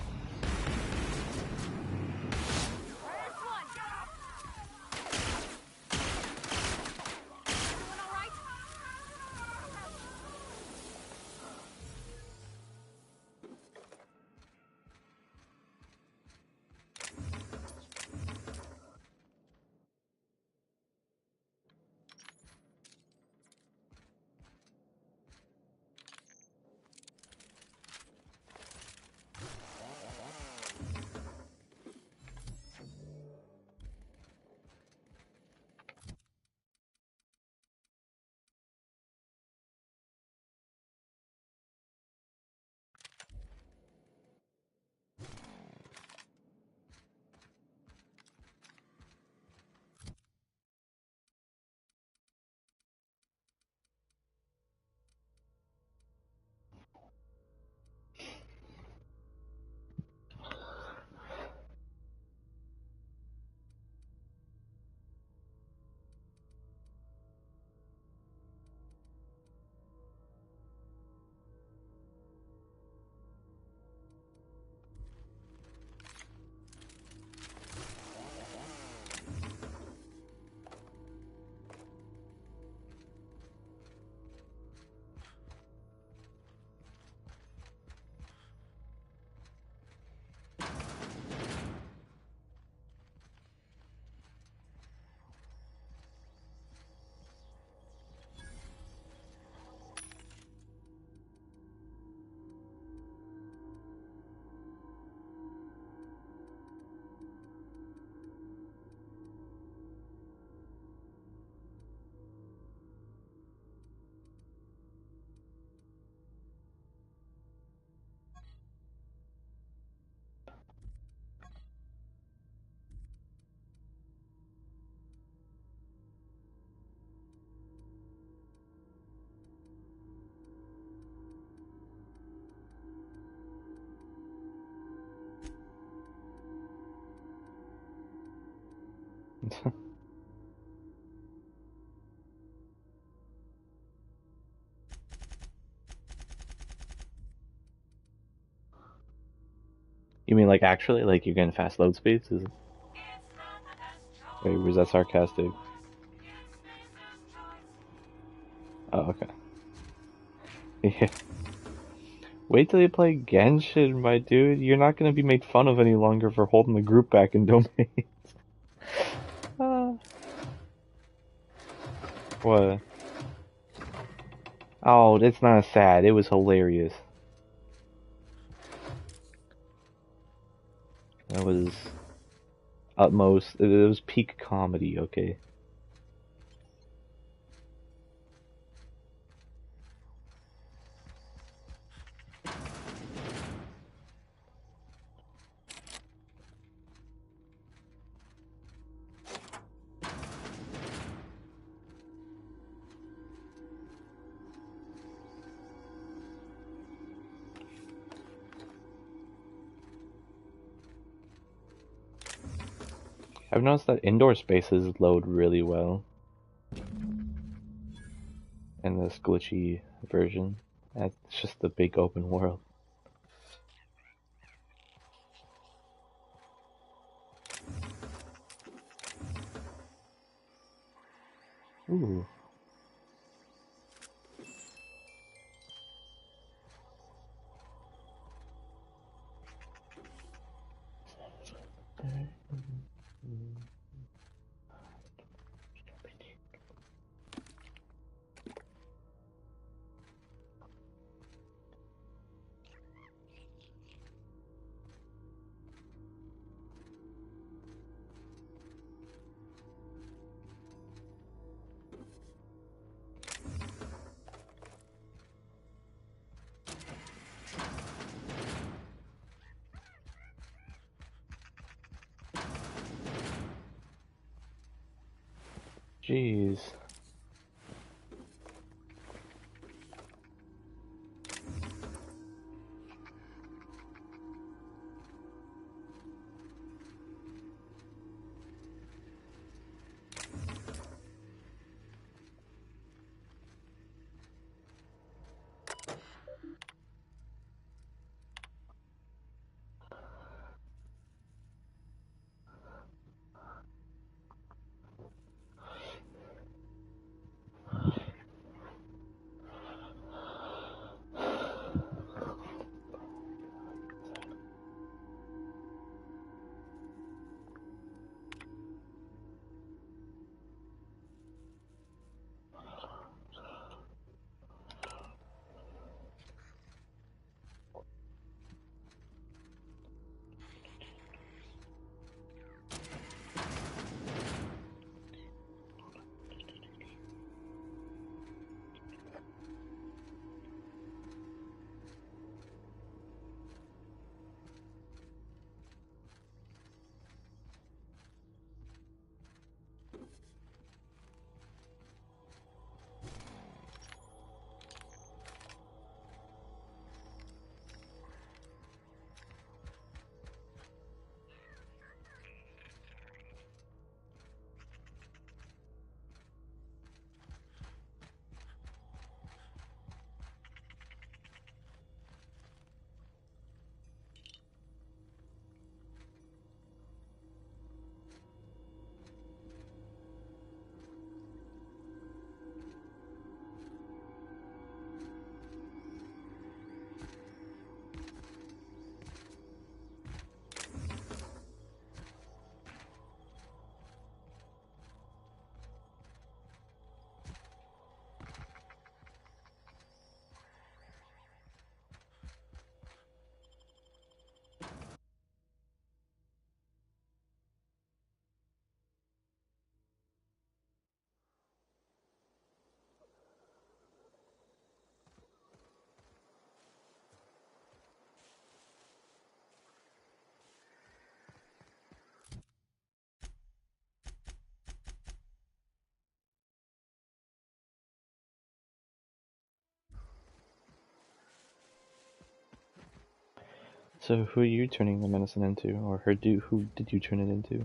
You mean like actually, like you're getting fast load speeds? Is it... Wait, was that sarcastic? Oh, okay. Yeah. Wait till you play Genshin, my dude. You're not gonna be made fun of any longer for holding the group back in domains. What? Oh, it's not sad. It was hilarious. That was utmost. It was peak comedy. Okay. I've noticed that indoor spaces load really well in this glitchy version. It's just the big open world. Ooh. Jeez. So who are you turning the medicine into, or who did you turn it into?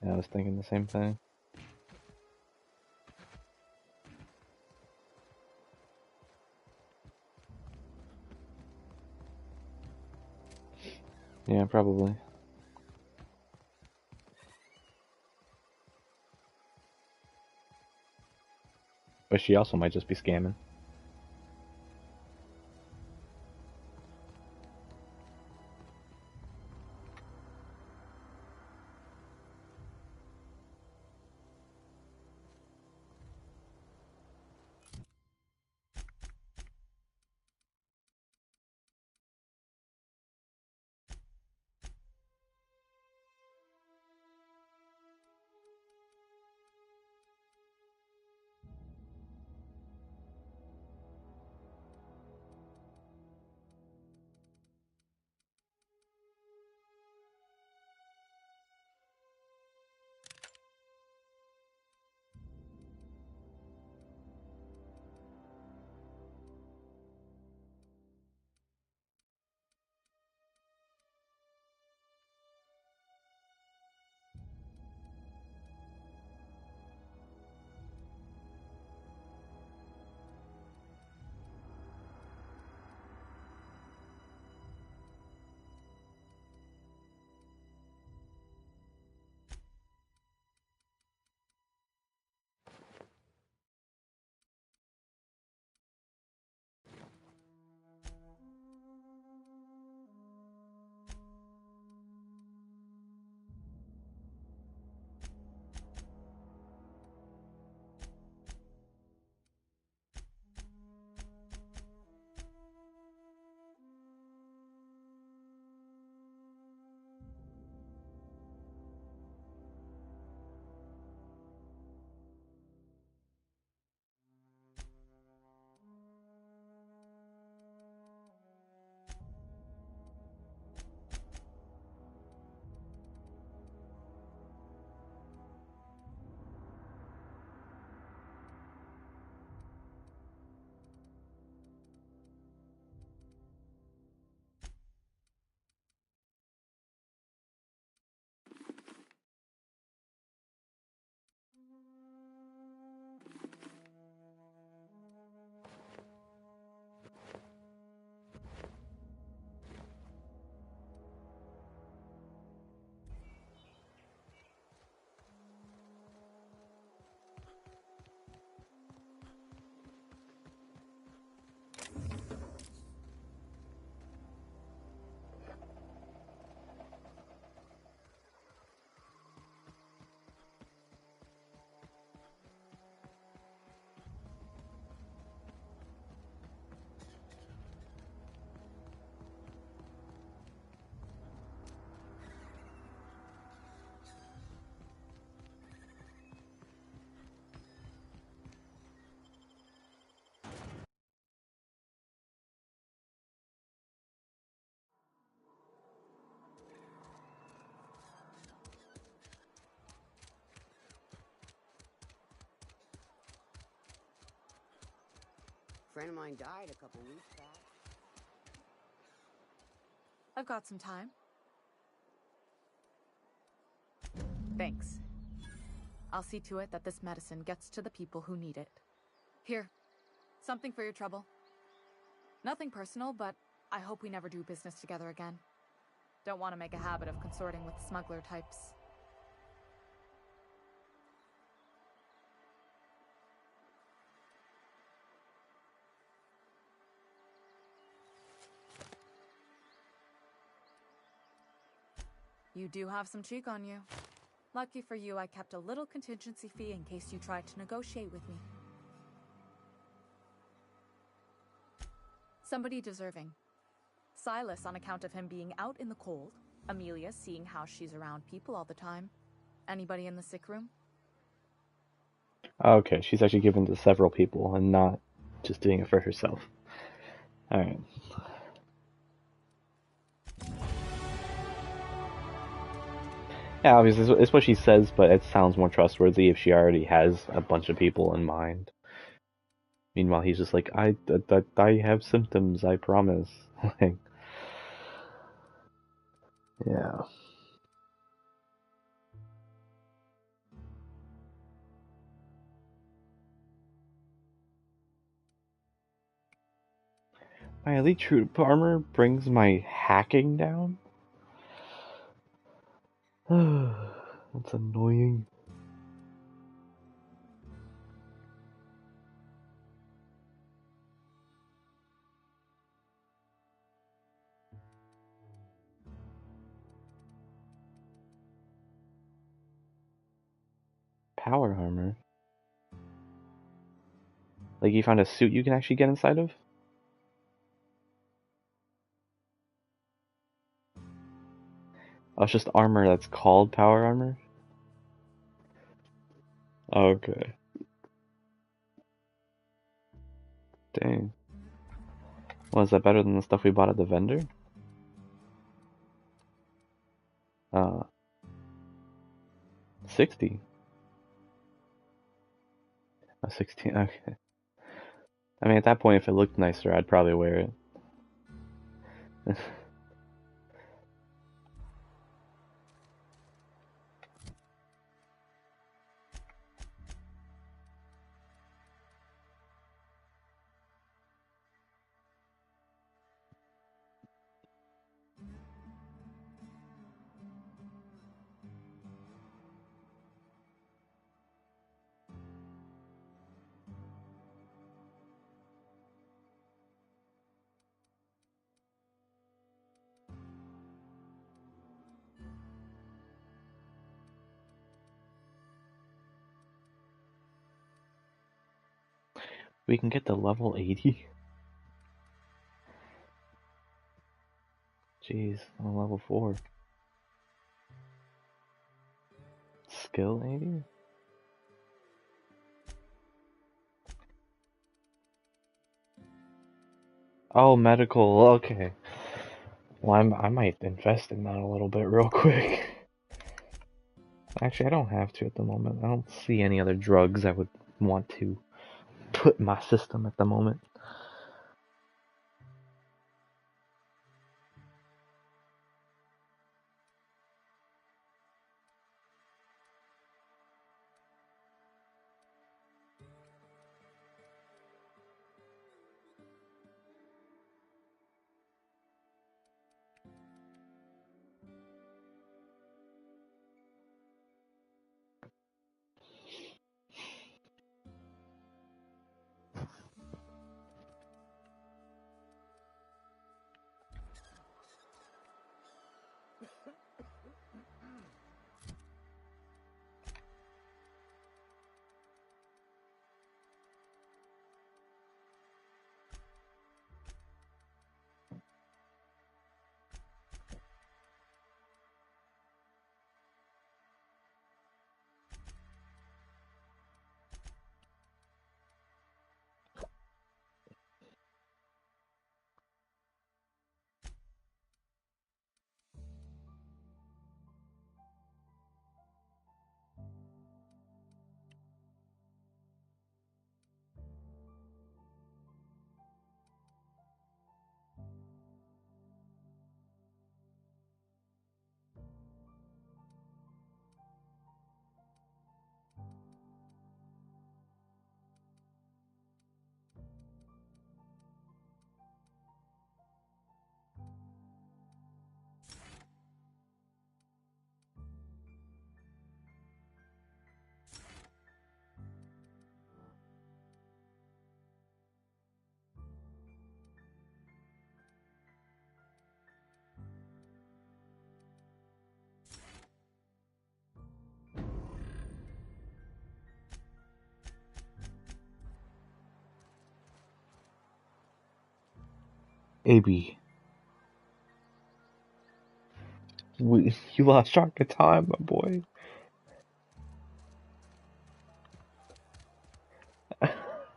Yeah, I was thinking the same thing. Yeah, probably. But she also might just be scamming. friend of mine died a couple weeks back. I've got some time. Thanks. I'll see to it that this medicine gets to the people who need it. Here, something for your trouble. Nothing personal, but I hope we never do business together again. Don't want to make a habit of consorting with smuggler types. You do have some cheek on you. Lucky for you, I kept a little contingency fee in case you tried to negotiate with me. Somebody deserving. Silas on account of him being out in the cold. Amelia seeing how she's around people all the time. Anybody in the sick room? Okay, she's actually given to several people and not just doing it for herself. Alright. Yeah, obviously, it's what she says, but it sounds more trustworthy if she already has a bunch of people in mind. Meanwhile, he's just like, I have symptoms, I promise. Like, yeah. My elite troop armor brings my hacking down? That's annoying. Power armor? Like you found a suit you can actually get inside of? Oh, it's just armor that's called power armor? Okay. Dang. Well, is that better than the stuff we bought at the vendor? 60. 16, okay. I mean, at that point, if it looked nicer, I'd probably wear it. We can get to level 80? Jeez, I'm on level 4. Skill 80? Oh, medical, okay. Well, I might invest in that a little bit real quick. Actually, I don't have to at the moment. I don't see any other drugs I would want to put in my system at the moment. AB. You lost track of time, my boy.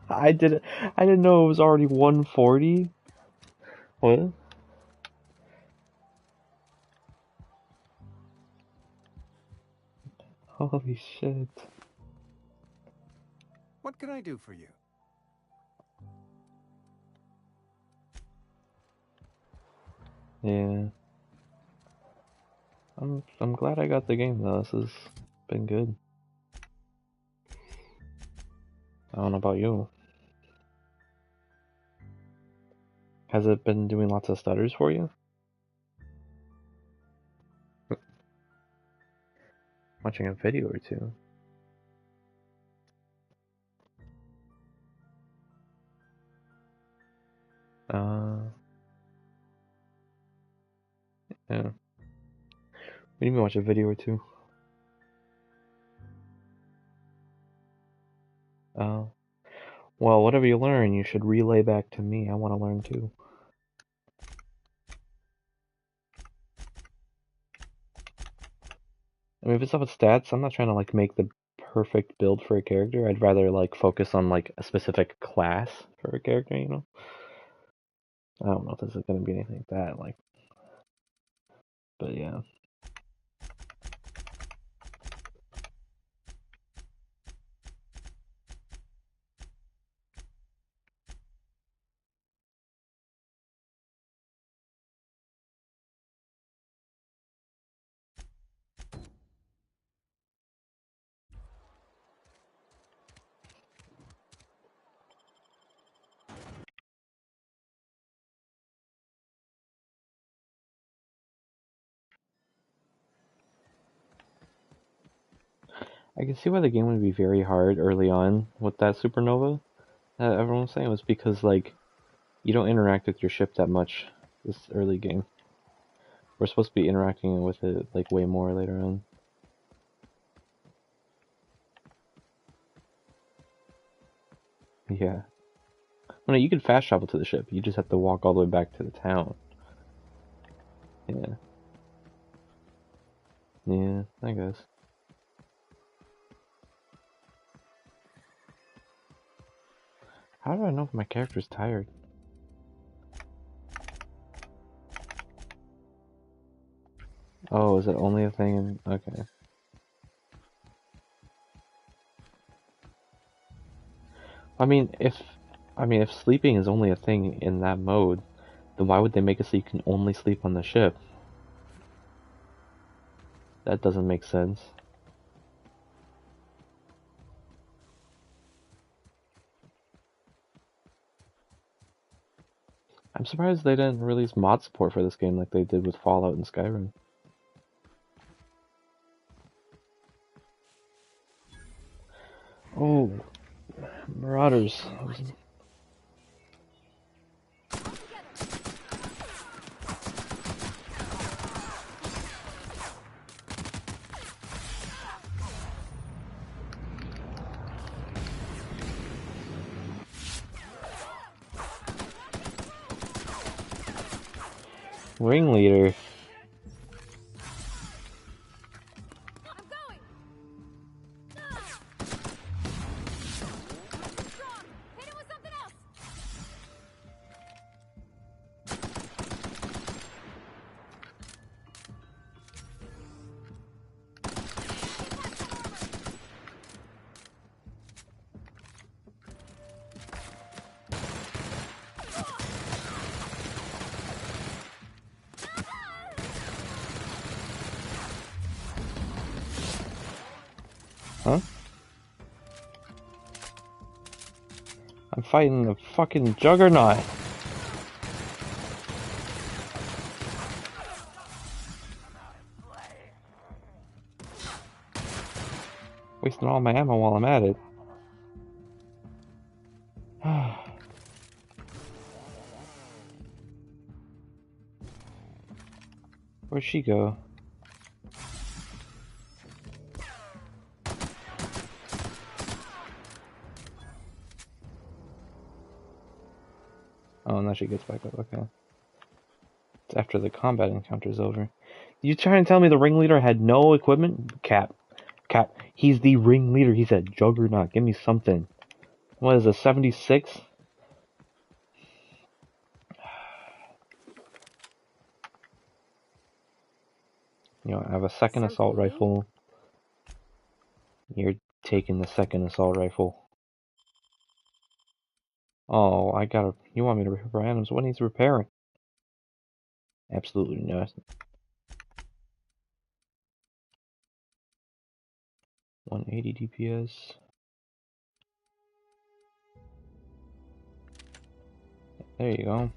I didn't know it was already 140. What? Holy shit. What can I do for you? Yeah. I'm glad I got the game though. This has been good. I don't know about you. Has it been doing lots of stutters for you? Watching a video or two. Yeah. What do you mean watch a video or two? Well, whatever you learn, you should relay back to me. I want to learn too. I mean, if it's up with stats, I'm not trying to like make the perfect build for a character. I'd rather like focus on like a specific class for a character, you know? I don't know if this is gonna be anything like that, like, but yeah. I can see why the game would be very hard early on with that supernova that everyone was saying was because like you don't interact with your ship that much this early game. We're supposed to be interacting with it like way more later on. Yeah. Well, no, you can fast travel to the ship. You just have to walk all the way back to the town. Yeah. Yeah, I guess. How do I know if my character's tired? Oh, is it only a thing in... Okay. I mean, if sleeping is only a thing in that mode, then why would they make it so you can only sleep on the ship? That doesn't make sense. I'm surprised they didn't release mod support for this game like they did with Fallout and Skyrim. Oh, Marauders. Ringleader. Huh? I'm fighting the fucking Juggernaut. Wasting all my ammo while I'm at it. Where'd she go? Oh, now she gets back up, okay. It's after the combat encounter's over. You trying to tell me the ringleader had no equipment? Cap, he's the ringleader. He's a Juggernaut. Give me something. What is a 76? You know, I have a second assault rifle. You're taking the second assault rifle. Oh, you want me to repair items? What needs repairing? Absolutely not. 180 DPS. There you go.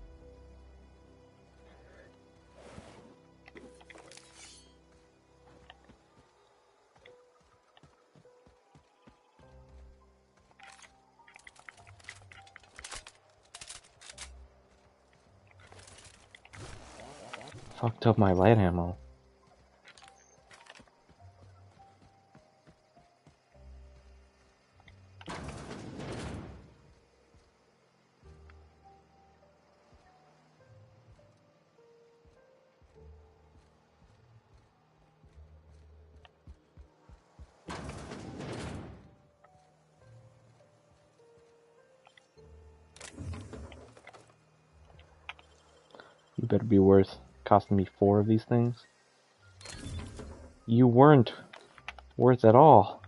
Fucked up my light ammo. You better be worth costing me 4 of these things. You weren't worth at all.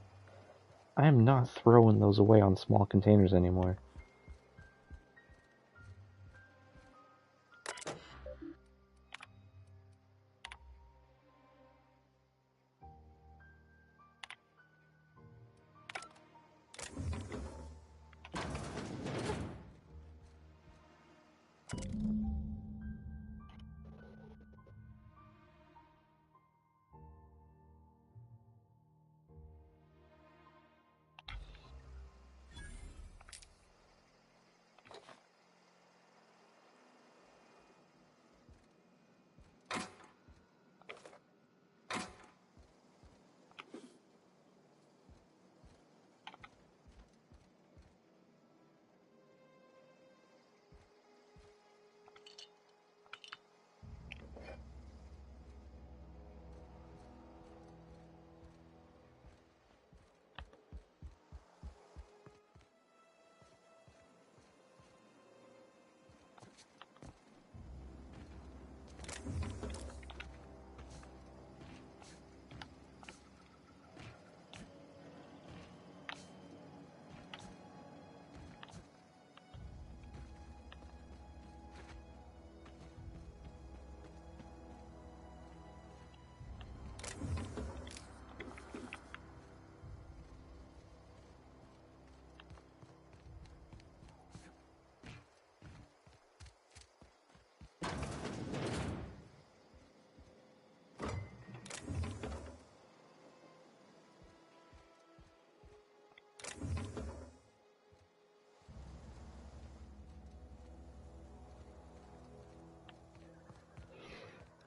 I am not throwing those away on small containers anymore.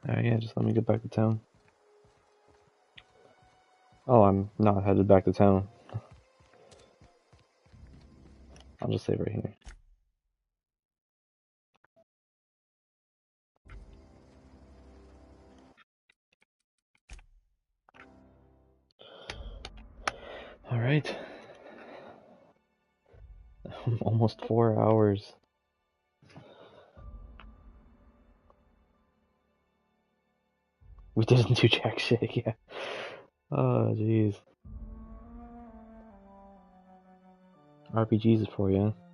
Yeah, just let me get back to town. Oh, I'm not headed back to town. I'll just save right here. Alright. Almost 4 hours. We didn't do jack shit, yeah. Oh, jeez. RPGs is for you, huh?